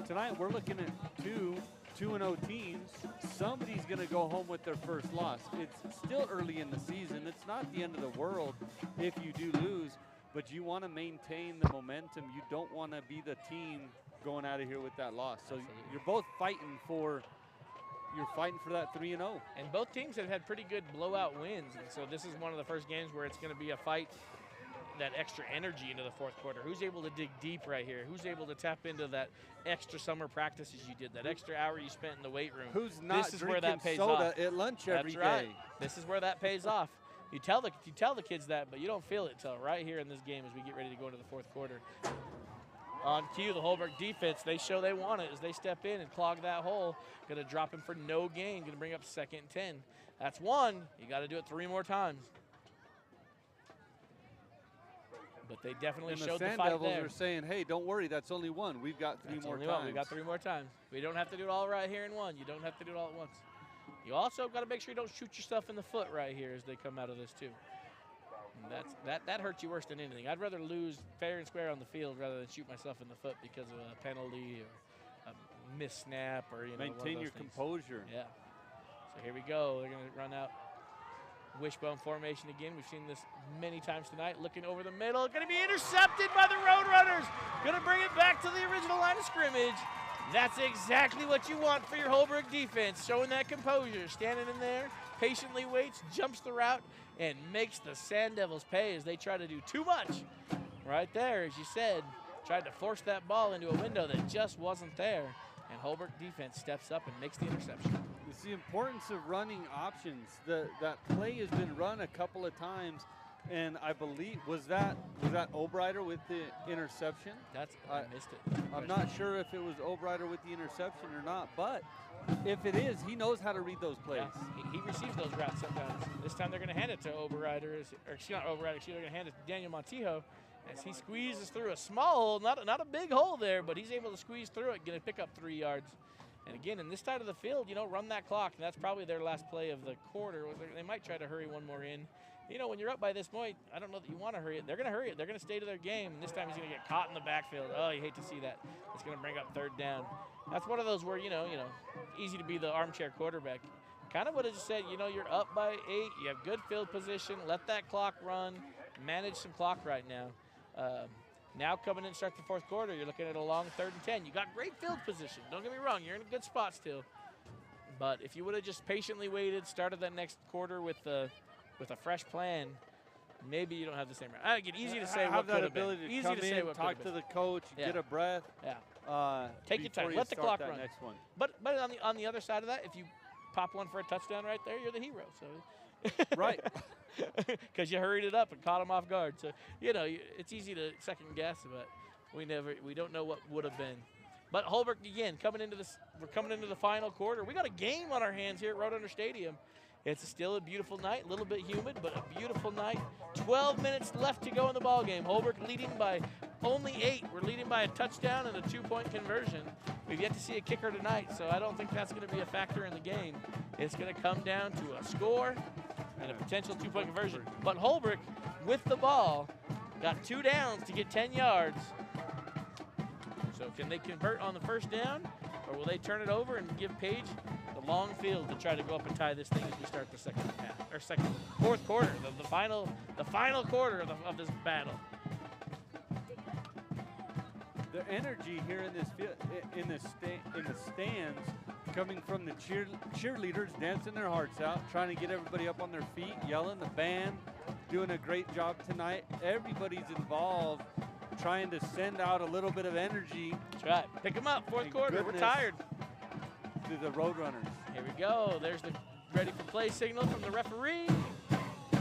tonight we're looking at 2-0 teams. Somebody's going to go home with their first loss. It's still early in the season. It's not the end of the world if you do lose, but you want to maintain the momentum. You don't want to be the team going out of here with that loss. So Absolutely. You're both fighting for that 3-0. And both teams have had pretty good blowout wins, and so this is one of the first games where it's going to be a fight, that extra energy into the 4th quarter. Who's able to dig deep right here? Who's able to tap into that extra summer practices you did, that extra hour you spent in the weight room? Who's not this is where that drinking pays soda off. at lunch every day? That's right. This is where that pays off. You tell the kids that, but you don't feel it till right here in this game as we get ready to go into the 4th quarter. On cue, the Holbrook defense, they show they want it as they step in and clog that hole. Going to drop him for no gain. Going to bring up 2nd and 10. That's 1. You got to do it 3 more times. But they definitely showed the fight there. And the Sand Devils are saying, hey, don't worry, that's only 1. We've got 3 more times. We've got 3 more times. We don't have to do it all right here in 1. You don't have to do it all at once. You also got to make sure you don't shoot yourself in the foot right here as they come out of this too. And that hurts you worse than anything. I'd rather lose fair and square on the field rather than shoot myself in the foot because of a penalty or a missed snap or maintain your composure. Yeah. So here we go. They're going to run out wishbone formation again. We've seen this many times tonight. Looking over the middle. Going to be intercepted by the Roadrunners. Going to bring it back to the original line of scrimmage. That's exactly what you want for your Holbrook defense. Showing that composure. Standing in there, patiently waits, jumps the route, and makes the Sand Devils pay as they try to do too much. Right there, as you said, tried to force that ball into a window that just wasn't there. And Holbrook defense steps up and makes the interception. It's the importance of running options. That play has been run a couple of times, and I believe was that Obrighter with the interception? I missed it. I'm not sure if it was Obrighter with the interception or not, but if it is, he knows how to read those plays. Yeah, he receives those routes sometimes. This time they're going to hand it to Obrighter, or not Obrighter, they're going to hand it to Daniel Montijo as he squeezes through a small hole, not a big hole there, but he's able to squeeze through it, going to pick up 3 yards. And again, in this side of the field, run that clock, and that's probably their last play of the quarter. They might try to hurry one more in. When you're up by this point, I don't know that you want to hurry it. They're going to hurry it. They're going to stay to their game, and this time he's going to get caught in the backfield. Oh, you hate to see that. It's going to bring up 3rd down. That's one of those where, easy to be the armchair quarterback. Kind of what I just said, you're up by 8, you have good field position, let that clock run, manage some clock right now. Now coming in to start the 4th quarter, you're looking at a long 3rd and 10. You got great field position. Don't get me wrong, you're in a good spot still. But if you would have just patiently waited, started that next quarter with a fresh plan, maybe you don't have the same. Easy to say what could have been. Easy to say what talk to the coach, get a breath. Yeah. Take your time. Let the clock run. Next one. But on the other side of that, if you pop one for a touchdown right there, you're the hero. So. Right. Because you hurried it up and caught him off guard. So, it's easy to second guess, but we don't know what would have been. But Holbrook, again, we're coming into the final quarter. We got a game on our hands here at Roadrunner Stadium. It's still a beautiful night, a little bit humid, but a beautiful night. 12 minutes left to go in the ball game. Holbrook leading by only 8. We're leading by a touchdown and a 2-point conversion. We've yet to see a kicker tonight, so I don't think that's going to be a factor in the game. It's going to come down to a score and a potential 2-point conversion. But Holbrook, with the ball, got 2 downs to get 10 yards. So can they convert on the first down, or will they turn it over and give Page the long field to try to go up and tie this thing as we start the fourth quarter, the final quarter of this battle? The energy here in this field, in the stands, coming from the cheerleaders dancing their hearts out, trying to get everybody up on their feet, yelling. The band doing a great job tonight. Everybody's involved, trying to send out a little bit of energy. That's right. Pick them up. 4th quarter. We're tired. To the Roadrunners. Here we go. There's the ready for play signal from the referee.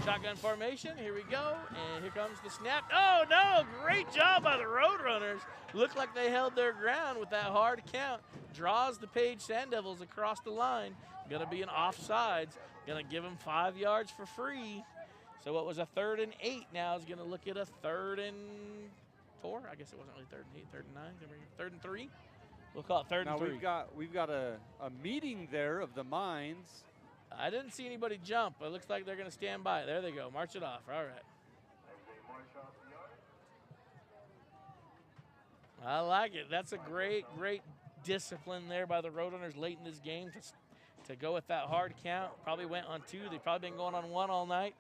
Shotgun formation. Here we go. And here comes the snap. Oh, no. Great job by the Roadrunners. Looked like they held their ground with that hard count. Draws the Page Sand Devils across the line. Going to be an offsides. Going to give them 5 yards for free. So what was a 3rd and 8 now is going to look at a 3rd and 4. I guess it wasn't really 3rd and 8, 3rd and 9. 3rd and 3. We'll call it 3rd and 3. We've got a meeting there of the minds. I didn't see anybody jump. It looks like they're going to stand by. There they go. March it off. All right. I like it. That's a great discipline there by the Roadrunners late in this game to go with that hard count. Probably went on 2. They've probably been going on 1 all night.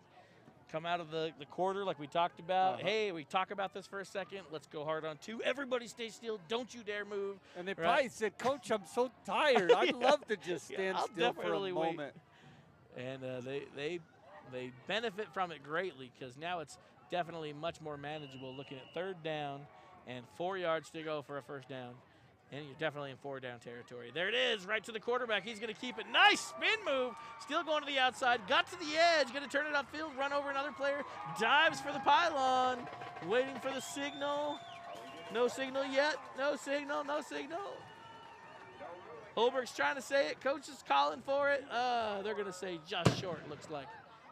Come out of the quarter like we talked about. Hey, we talk about this for a second. Let's go hard on 2. Everybody stay still. Don't you dare move. And they probably said, Coach, I'm so tired. I'd love to just stand still for a moment. And they benefit from it greatly because now it's definitely much more manageable looking at 3rd down and 4 yards to go for a 1st down. And you're definitely in 4-down territory. There it is, right to the quarterback. He's going to keep it. Nice spin move. Still going to the outside. Got to the edge. Going to turn it upfield, run over another player. Dives for the pylon. Waiting for the signal. No signal yet. No signal. No signal. Holbrook's trying to say it. Coach is calling for it. They're going to say just short, looks like.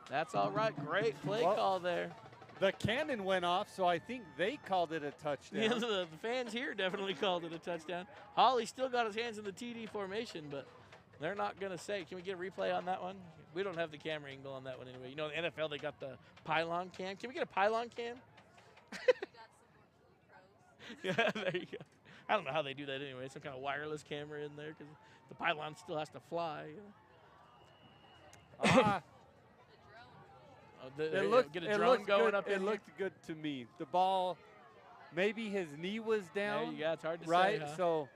That's all right. Great play call there. The cannon went off, so I think they called it a touchdown. Yeah, the fans here definitely called it a touchdown. Holly still got his hands in the TD formation, but they're not going to say. Can we get a replay on that one? We don't have the camera angle on that one anyway. In the NFL, they got the pylon cam. Can we get a pylon cam? Yeah, there you go. I don't know how they do that anyway. Some kind of wireless camera in there because the pylon still has to fly. Get a drone going up in It looked good to me. The ball, maybe his knee was down. There you go. It's hard to say, huh? So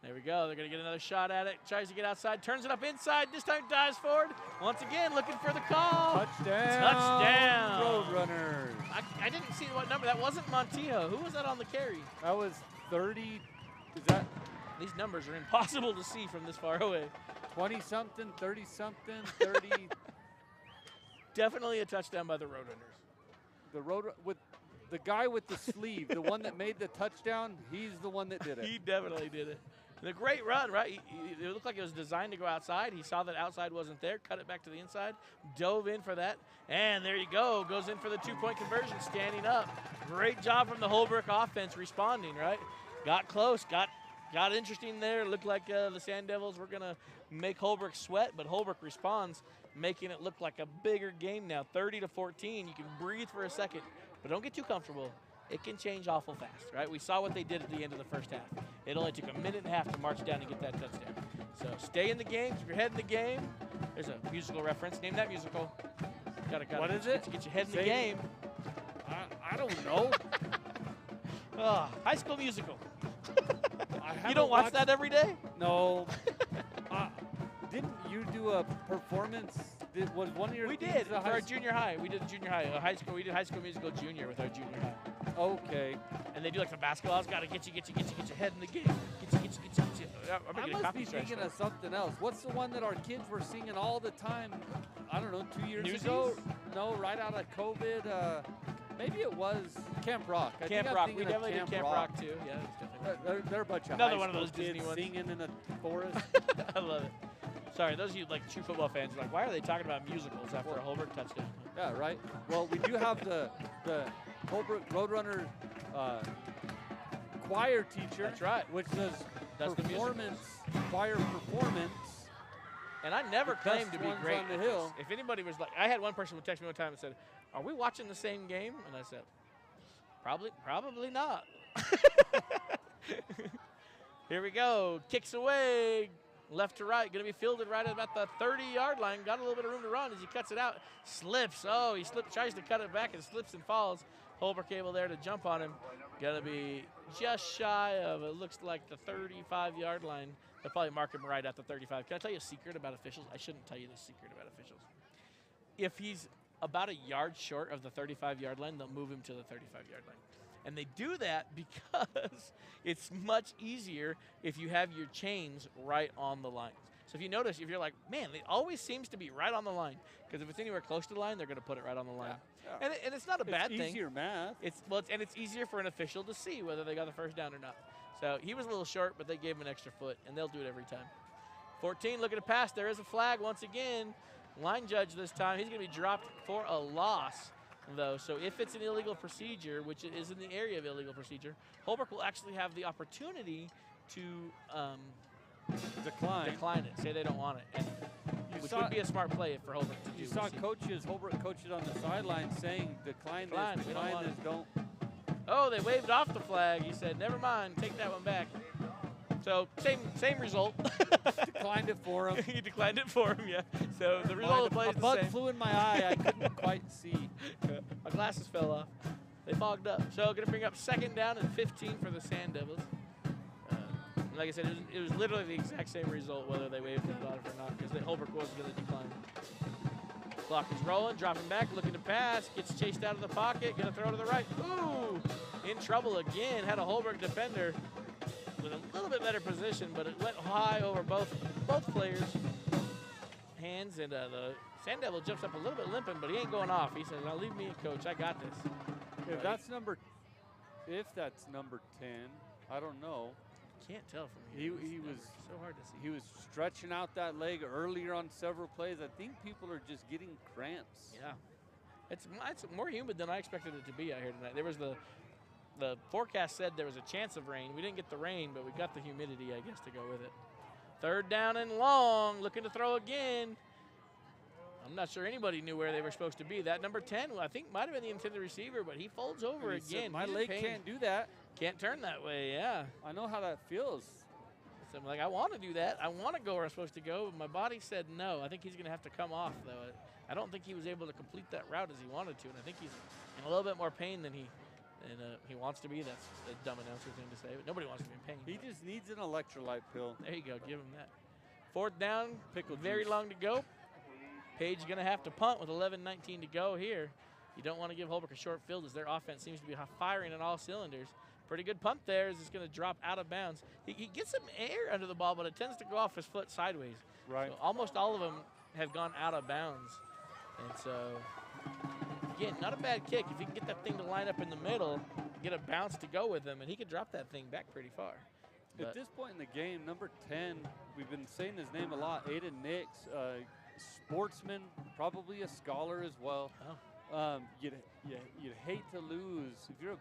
There we go. They're going to get another shot at it. Tries to get outside. Turns it up inside. This time dives forward. Once again, looking for the call. Touchdown. Touchdown. Roadrunners. I didn't see what number. That wasn't Montijo. Who was that on the carry? That was 30. Is that These numbers are impossible to see from this far away. 20-something, 30-something, 30? Definitely a touchdown by the Roadrunners. The road with the guy with the sleeve, the one that made the touchdown, he's the one that did it. He definitely did it. The great run, right? It looked like it was designed to go outside. He saw that outside wasn't there, cut it back to the inside, dove in for that, and there you go. Goes in for the two-point conversion, standing up. Great job from the Holbrook offense responding, right? Got close, got interesting there. Looked like the Sand Devils were going to make Holbrook sweat, but Holbrook responds, making it look like a bigger game now, 30-14. You can breathe for a second, but don't get too comfortable. It can change awful fast, right? We saw what they did at the end of the first half. It only took a minute and a half to march down and get that touchdown. So stay in the game, keep your head in the game. There's a musical reference. Name that musical. What is it? To get your head in the game. I don't know. High School Musical. I You don't watch that every day? No. Didn't you do a performance? Was one of your We teams did a for high our junior high. We did junior high. High school. We did High School Musical Junior with our junior high. Okay. And they do like the basketballs. Got to get your head in the game. Get you. I'm gonna I get a must copy be strike. thinking of something else. What's the one that our kids were singing all the time? I don't know, 2 years Newsies? ago? No, right out of COVID. Maybe it was Camp Rock. I think Camp I'm Rock. thinking We of definitely did Camp Rock too. Yeah, that's definitely. They're a bunch of Another high one of school those Disney kids ones. singing in a forest. I love it. Sorry, those of you like true football fans are like, why are they talking about musicals after a Holbrook touchdown? Yeah, right. Well, we do have the Holbrook Roadrunner choir teacher. That's right. Which does Does the performance, choir performance. And I never The claimed to best be ones great on the at hill. this. If anybody was like, I had one person would text me one time and said, "Are we watching the same game?" And I said, "Probably not." Here we go. Kicks away, left to right. Going to be fielded right at about the 30-yard line. Got a little bit of room to run as he cuts it out. Slips. Oh, he slips. Tries to cut it back and slips and falls. Holbrook able there to jump on him. Going to be just shy of, it looks like the 35-yard line. They'll probably mark him right at the 35. Can I tell you a secret about officials? I shouldn't tell you this secret about officials. If he's about a yard short of the 35-yard line, they'll move him to the 35-yard line. And they do that because it's much easier if you have your chains right on the lines. So if you notice, if you're like, man, it always seems to be right on the line, because if it's anywhere close to the line, they're going to put it right on the line. Yeah. And it's not a bad thing. It's easier math. It's easier for an official to see whether they got the first down or not. So he was a little short, but they gave him an extra foot, and they'll do it every time. 14 looking to pass. There is a flag once again. Line judge this time. He's going to be dropped for a loss, though. So if it's an illegal procedure, which it is in the area of illegal procedure, Holbrook will actually have the opportunity to decline it, say they don't want it, and which would be a smart play for Holbrook to do. You saw Holbrook coaches on the sideline saying, decline this, decline this, don't. Oh, they waved off the flag. He said, never mind, take that one back. So same result. Declined it for him. He declined it for him, yeah. So the result of the play is a the bug same. flew in my eye. I couldn't quite see. My glasses fell off. They fogged up. So going to bring up 2nd down and 15 for the Sand Devils. Like I said, it was literally the exact same result whether they waved it off or not, because Holbrook wasn't going to decline. Clock is rolling, dropping back, looking to pass, gets chased out of the pocket, going to throw to the right. Ooh, in trouble again. Had a Holbrook defender with a little bit better position, but it went high over both players' hands, and the Sand Devil jumps up a little bit limping, but he ain't going off. He says, "Now leave me, coach. I got this." If that's number 10, I don't know. Can't tell from here. He was so hard to see. He was stretching out that leg earlier on several plays. I think people are just getting cramps. Yeah, it's more humid than I expected it to be out here tonight. There was the forecast said there was a chance of rain. We didn't get the rain, but we got the humidity, I guess, to go with it. 3rd down and long, looking to throw again. I'm not sure anybody knew where they were supposed to be. That number 10, I think, might have been the intended receiver, but he folds over again. My leg can't do that. Can't turn that way, yeah. I know how that feels. So I'm like, I want to do that. I want to go where I'm supposed to go, but my body said no. I think he's going to have to come off, though. I don't think he was able to complete that route as he wanted to, and I think he's in a little bit more pain than And he wants to be. That's a dumb announcer thing to say, but nobody wants to be in pain. He just needs an electrolyte pill. There you go. Give him that. 4th down. Pickle very juice. long to go. Page going to have to punt with 11:19 to go here. You don't want to give Holbrook a short field as their offense seems to be firing on all cylinders. Pretty good punt there as it's going to drop out of bounds. He gets some air under the ball, but it tends to go off his foot sideways. Right. So almost all of them have gone out of bounds. And so, again, not a bad kick. If he can get that thing to line up in the middle, get a bounce to go with him, and he could drop that thing back pretty far. At this point in the game, number 10, we've been saying his name a lot, Aiden Nix, sportsman, probably a scholar as well. Oh. You'd hate to lose. If you're a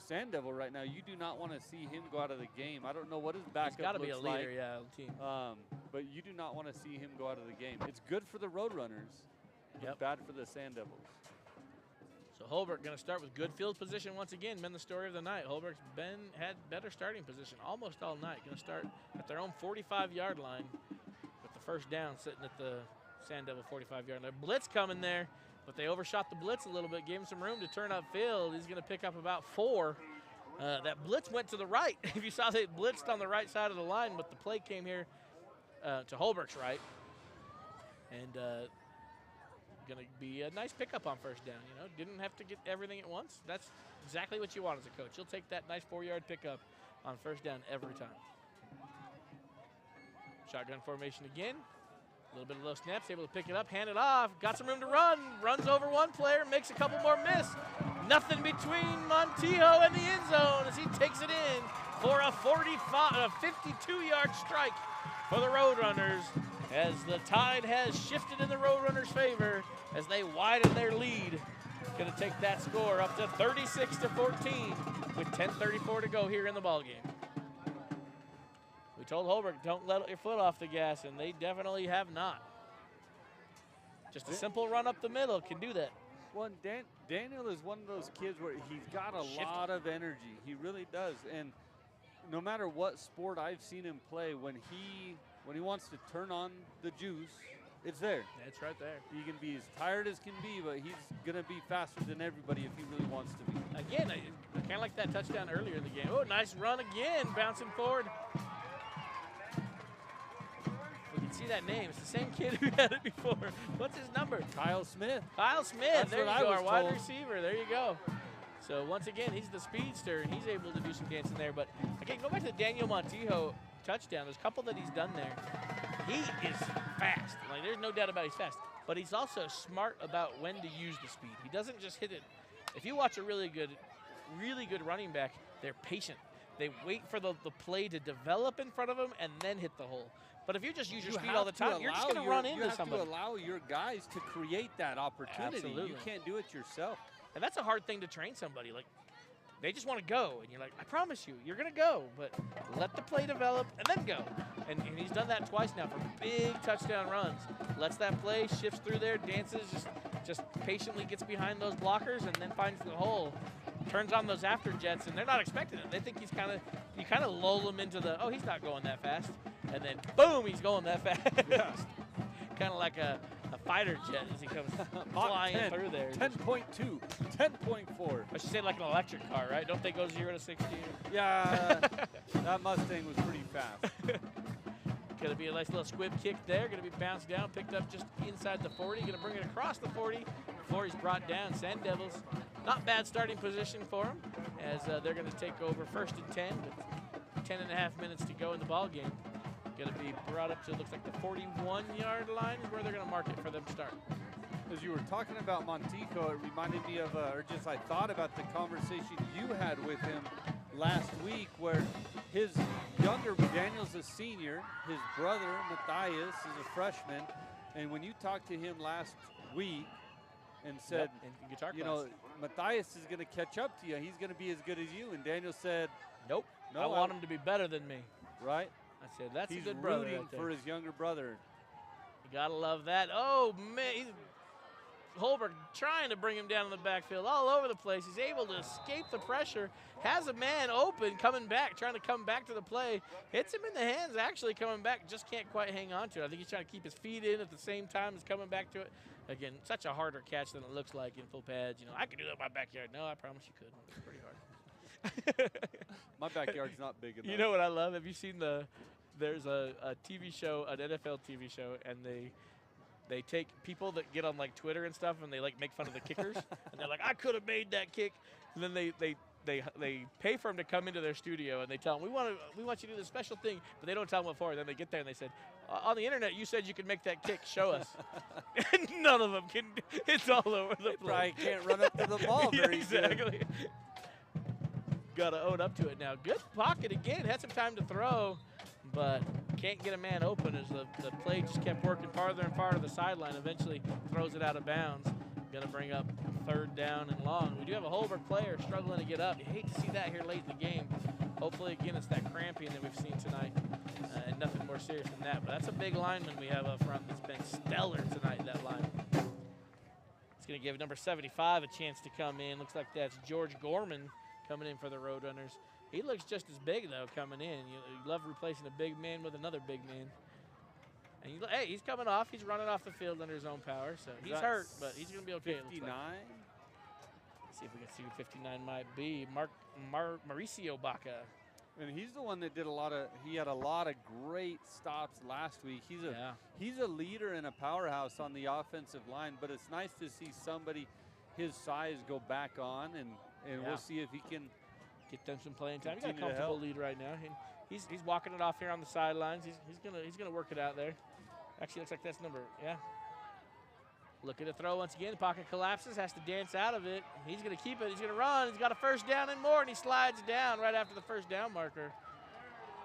Sand Devil right now, you do not want to see him go out of the game. I don't know what his backup He's got to be a looks like. leader, yeah, on the team. But you do not want to see him go out of the game. It's good for the Roadrunners, but bad for the Sand Devils. So Holbrook going to start with good field position once again. Been the story of the night. Holbrook's had better starting position almost all night. Going to start at their own 45-yard line with the first down sitting at the Sand Devil 45-yard line. Blitz coming there, but they overshot the blitz a little bit, gave him some room to turn upfield. He's going to pick up about 4. That blitz went to the right. If you saw, they blitzed on the right side of the line, but the play came here to Holbrook's right. And going to be a nice pickup on first down. You know, didn't have to get everything at once. That's exactly what you want as a coach. You'll take that nice 4-yard pickup on first down every time. Shotgun formation again. A little bit of low snaps, able to pick it up, hand it off, got some room to run, runs over one player, makes a couple more miss. Nothing between Montijo and the end zone as he takes it in for a 52-yard strike for the Roadrunners as the tide has shifted in the Roadrunners' favor as they widen their lead. Going to take that score up to 36-14 with 10:34 to go here in the ballgame. We told Holbrook, don't let your foot off the gas, and they definitely have not. Just a simple run up the middle can do that. Well, Daniel is one of those kids where he's got a lot of energy. He really does. And no matter what sport I've seen him play, when he wants to turn on the juice, it's there. It's right there. He can be as tired as can be, but he's going to be faster than everybody if he really wants to be. Again, I kind of like that touchdown earlier in the game. Oh, nice run again, bouncing forward. We can see that name. It's the same kid who had it before. What's his number? Kyle Smith. Kyle Smith. That's there you what go, I was our wide told. receiver. There you go. So once again, he's the speedster, and he's able to do some dancing there. But again, go back to the Daniel Montijo touchdown. There's a couple that he's done there. He is fast. Like, there's no doubt about he's fast. But he's also smart about when to use the speed. He doesn't just hit it. If you watch a really good running back, they're patient. They wait for the play to develop in front of them and then hit the hole. But if you just use your speed all the time, you're just going to run into somebody. You have to allow your guys to create that opportunity. Absolutely. You can't do it yourself. And that's a hard thing to train somebody. Like, they just want to go, and you're like, I promise you, you're going to go, but let the play develop and then go. And he's done that twice now for big touchdown runs. Lets that play, shifts through there, dances, just patiently gets behind those blockers and then finds the hole. Turns on those after jets, and they're not expecting it. They think you kind of lull them into the, oh, he's not going that fast. And then, boom, he's going that fast. Yeah. Kind of like a fighter jet as he comes flying through there. 10.2, 10.4. I should say like an electric car, right? Don't they go 0 to 60? Yeah, that Mustang was pretty fast. Going to be a nice little squib kick there. Going to be bounced down, picked up just inside the 40. Going to bring it across the 40 before he's brought down. Sand Devils, not bad starting position for him as they're going to take over 1st and 10 with 10.5 minutes to go in the ball game. Going to be brought up to, looks like the 41-yard line is where they're going to mark it for them to start. As you were talking about Montijo, it reminded me of, I thought about the conversation you had with him last week where his younger, Daniel's a senior, his brother, Matthias, is a freshman, and when you talked to him last week and said, in guitar you class. know, Matthias is going to catch up to you, he's going to be as good as you, and Daniel said, nope, no, I want him to be better than me. Right? I said, that's He's a good brother rooting right there. for his younger brother. You got to love that. Oh, man. Holbrook trying to bring him down in the backfield all over the place. He's able to escape the pressure. Has a man open coming back, trying to come back to the play. Hits him in the hands, actually coming back. Just can't quite hang on to it. I think he's trying to keep his feet in at the same time as coming back to it. Again, such a harder catch than it looks like in full pads. You know, I could do that in my backyard. No, I promise you couldn't. It's pretty hard. My backyard's not big enough. You know what I love? Have you seen there's a TV show, an NFL TV show, and they take people that get on like Twitter and stuff, and they like make fun of the kickers, and they're like, I could have made that kick. And then they pay for them to come into their studio, and they tell them, we want you to do this special thing, but they don't tell them what for. And then they get there and they said, on the internet, you said you could make that kick. Show us. And none of them can. It's all over the place. Probably can't run up to the ball Yeah, very exactly. Got to own up to it now. Good pocket again. Had some time to throw, but can't get a man open as the play just kept working farther and farther to the sideline. Eventually throws it out of bounds. Going to bring up 3rd down and long. We do have a Holbrook player struggling to get up. You hate to see that here late in the game. Hopefully, again, it's that cramping that we've seen tonight, and nothing more serious than that. But that's a big lineman we have up front that's been stellar tonight, that line. It's going to give number 75 a chance to come in. Looks like that's George Gorman coming in for the Roadrunners. He looks just as big, though, coming in. You love replacing a big man with another big man. And hey, he's coming off. He's running off the field under his own power, so he's hurt, but he's going to be okay. 59. Let's see if we can see who 59 might be. Mauricio Baca. And he's the one that did he had a lot of great stops last week. He's a leader and a powerhouse on the offensive line, but it's nice to see somebody his size go back on, and we'll see if he can get them some playing time. He's got a comfortable lead right now. And he's walking it off here on the sidelines. He's gonna work it out there. Actually, looks like that's number, Looking to throw once again. The pocket collapses, has to dance out of it. He's going to keep it. He's going to run. He's got a 1st down and more, and he slides down right after the 1st down marker.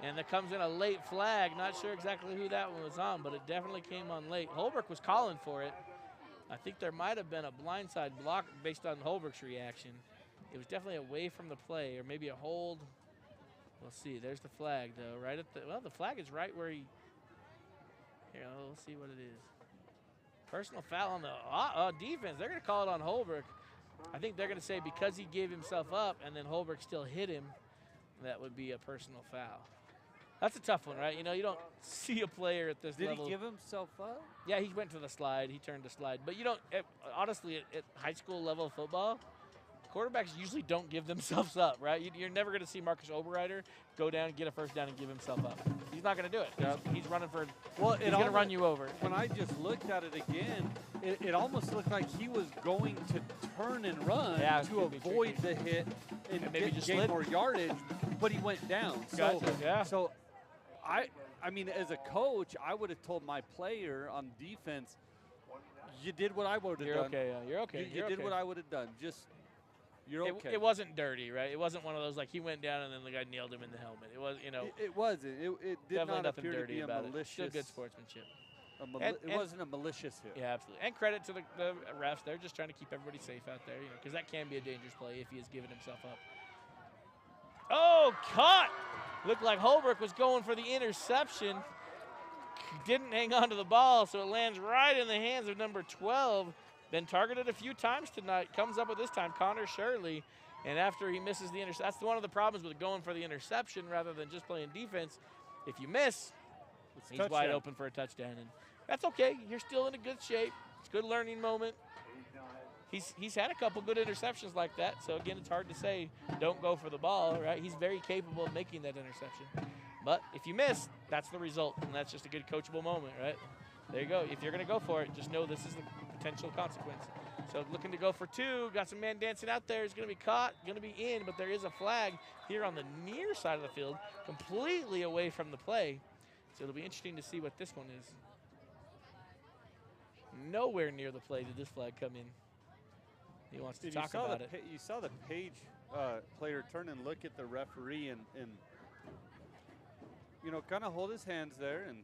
And there comes in a late flag. Not sure exactly who that one was on, but it definitely came on late. Holbrook was calling for it. I think there might have been a blindside block based on Holbrook's reaction. It was definitely away from the play, or maybe a hold. We'll see. There's the flag, though. Right at the flag is right where he. Here, we'll see what it is. Personal foul on the defense. They're going to call it on Holbrook. I think they're going to say because he gave himself up and then Holbrook still hit him, that would be a personal foul. That's a tough one, right? You don't see a player at this level. Did he give himself up? Yeah, he went to the slide. He turned to slide. But you don't, honestly, at high school level football, quarterbacks usually don't give themselves up, right? You're never going to see Marcus Oberreiter go down and get a 1st down and give himself up. He's not going to do it. He's running for, he's going to run you over. When I just looked at it again, it almost looked like he was going to turn and run to avoid the hit and maybe just gain more yardage, but he went down. So I mean, as a coach, I would have told my player on defense, you did what I would have done. You're okay. You did what I would have done. You're okay. It wasn't dirty, right? It wasn't one of those like he went down and then the guy nailed him in the helmet. It was, It wasn't. It did not nothing appear dirty to be about a malicious. Still good sportsmanship. It wasn't a malicious hit. Yeah, absolutely. And credit to the refs. They're just trying to keep everybody safe out there, because that can be a dangerous play if he has given himself up. Oh, caught! Looked like Holbrook was going for the interception. Didn't hang on to the ball, so it lands right in the hands of number 12. Been targeted a few times tonight. Comes up with this time, Connor Shirley. And after he misses the interception, that's one of the problems with going for the interception rather than just playing defense. If you miss, he's wide open for a touchdown. And that's okay. You're still in a good shape. It's a good learning moment. He's had a couple good interceptions like that. So, again, it's hard to say don't go for the ball, right? He's very capable of making that interception. But if you miss, that's the result. And that's just a good coachable moment, right? There you go. If you're going to go for it, just know this is the potential consequence. So looking to go for 2. Got some man dancing out there. He's going to be caught, going to be in, but there is a flag here on the near side of the field, completely away from the play. So it'll be interesting to see what this one is. Nowhere near the play did this flag come in. He wants to talk about it. You saw the Page player turn and look at the referee and kind of hold his hands there. And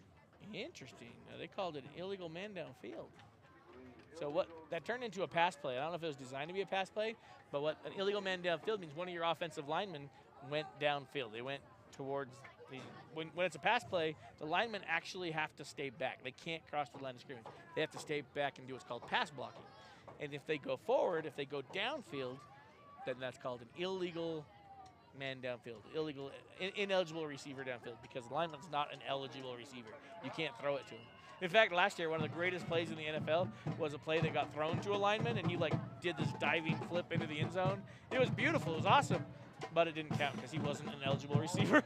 interesting. They called it an illegal man downfield. So that turned into a pass play. I don't know if it was designed to be a pass play, but what an illegal man downfield means, one of your offensive linemen went downfield. They went towards when it's a pass play, the linemen actually have to stay back. They can't cross the line of scrimmage. They have to stay back and do what's called pass blocking. And if they go forward, if they go downfield, then that's called an illegal man downfield, ineligible receiver downfield, because the lineman's not an eligible receiver. You can't throw it to him. In fact, last year, one of the greatest plays in the NFL was a play that got thrown to a lineman, and he did this diving flip into the end zone. It was beautiful. It was awesome. but it didn't count because he wasn't an eligible receiver.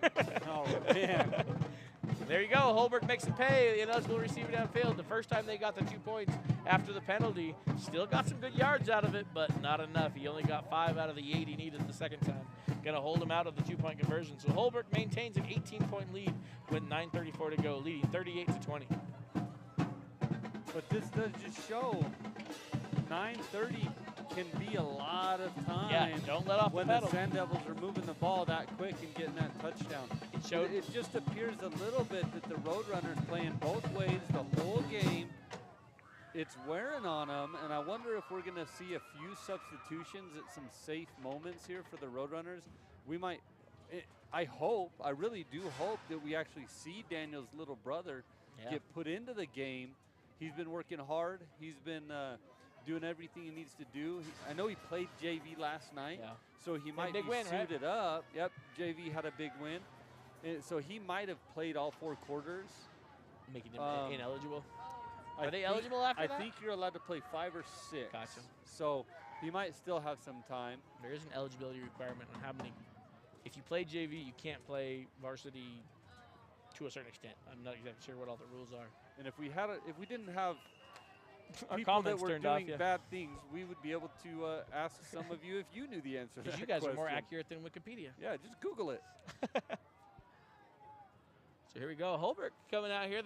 Oh, man. There you go. Holbrook makes it pay. Ineligible receiver downfield. The first time they got the 2 points after the penalty. Still got some good yards out of it, but not enough. He only got 5 out of the 8 he needed the second time. Going to hold him out of the 2-point conversion. So Holbrook maintains an 18-point lead with 9:34 to go, leading 38-20. But this does just show 9:30 can be a lot of time. Yeah, don't let off when the pedal. the Sand Devils are moving the ball that quick and getting that touchdown. It just appears a little bit that the Roadrunners playing both ways the whole game. It's wearing on them, and I wonder if we're going to see a few substitutions at some safe moments here for the Roadrunners. We might, I really do hope that we actually see Daniel's little brother get put into the game. He's been working hard. He's been doing everything he needs to do. I know he played JV last night, so he might be suited up. Yep, JV had a big win. And so he might have played all 4 quarters. Making him ineligible. Are they eligible after that? I think you're allowed to play 5 or 6. Gotcha. So he might still have some time. There is an eligibility requirement on how many. If you play JV, you can't play varsity to a certain extent. I'm not exactly sure what all the rules are. And if we didn't have Our people that comments were turned doing off, bad things, we would be able to ask some of you if you knew the answer to because that you guys are more question. accurate than Wikipedia. Yeah, just Google it. So here we go. Holbrook coming out here.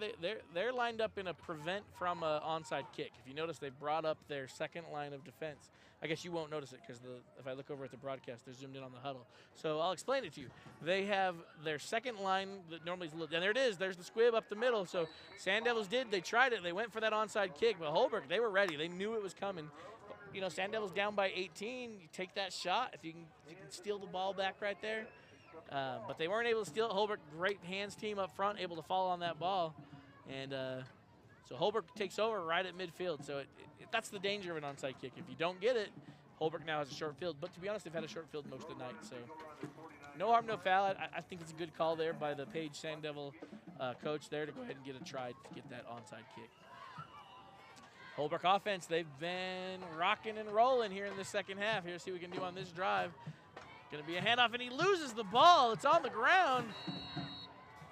They're lined up in a prevent from an onside kick. If you notice, they brought up their second line of defense. I guess you won't notice it because if I look over at the broadcast, they're zoomed in on the huddle. So I'll explain it to you. They have their second line that normally is a little, and there it is. There's the squib up the middle. So Sand Devils they tried it. They went for that onside kick, but Holbrook, they were ready. They knew it was coming. You know, Sand Devils down by 18. You take that shot if you can steal the ball back right there. But they weren't able to steal it. Holbrook, great hands team up front, able to fall on that ball. And so Holbrook takes over right at midfield. So that's the danger of an onside kick. If you don't get it, Holbrook now has a short field. But to be honest, they've had a short field most of the night. So no harm, no foul. I think it's a good call there by the Page Sand Devil coach there to go ahead and get a try to get that onside kick. Holbrook offense, they've been rocking and rolling here in the second half. Here's see what we can do on this drive. Going to be a handoff, and he loses the ball. It's on the ground.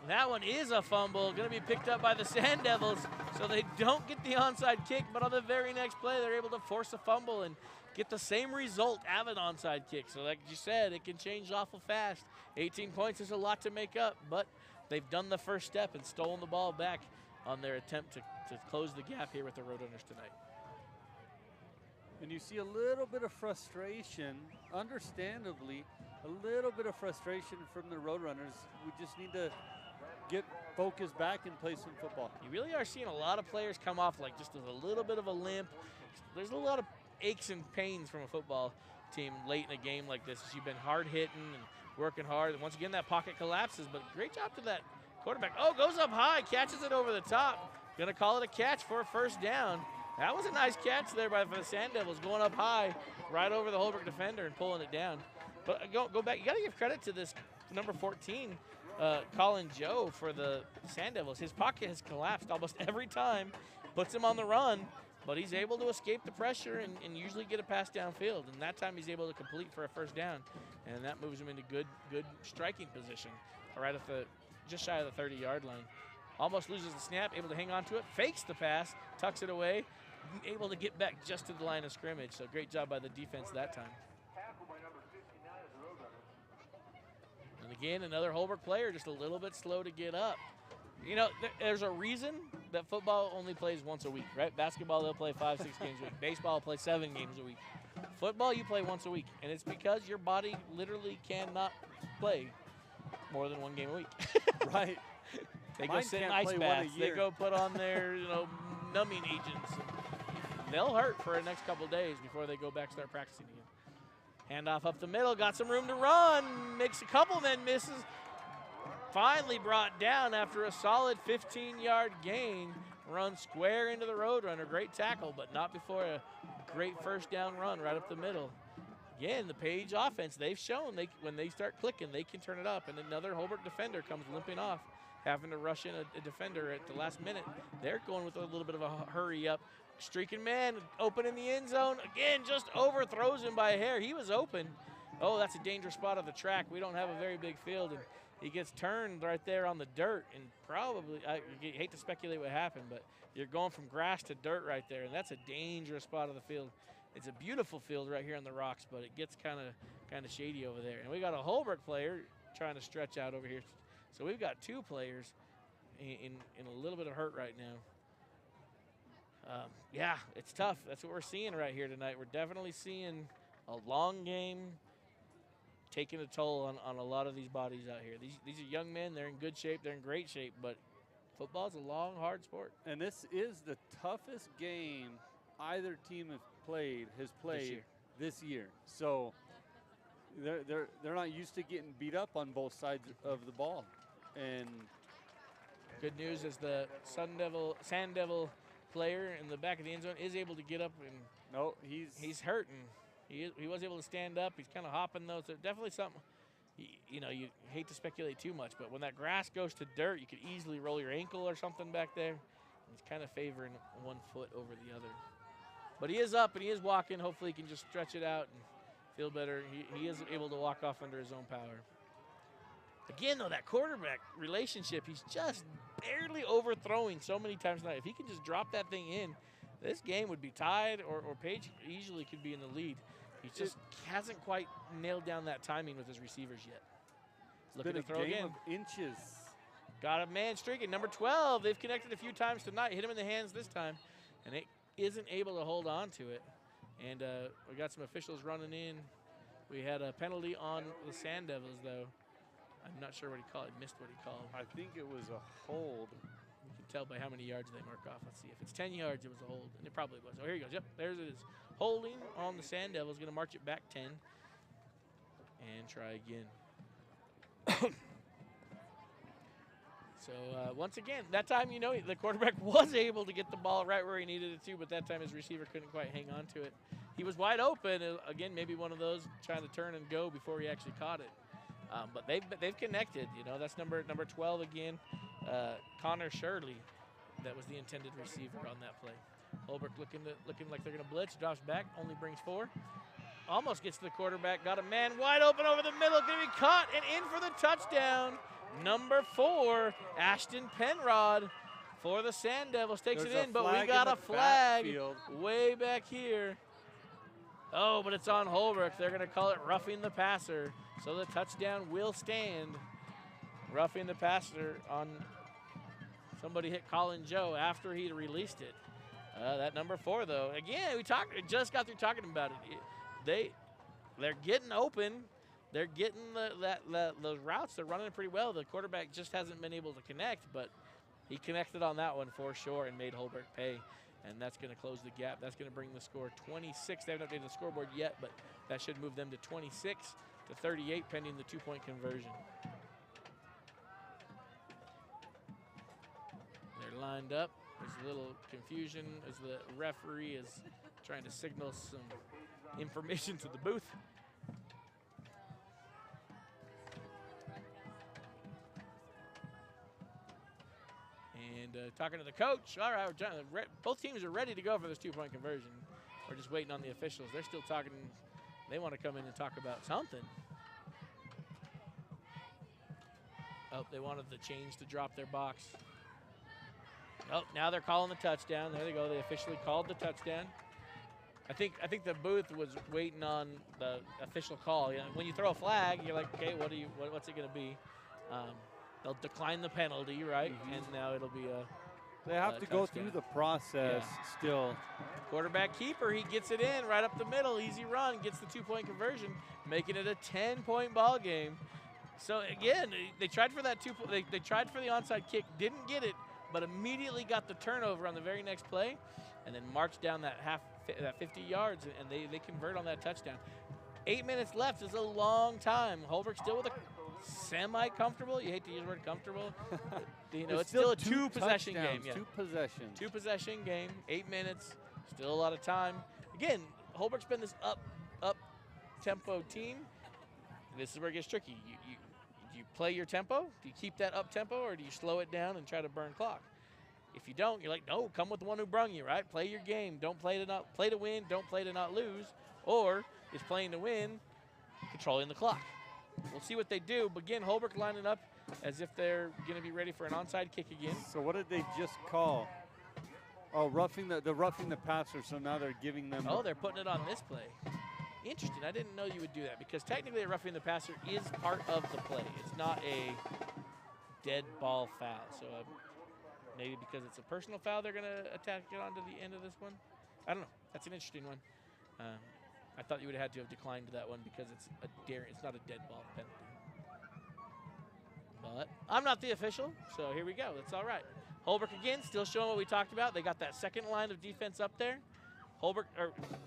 That one is a fumble. Going to be picked up by the Sand Devils, so they don't get the onside kick, but on the very next play, they're able to force a fumble and get the same result, have an onside kick. So like you said, it can change awful fast. 18 points is a lot to make up, but they've done the first step and stolen the ball back on their attempt to close the gap here with the Roadrunners tonight. And you see a little bit of frustration, understandably, a little bit of frustration from the Roadrunners. We just need to get focused back and play some football. You really are seeing a lot of players come off like just a little bit of a limp. There's a lot of aches and pains from a football team late in a game like this. You've been hard hitting and working hard. And once again, that pocket collapses, but great job to that quarterback. Oh, goes up high, catches it over the top. Gonna call it a catch for a first down. That was a nice catch there for the Sand Devils, going up high, right over the Holbrook defender and pulling it down. But go back. You got to give credit to this number 14, Colin Joe, for the Sand Devils. His pocket has collapsed almost every time, puts him on the run, but he's able to escape the pressure and usually get a pass downfield. And that time he's able to complete for a first down, and that moves him into good striking position, right at just shy of the 30-yard line. Almost loses the snap, able to hang on to it, fakes the pass, tucks it away, able to get back just to the line of scrimmage. So great job by the defense that time. And again, another Holbrook player just a little bit slow to get up. You know, there's a reason that football only plays once a week, right? Basketball, they'll play 5-6 games a week. Baseball will play 7 games a week. Football, you play once a week. And it's because your body literally cannot play more than 1 game a week. Right. They Mine go sit in can't ice play baths. one a They year. go put on their, numbing agents. They'll hurt for the next couple days before they go back and start practicing again. Handoff up the middle, got some room to run, makes a couple, then misses. Finally brought down after a solid 15-yard gain. Run square into the Roadrunner. Great tackle, but not before a great first down run right up the middle. Again, the Page offense, they've shown when they start clicking, they can turn it up. And another Holbrook defender comes limping off, having to rush in a defender at the last minute. They're going with a little bit of a hurry up. Streaking man, open in the end zone. Again, just overthrows him by a hair. He was open. Oh, that's a dangerous spot of the track. We don't have a very big field, and he gets turned right there on the dirt, and probably, I hate to speculate what happened, but you're going from grass to dirt right there, and that's a dangerous spot of the field. It's a beautiful field right here on the rocks, but it gets kind of shady over there. And we got a Holbrook player trying to stretch out over here. So we've got two players in a little bit of hurt right now. Yeah, it's tough. That's what we're seeing right here tonight. We're definitely seeing a long game taking a toll on a lot of these bodies out here. These are young men. They're in good shape. They're in great shape, but football's a long, hard sport. And this is the toughest game either team has played this year. So they're not used to getting beat up on both sides of the ball. And good news is the Sand Devil player in the back of the end zone is able to get up, and no, he's hurting. He was able to stand up. He's kind of hopping though. So definitely something. You know, you hate to speculate too much, but when that grass goes to dirt, you could easily roll your ankle or something back there. He's kind of favoring one foot over the other. But he is up and he is walking. Hopefully he can just stretch it out and feel better. He is able to walk off under his own power. Again, though, that quarterback relationship, he's just barely overthrowing so many times tonight. If he can just drop that thing in, this game would be tied, or Page easily could be in the lead. He just hasn't quite nailed down that timing with his receivers yet. Looking to throw again. Of inches. Got a man streaking. Number 12, they've connected a few times tonight. Hit him in the hands this time, and it isn't able to hold on to it. And we got some officials running in. We had a penalty on the Sand Devils, though. I'm not sure what he called. I missed what he called. I think it was a hold. You can tell by how many yards they mark off. Let's see. If it's 10 yards, it was a hold. And it probably was. Oh, here he goes. Yep, there's it is. Holding on the Sand Devils. Going to march it back 10. And try again. So, once again, that time, you know, the quarterback was able to get the ball right where he needed it to, but that time his receiver couldn't quite hang on to it. He was wide open. Again, maybe one of those trying to turn and go before he actually caught it. But they've connected. You know, that's number 12 again, Connor Shirley. That was the intended receiver on that play. Holbrook looking like they're going to blitz. Drops back, only brings 4. Almost gets to the quarterback. Got a man wide open over the middle. Going to be caught and in for the touchdown. Number 4, Ashton Penrod for the Sand Devils. Takes it in, but we got a flag way back here. Oh, but it's on Holbrook. They're going to call it roughing the passer. So the touchdown will stand. Roughing the passer on somebody hit Colin Joe after he released it. That number 4, though. Again, we just got through talking about it. They're getting open. They're getting those routes. They're running pretty well. The quarterback just hasn't been able to connect, but he connected on that one for sure and made Holbrook pay. And that's going to close the gap. That's going to bring the score 26. They haven't updated the scoreboard yet, but that should move them to 26 to 38 pending the 2-point conversion. They're lined up. There's a little confusion as the referee is trying to signal some information to the booth. And talking to the coach, all right, both teams are ready to go for this 2-point conversion. We're just waiting on the officials. They're still talking. They want to come in and talk about something. Oh, they wanted the chains to drop their box. Oh, now they're calling the touchdown. There they go. They officially called the touchdown. I think the booth was waiting on the official call. You know, when you throw a flag, you're like, okay, what's it going to be? They'll decline the penalty, right? Mm-hmm. And now it'll be a They have to go through the process still. Quarterback keeper, he gets it in right up the middle. Easy run, gets the 2-point conversion, making it a 10-point ball game. So again, they tried for that they tried for the onside kick, didn't get it, but immediately got the turnover on the very next play, and then marched down that 50 yards, and they convert on that touchdown. 8 minutes left is a long time. Holbrook still with a semi-comfortable. You hate to use the word comfortable. You know, it's still a 2-possession game. Yeah. 2-possession game. 8 minutes. Still a lot of time. Again, Holbrook's been this up-tempo team. This is where it gets tricky. Do you play your tempo? Do you keep that up-tempo, or do you slow it down and try to burn clock? If you don't, you're like, no, come with the one who brung you, right? Play your game. Don't play to win. Don't play to not lose. Or is playing to win controlling the clock. We'll see what they do. But again, Holbrook lining up as if they're going to be ready for an onside kick again. So what did they just call? Oh, roughing the passer. So now they're giving them. Oh, they're putting it on this play. Interesting. I didn't know you would do that because technically a roughing the passer is part of the play. It's not a dead ball foul. So maybe because it's a personal foul, they're going to attack it onto the end of this one. I don't know. That's an interesting one. I thought you would have had to have declined that one because it's not a dead ball penalty. But I'm not the official, so here we go. That's all right. Holbrook again, still showing what we talked about. They got that second line of defense up there.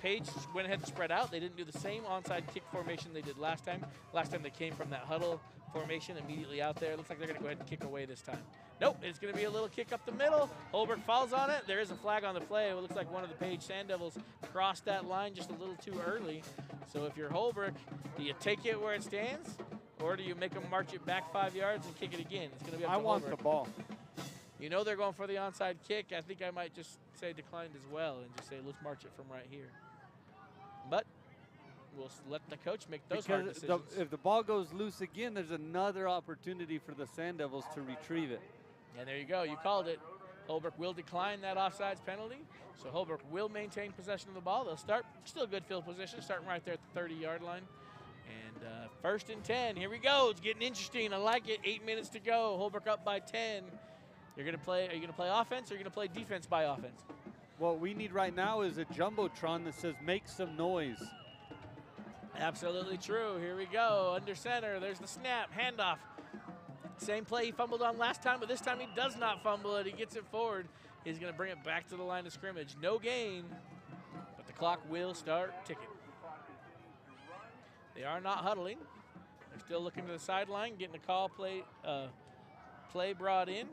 Page went ahead and spread out. They didn't do the same onside kick formation they did last time. Last time they came from that huddle formation immediately out there. Looks like they're going to go ahead and kick away this time. Nope, it's going to be a little kick up the middle. Holbrook falls on it. There is a flag on the play. It looks like one of the Page Sand Devils crossed that line just a little too early. So if you're Holbrook, do you take it where it stands, or do you make them march it back 5 yards and kick it again? It's going to be up to want Holbrook. the ball. You know they're going for the onside kick. I think I might just say declined as well and just say let's march it from right here. But we'll let the coach make those hard decisions. If the ball goes loose again, there's another opportunity for the Sand Devils to retrieve it. And there you go. You called it. Holbrook will decline that offsides penalty. So Holbrook will maintain possession of the ball. They'll start, still good field position, starting right there at the 30-yard line. And 1st and 10. Here we go. It's getting interesting. I like it. 8 minutes to go. Holbrook up by 10. Are you going to play offense or are you going to play defense by offense? What we need right now is a Jumbotron that says make some noise. Absolutely true. Here we go. Under center. There's the snap. Handoff. Same play he fumbled on last time, but this time he does not fumble it. He gets it forward. He's going to bring it back to the line of scrimmage. No gain, but the clock will start ticking. They are not huddling. They're still looking to the sideline, getting a call play brought in.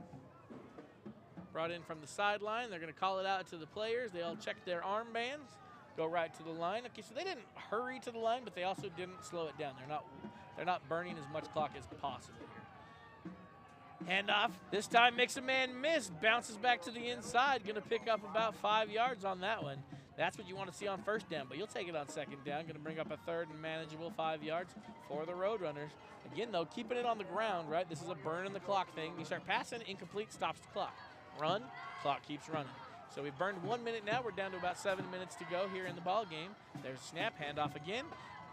Brought in from the sideline. They're going to call it out to the players. They all check their armbands, go right to the line. Okay, so they didn't hurry to the line, but they also didn't slow it down. They're not burning as much clock as possible here. Handoff. This time makes a man miss. Bounces back to the inside. Going to pick up about 5 yards on that one. That's what you want to see on 1st down, but you'll take it on 2nd down. Going to bring up a 3rd and manageable 5 yards for the Roadrunners. Again, though, keeping it on the ground, right? This is a burn in the clock thing. You start passing, incomplete, stops the clock. Run, clock keeps running. So we've burned 1 minute now. We're down to about 7 minutes to go here in the ball game. There's a snap, handoff again.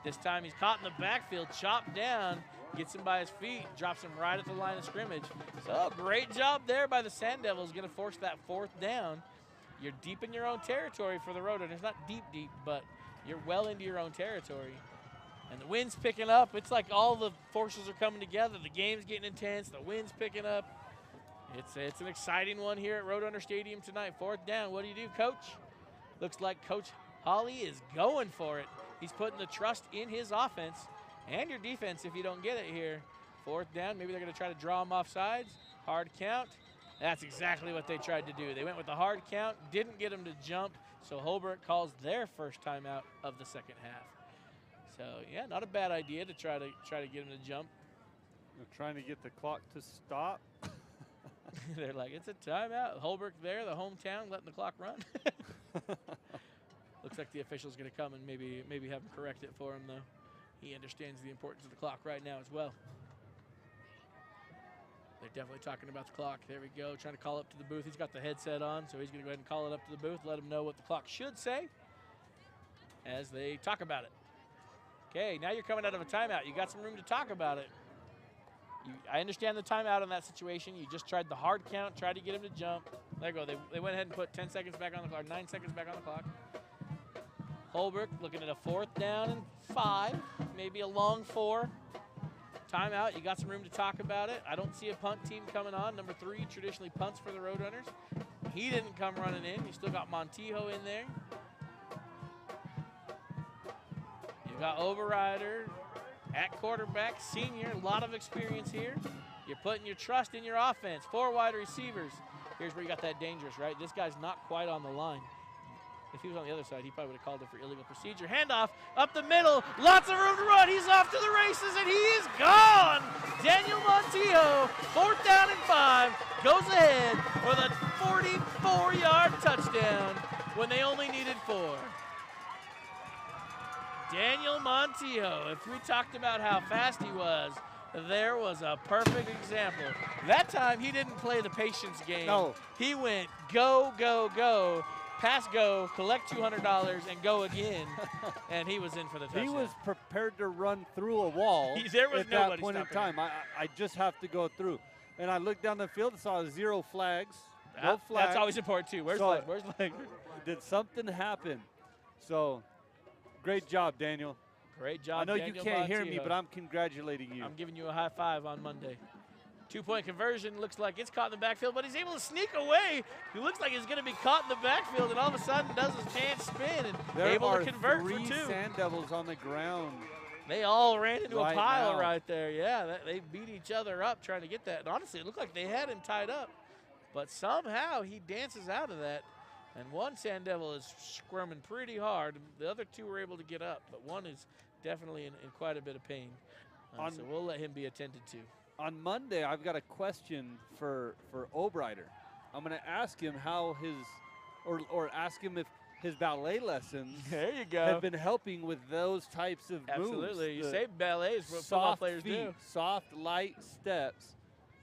This time he's caught in the backfield, chopped down, gets him by his feet, drops him right at the line of scrimmage. So great job there by the Sand Devils. Going to force that 4th down. You're deep in your own territory for the Roadrunners. Not deep, but you're well into your own territory. And the wind's picking up. It's like all the forces are coming together. The game's getting intense. The wind's picking up. It's an exciting one here at Roadrunner Stadium tonight. 4th down. What do you do, Coach? Looks like Coach Holly is going for it. He's putting the trust in his offense and your defense if you don't get it here. 4th down. Maybe they're going to try to draw him off sides. Hard count. That's exactly what they tried to do. They went with the hard count, didn't get him to jump, so Holbrook calls their first timeout of the 2nd half. So, yeah, not a bad idea to try to get him to jump. They're trying to get the clock to stop. They're like, it's a timeout. Holbrook there, the hometown, letting the clock run. Looks like the official's going to come and maybe have him correct it for him, though. He understands the importance of the clock right now as well. They're definitely talking about the clock. There we go, trying to call up to the booth. He's got the headset on, so he's going to go ahead and call it up to the booth, let him know what the clock should say as they talk about it. Okay, now you're coming out of a timeout. You got some room to talk about it. I understand the timeout in that situation. You just tried the hard count, tried to get him to jump. There you go. They went ahead and put 10 seconds back on the clock, 9 seconds back on the clock. Holbrook looking at a 4th down and 5, maybe a long 4. Timeout. You got some room to talk about it. I don't see a punt team coming on. Number 3 traditionally punts for the Roadrunners. He didn't come running in. You still got Montijo in there. You got Overrider at quarterback, senior, a lot of experience here. You're putting your trust in your offense. 4 wide receivers. Here's where you got that dangerous, right? This guy's not quite on the line. If he was on the other side, he probably would have called it for illegal procedure. Handoff up the middle. Lots of room to run. He's off to the races, and he is gone. Daniel Montijo, 4th down and 5, goes ahead for the 44-yard touchdown when they only needed 4. Daniel Montijo, if we talked about how fast he was, there was a perfect example. That time he didn't play the patience game. No. He went go, go, go, pass go, collect $200 and go again, and he was in for the touchdown. He was prepared to run through a wall There was at that nobody point in stopping time. I just have to go through. And I looked down the field and saw 0 flags. No flags. That's always important too. Where's So- flag? Where's flag? Did something happen? So, great job, Daniel. Great job, I know Daniel you can't hear me, Montijo. but I'm congratulating you. I'm giving you a high five on Monday. 2-point conversion, looks like it's caught in the backfield, but he's able to sneak away. He looks like he's going to be caught in the backfield, and all of a sudden does his chance spin and There able are to convert for 3 2. Sand Devils on the ground. They all ran into a Right pile now. right there. Yeah, they beat each other up trying to get that. And honestly, it looked like they had him tied up, but somehow he dances out of that. And one Sand Devil is squirming pretty hard. The other 2 were able to get up, but one is definitely in quite a bit of pain. So we'll let him be attended to. On Monday, I've got a question for Obrighter. I'm going to ask him how his, or ask him if his ballet lessons There you go. have been helping with those types of moves. Absolutely. You The say ballet is what football soft players feet, do. soft, light steps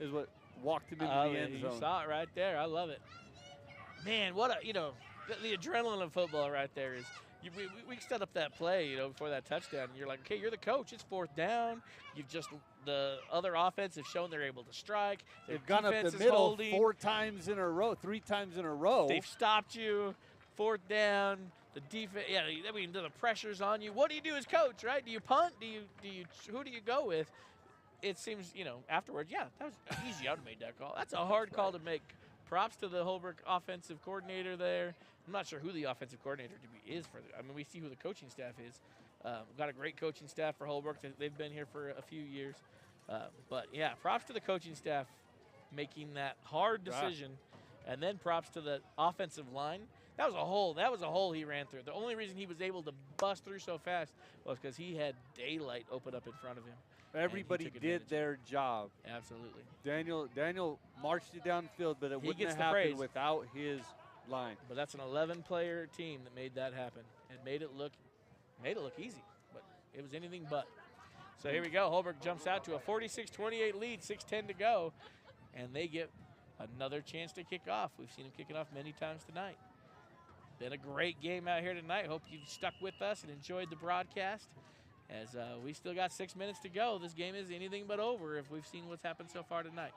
is what walked him into the end You zone. saw it right there. I love it. Man, what a, the adrenaline of football right there is. We set up that play, before that touchdown, and you're like, okay, you're the coach. It's 4th down. The other offense have shown they're able to strike. Their They've gone up defense the is middle holding. 4 times in a row, 3 times in a row. They've stopped you. 4th down. The defense, the pressure's on you. What do you do as coach, right? Do you punt? Who do you go with? It seems, afterwards, yeah, that was easy. I would have made that call. That's a hard call to make. Props to the Holbrook offensive coordinator there. I'm not sure who the offensive coordinator is for. We see who the coaching staff is. We've got a great coaching staff for Holbrook. They've been here for a few years. But yeah, props to the coaching staff making that hard decision, and then props to the offensive line. That was a hole. That was a hole he ran through. The only reason he was able to bust through so fast was because he had daylight open up in front of him. Everybody did their job. Absolutely. Daniel marched it downfield, but it He wouldn't gets have the happened praise. without his line. But that's an 11-player team that made that happen and made it look easy. But it was anything but. So here we go. Holbrook jumps out to a 46-28 lead, 6:10 to go, and they get another chance to kick off. We've seen them kicking off many times tonight. Been a great game out here tonight. Hope you stuck with us and enjoyed the broadcast. As we still got 6 minutes to go. This game is anything but over if we've seen what's happened so far tonight.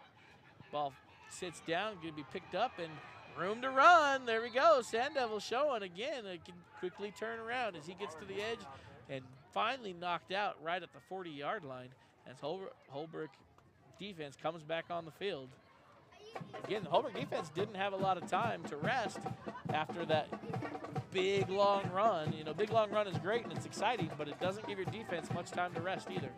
Ball sits down, going to be picked up, and room to run. There we go. Sand Devil showing again. It can quickly turn around as he gets to the edge and finally knocked out right at the 40-yard line as Holbrook defense comes back on the field. Again, the Holbrook defense didn't have a lot of time to rest after that big, long run. Big, long run is great and it's exciting, but it doesn't give your defense much time to rest either.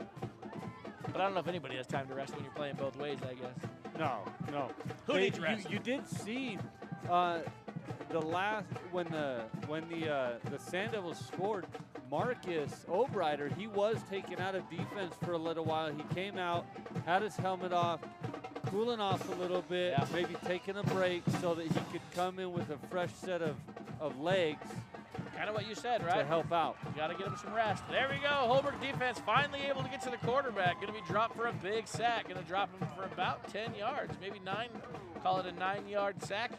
But I don't know if anybody has time to rest when you're playing both ways, I guess. No. Who needs rest? You did see the last when the Sand Devils scored. Marcus Obrighter, he was taken out of defense for a little while. He came out, had his helmet off, cooling off a little bit, maybe taking a break so that he could come in with a fresh set of legs. Kind of what you said, right? To help out. You got to get him some rest. There we go. Holbrook defense finally able to get to the quarterback. Going to be dropped for a big sack. Going to drop him for about 10 yards, maybe 9. Call it a 9-yard sack.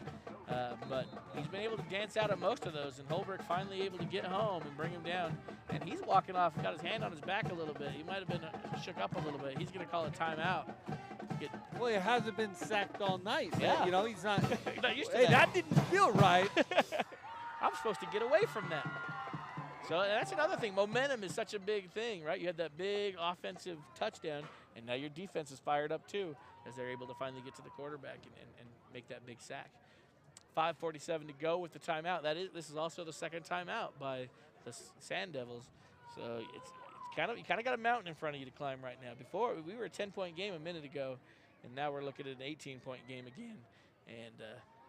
But he's been able to dance out of most of those, and Holbrook finally able to get home and bring him down. And he's walking off, got his hand on his back a little bit. He might have been shook up a little bit. He's going to call a timeout. Well, he hasn't been sacked all night. Yeah. He's not. He's not used to Hey, that. that didn't feel right. I'm supposed to get away from that. So that's another thing. Momentum is such a big thing, right? You had that big offensive touchdown, and now your defense is fired up too as they're able to finally get to the quarterback and make that big sack. 5:47 to go with the timeout. This is also the second timeout by the Sand Devils. So it's you kind of got a mountain in front of you to climb right now. Before we were a 10-point game a minute ago, and now we're looking at an 18-point game again. And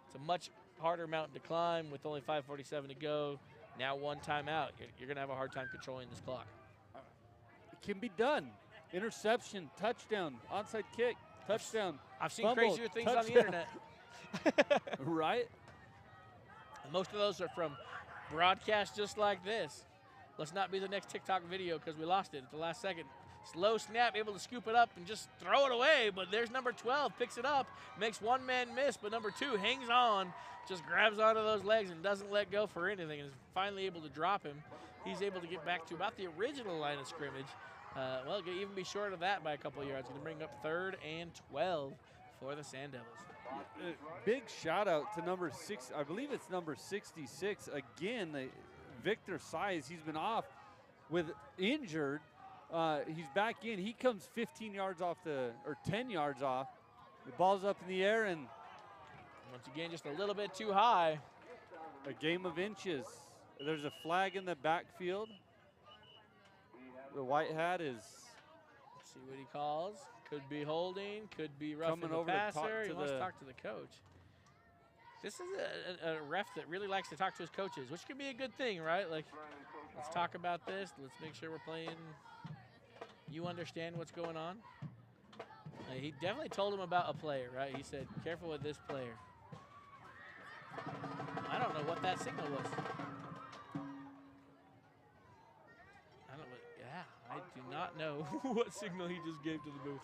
it's a much harder mountain to climb with only 5:47 to go. Now one timeout. You're going to have a hard time controlling this clock. It can be done. Interception, touchdown, onside kick, touchdown. I've seen fumble, crazier things on the touchdown. internet. Right? And most of those are from broadcasts just like this. let's not be the next TikTok video because we lost it at the last second. Slow snap, able to scoop it up and just throw it away, but there's number 12, picks it up, makes one man miss, but number 2 hangs on, just grabs onto those legs and doesn't let go for anything, and is finally able to drop him. He's able to get back to about the original line of scrimmage. Well, it could even be short of that by a couple of yards. Going to bring up 3rd and 12 for the Sand Devils. Big shout out to number 6. I believe it's number 66. Again, Victor Size. He's been off with injured. He's back in. He comes 15 yards off or 10 yards off. The ball's up in the air, and once again, just a little bit too high. A game of inches. There's a flag in the backfield. The white hat is. Let's see what he calls. Could be holding, could be roughing the over passer. He wants to the talk to the coach. This is a ref that really likes to talk to his coaches, which could be a good thing, right? Like, let's talk about this. Let's make sure we're playing. You understand what's going on. He definitely told him about a player, right? He said, careful with this player. I don't know what that signal was. I do not know what signal he just gave to the booth.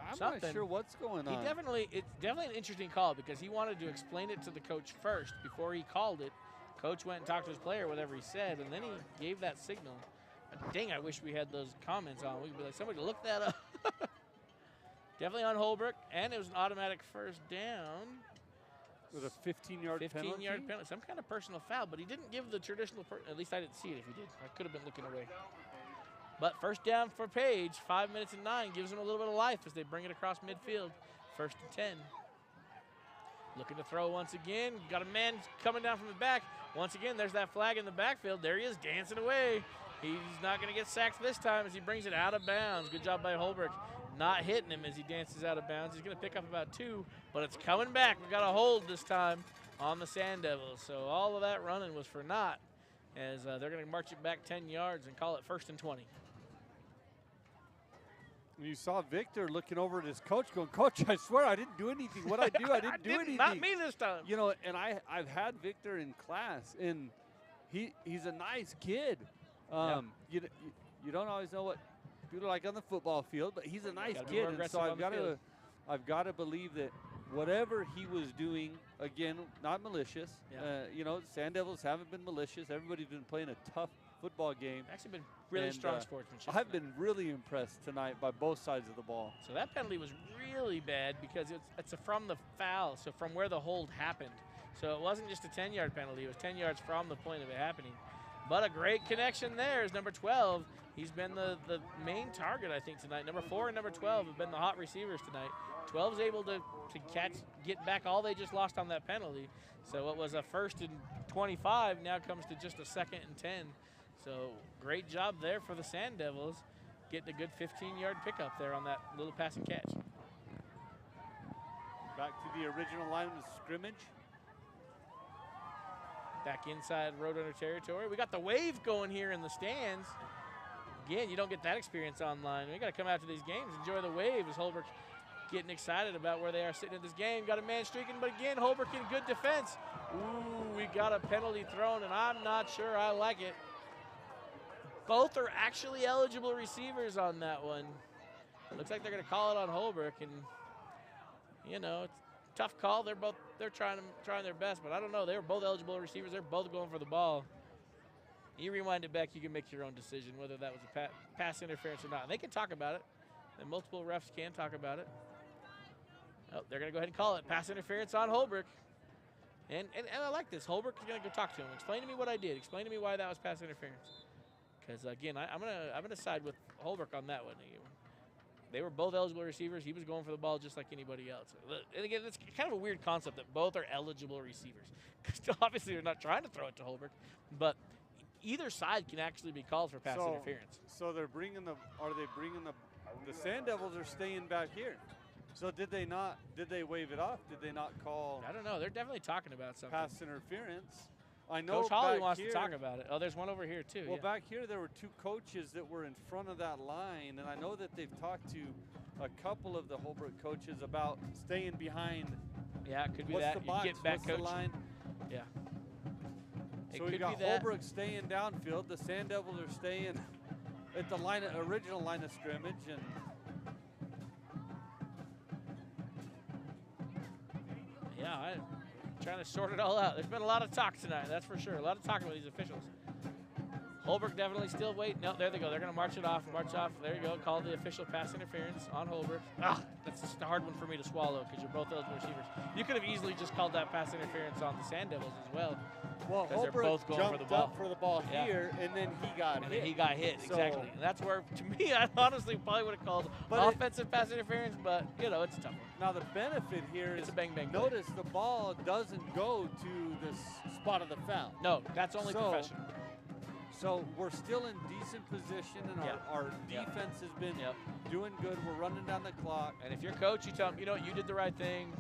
I'm not sure what's going on. It's definitely an interesting call because he wanted to explain it to the coach first before he called it. Coach went and talked to his player, whatever he said, and then he gave that signal. Dang, I wish we had those comments on. We could be like, somebody look that up. Definitely on Holbrook, and it was an automatic first down. With a 15-yard penalty? 15-yard penalty. Some kind of personal foul, but he didn't give the traditional, at least I didn't see it if he did. I could have been looking away. But first down for Page, 5 minutes and 9, gives him a little bit of life as they bring it across midfield. 1st and 10. Looking to throw once again. Got a man coming down from the back. Once again, there's that flag in the backfield. There he is dancing away. He's not going to get sacked this time as he brings it out of bounds. Good job by Holbrook. Not hitting him as he dances out of bounds. He's going to pick up about 2, but it's coming back. We've got a hold this time on the Sand Devils. So all of that running was for naught as they're going to march it back 10 yards and call it 1st and 20. You saw Victor looking over at his coach going, Coach, I swear I didn't do anything. What I do, I didn't do anything. Not me this time. You know, and I've had Victor in class, and he's a nice kid. You don't always know what people are like on the football field, but he's a nice kid, and so I've got to believe that whatever he was doing, again, not malicious. Yeah. You know, Sand Devils haven't been malicious. Everybody's been playing a tough football game. Actually been really strong sportsmanship. I've been really impressed tonight by both sides of the ball. So that penalty was really bad because it's from the foul, so from where the hold happened. So it wasn't just a 10-yard penalty. It was 10 yards from the point of it happening. But a great connection there is number 12. He's been the main target, I think, tonight. Number 4 and number 12 have been the hot receivers tonight. 12's able to get back all they just lost on that penalty. So what was a 1st and 25 now comes to just a 2nd and 10. So great job there for the Sand Devils, getting a good 15-yard pickup there on that little pass and catch. Back to the original line of scrimmage. Back inside Roadrunner territory. We got the wave going here in the stands. Again, you don't get that experience online. We got to come out to these games, enjoy the wave as Holbrook getting excited about where they are sitting in this game. Got a man streaking, but again, Holbrook in good defense. Ooh, we got a penalty thrown, and I'm not sure I like it. Both are actually eligible receivers on that one. Looks like they're going to call it on Holbrook, and you know, it's a tough call. They're trying their best, but I don't know. They were both eligible receivers. They're both going for the ball. You rewind it back, you can make your own decision whether that was a pass interference or not. And they can talk about it, and multiple refs can talk about it. Oh, they're going to go ahead and call it pass interference on Holbrook. And I like this. Holbrook is going to go talk to him. Explain to me what I did. Explain to me why that was pass interference. Because again, I'm gonna side with Holbrook on that one. They were both eligible receivers. He was going for the ball just like anybody else. And again, it's kind of a weird concept that both are eligible receivers. Obviously, they're not trying to throw it to Holbrook, but either side can actually be called for pass interference. So they're bringing the Sand Devils are staying back here. So did they wave it off? Did they not call? I don't know. They're definitely talking about something. Pass interference. I know Coach Hawley wants to talk about it. Oh, there's one over here too. Well, back here there were 2 coaches that were in front of that line, and I know that they've talked to a couple of the Holbrook coaches about staying behind. Yeah, it could be what's that. The box? You get back, what's coach. The line? Yeah. It So could we got be that. Holbrook staying downfield. The Sand Devils are staying at the original line of scrimmage, and Yeah, I'm trying to sort it all out. There's been a lot of talk tonight, that's for sure. A lot of talking with these officials. Holbrook definitely still waiting. No, there they go. They're going to march it off. March off. There you go. Call the official pass interference on Holbrook. Ah, that's just a hard one for me to swallow because you're both eligible receivers. You could have easily just called that pass interference on the Sand Devils as well. well, 'Cause they're Holbrook both going for jumped the ball. up for the ball Yeah. here, and then he got And hit. then he got hit, So- exactly. And that's where, to me, I honestly probably would have called But offensive pass interference, but, you know, it's a tough one. Now the benefit here It's is a bang-bang play. notice the ball doesn't go to the spot of the foul. No, that's only So- professional. So we're still in decent position, and Yeah. our Yeah. defense has been Yep. doing good. We're running down the clock. And if you're coach, you tell him, you know what, you did the right thing.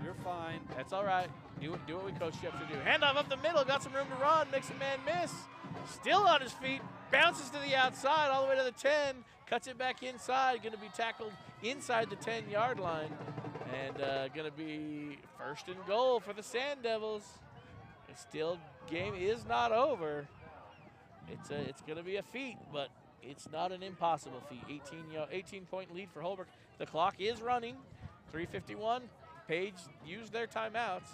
You're fine. That's all right. Do what we coached you up to do. Handoff up the middle, got some room to run, makes a man miss. Still on his feet, bounces to the outside all the way to the 10, cuts it back inside, going to be tackled inside the 10-yard line. And going to be first and goal for the Sand Devils. It's still, game is not over. It's going to be a feat, but it's not an impossible feat. 18-point lead for Holbrook. The clock is running. 3:51. Page used their timeouts.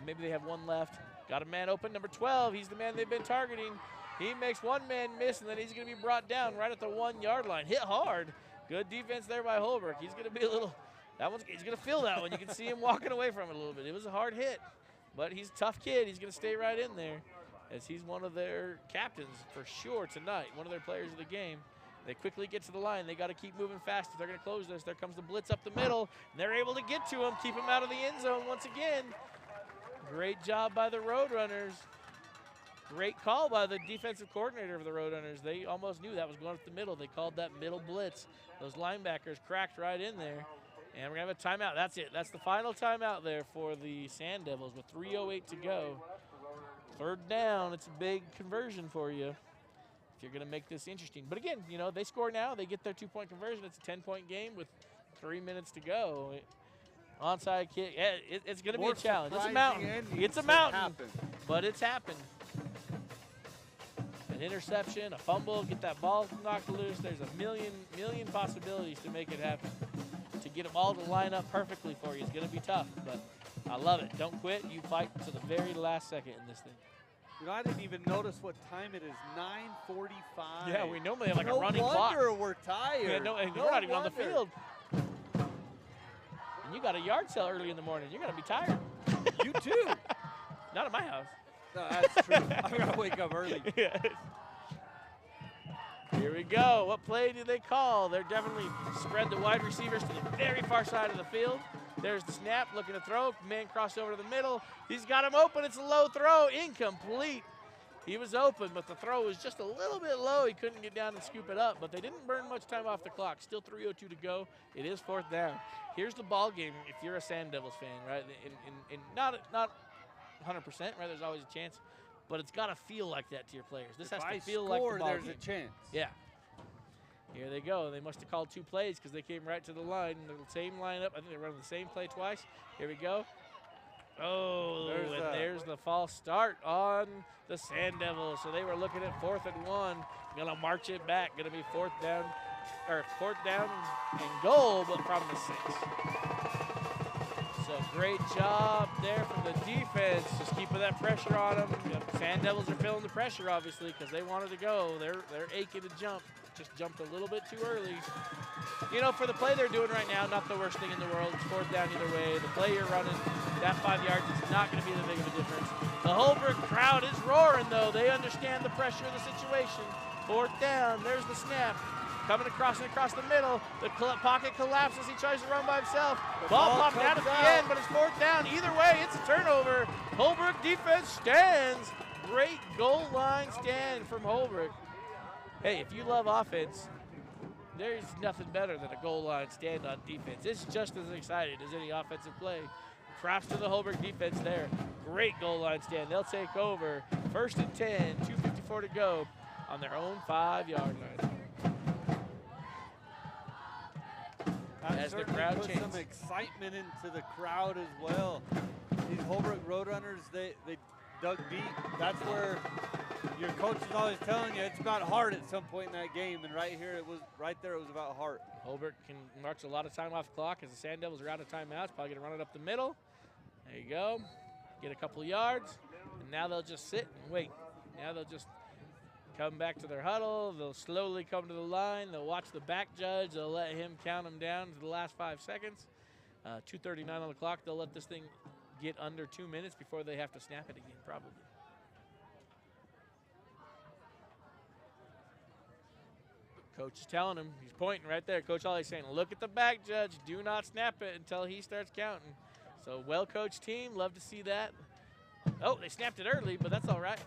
Maybe they have one left. Got a man open, number 12. He's the man they've been targeting. He makes one man miss, and then he's going to be brought down right at the 1-yard line. Hit hard. Good defense there by Holbrook. He's going to be a little, he's going to feel that one. You can see him walking away from it a little bit. It was a hard hit, but he's a tough kid. He's going to stay right in there, as he's one of their captains for sure tonight, one of their players of the game. They quickly get to the line. They got to keep moving fast if they're going to close this. There comes the blitz up the middle, and they're able to get to him, keep him out of the end zone once again. Great job by the Roadrunners. Great call by the defensive coordinator of the Roadrunners. They almost knew that was going up the middle. They called that middle blitz. Those linebackers cracked right in there. And we're going to have a timeout. That's it. That's the final timeout there for the Sand Devils with 3:08 to go. Third down. It's a big conversion for you if you're going to make this interesting. But again, you know, they score now. They get their 2-point conversion. It's a 10-point game with 3 minutes to go. Onside kick. Yeah, it's going to be a challenge. It's a mountain. It's a mountain. But it's happened. An interception, a fumble, get that ball knocked loose. There's a million possibilities to make it happen. To get them all to line up perfectly for you is going to be tough, but I love it. Don't quit. You fight to the very last second in this thing. You know, I didn't even notice what time it is. 9:45. Yeah, we normally have like no a running clock. wonder we're tired. Yeah, no, and we're not even on the field. And you got a yard sale early in the morning. You're going to be tired. You too. Not at my house. No, that's true. I'm gonna wake up early. Yes. Here we go. What play do they call? They're definitely spread the wide receivers to the very far side of the field. There's the snap, looking to throw. Man crossed over to the middle. He's got him open. It's a low throw, incomplete. He was open, but the throw was just a little bit low. He couldn't get down and scoop it up, but they didn't burn much time off the clock. Still 3:02 to go. It is fourth down. Here's the ball game if you're a Sand Devils fan, right? And not 100%, right? There's always a chance, but it's got to feel like that to your players. This has to feel like the ball there's game. a chance. Yeah. Here they go. They must have called 2 plays because they came right to the line. The same lineup. I think they're running the same play twice. Here we go. Oh, there's the false start on the Sand Devils. So they were looking at 4th and 1. Gonna march it back. Gonna be fourth down and goal, but from the 6. So great job there from the defense, just keeping that pressure on them. The Sand Devils are feeling the pressure, obviously, because they wanted to go. They're aching to jump. Just jumped a little bit too early. You know, for the play they're doing right now, not the worst thing in the world. It's fourth down either way. The play you're running, that 5 yards is not going to be the big of a difference. The Holbrook crowd is roaring, though. They understand the pressure of the situation. Fourth down. There's the snap. Coming across the middle. The pocket collapses. He tries to run by himself. Ball popped out at the end, but it's fourth down. Either way, it's a turnover. Holbrook defense stands. Great goal line stand from Holbrook. Hey, if you love offense, there's nothing better than a goal line stand on defense. It's just as exciting as any offensive play. Props to the Holbrook defense there. Great goal line stand. They'll take over. 1st and 10, 2:54 to go on their own 5-yard line. As the crowd put chants. some excitement into the crowd as well. These Holbrook Roadrunners, they dug deep. That's where your coach is always telling you it's about heart at some point in that game, and right here it was about heart. Holbrook can march a lot of time off the clock as the Sand Devils are out of timeouts. Probably going to run it up the middle. There you go. Get a couple yards, and now they'll just sit and wait. Now they'll just come back to their huddle. They'll slowly come to the line. They'll watch the back judge. They'll let him count them down to the last 5 seconds. 2:39 on the clock. They'll let this thing get under 2 minutes before they have to snap it again, probably. Coach is telling him, he's pointing right there. Coach Hawley's saying, look at the back judge. Do not snap it until he starts counting. So well-coached team. Love to see that. Oh, they snapped it early, but that's all right.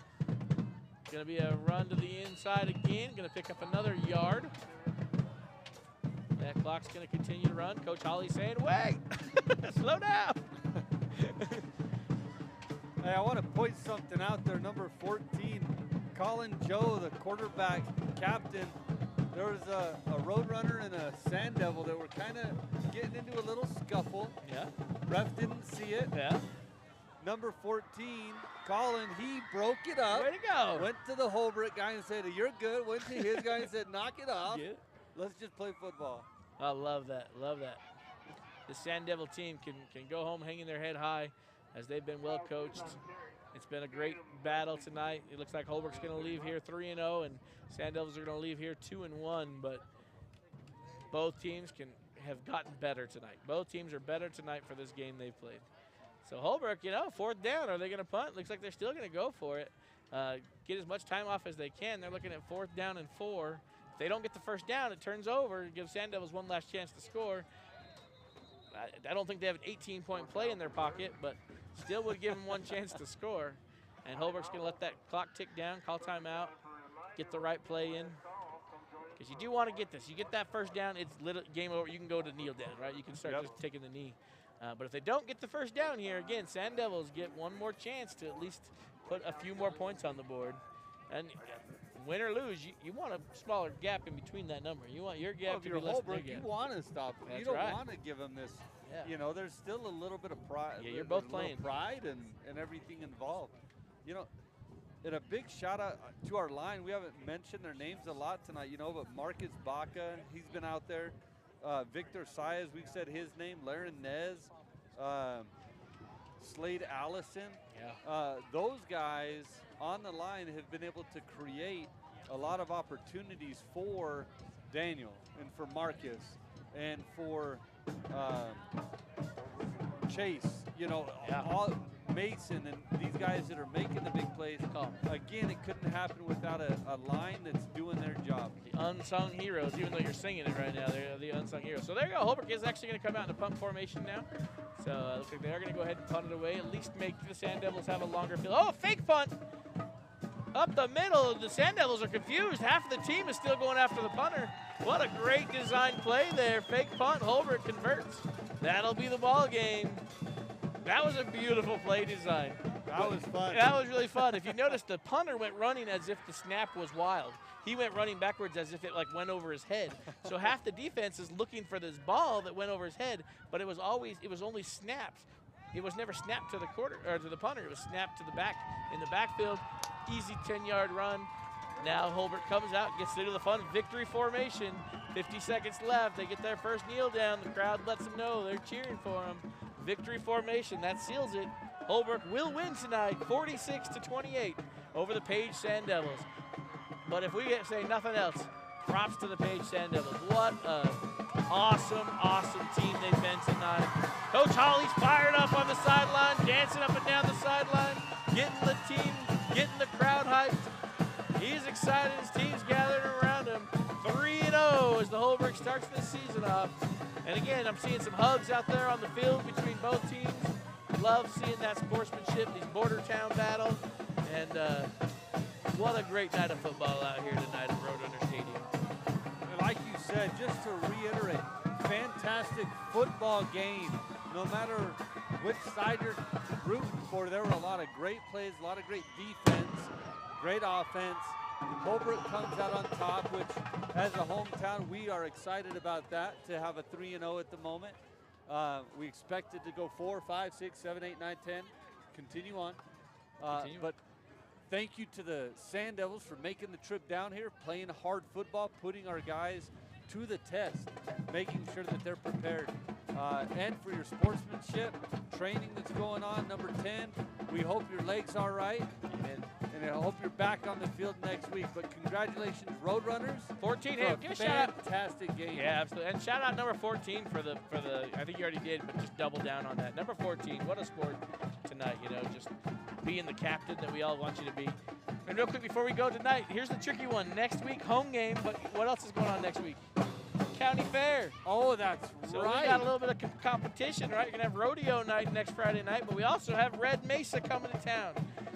Going to be a run to the inside again. Going to pick up another yard. That clock's going to continue to run. Coach Hawley's saying, wait, slow down. Hey, I want to point something out there. Number 14, Colin Joe, the quarterback captain. There was a Roadrunner and a Sand Devil that were kind of getting into a little scuffle. Yeah. Ref didn't see it. Yeah. Number 14, Colin, he broke it up. Way to go. Went to the Holbrook guy and said, you're good. Went to his guy and said, knock it off. Yeah. Let's just play football. I love that. Love that. The Sand Devil team can go home hanging their head high as they've been well coached. It's been a great battle tonight. It looks like Holbrook's going to leave here 3-0, and Sand Devils are going to leave here 2-1. But both teams have gotten better tonight. Both teams are better tonight for this game they've played. So Holbrook, you know, 4th down. Are they going to punt? Looks like they're still going to go for it. Get as much time off as they can. They're looking at 4th down and 4. If they don't get the first down, it turns over. It gives Sand Devils one last chance to score. I don't think they have an 18-point play in their pocket, but still would give them one chance to score. And Holbrook's going to let that clock tick down, call timeout, get the right play in. Because you do want to get this. You get that first down, it's game over. You can go to kneel down, right? You can start just taking the knee. But if they don't get the first down here, again, Sand Devils get one more chance to at least put a few more points on the board. And win or lose, you want a smaller gap in between that number. You want your gap to be less than their gap. You want to stop them. You don't want to give them this. Yeah. You know, there's still a little bit of pride. Yeah, you're both playing. Pride and everything involved. You know, and a big shout out to our line. We haven't mentioned their names a lot tonight, you know, but Marcus Baca, he's been out there. Victor Saez, we've said his name. Laren Nez, Slade Allison. Yeah. Those guys on the line have been able to create a lot of opportunities for Daniel and for Marcus and for Chase, you know, all Mason and these guys that are making the big plays. Again, it couldn't happen without a line that's doing their job. The unsung heroes, even though you're singing it right now, they're the unsung heroes. So there you go. Holbrook is actually going to come out in a punt formation now. So it looks like they are going to go ahead and punt it away, at least make the Sand Devils have a longer field. Oh, fake punt! Up the middle, the Sand Devils are confused. Half of the team is still going after the punter. What a great design play there. Fake punt, Holbrook converts. That'll be the ball game. That was a beautiful play design. That was fun. That was really fun. If you notice, the punter went running as if the snap was wild. He went running backwards as if it like went over his head. So half the defense is looking for this ball that went over his head, but it was only snapped. It was never snapped to the to the punter. It was snapped to the back in the backfield. Easy 10-yard run. Now Holbrook comes out, gets into the fun victory formation. 50 seconds left. They get their first kneel down. The crowd lets them know they're cheering for them. Victory formation, that seals it. Holbrook will win tonight, 46-28 over the Page Sand Devils. But if we say nothing else, props to the Page Sand Devils. What an awesome, awesome team they've been tonight. Coach Hawley's fired up on the sideline, dancing up and down the sideline, getting the team, getting the crowd hyped. He's excited, his team's gathering around him. 3-0 as the Holbrook starts this season off. And again, I'm seeing some hugs out there on the field between both teams. Love seeing that sportsmanship, these border town battles. And what a great night of football out here tonight at Roadrunner Stadium. And like you said, just to reiterate, fantastic football game. No matter which side you're rooting for, there were a lot of great plays, a lot of great defense, great offense. Holbrook comes out on top, which as a hometown, we are excited about that, to have a 3-0 at the moment. We expected to go 4, 5, 6, 7, 8, 9, 10, continue on. Continue. But thank you to the Sand Devils for making the trip down here, playing hard football, putting our guys to the test, making sure that they're prepared. And for your sportsmanship, training that's going on, number 10. We hope your leg's all right. Amen. And I hope you're back on the field next week. But congratulations, Roadrunners. 14. for Hey, a give a shout out. fantastic game. Yeah, absolutely. And shout out number 14 for the. I think you already did, but just double down on that. Number 14. What a sport tonight. You know, just being the captain that we all want you to be. And real quick before we go tonight, here's the tricky one. Next week, home game. But what else is going on next week? County Fair. Oh, that's So right. we got a little bit of competition, right? You're going to have rodeo night next Friday night, but we also have Red Mesa coming to town.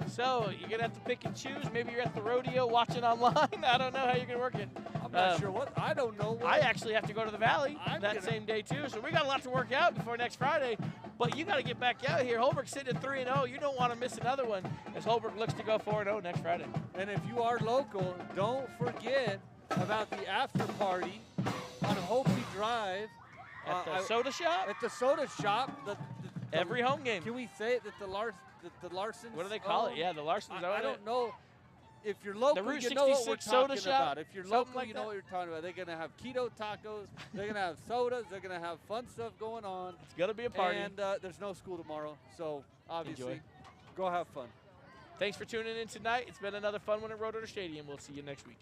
So you're going to have to pick and choose. Maybe you're at the rodeo watching online. I don't know how you're going to work it. I'm not sure what. I don't know what. I actually have to go to the Valley I'm that gonna- same day, too. So we got a lot to work out before next Friday. But you got to get back out here. Holbrook's sitting at 3-0. You don't want to miss another one as Holbrook looks to go 4-0 next Friday. And if you are local, don't forget about the after party on Hopi Drive At the soda shop, at the soda shop. The every home game. Can we say it that the Larsons? What do they call it? Yeah, the Larsons. I don't know. If you're local, Route you know what we're 66 soda talking shop, about. If you're something local, like you know that. what you're talking about. They're going to have keto tacos. They're going to have sodas. They're going to have fun stuff going on. It's going to be a party. And there's no school tomorrow, so obviously, Enjoy. go have fun. Thanks for tuning in tonight. It's been another fun one at Roadrunner Stadium. We'll see you next week.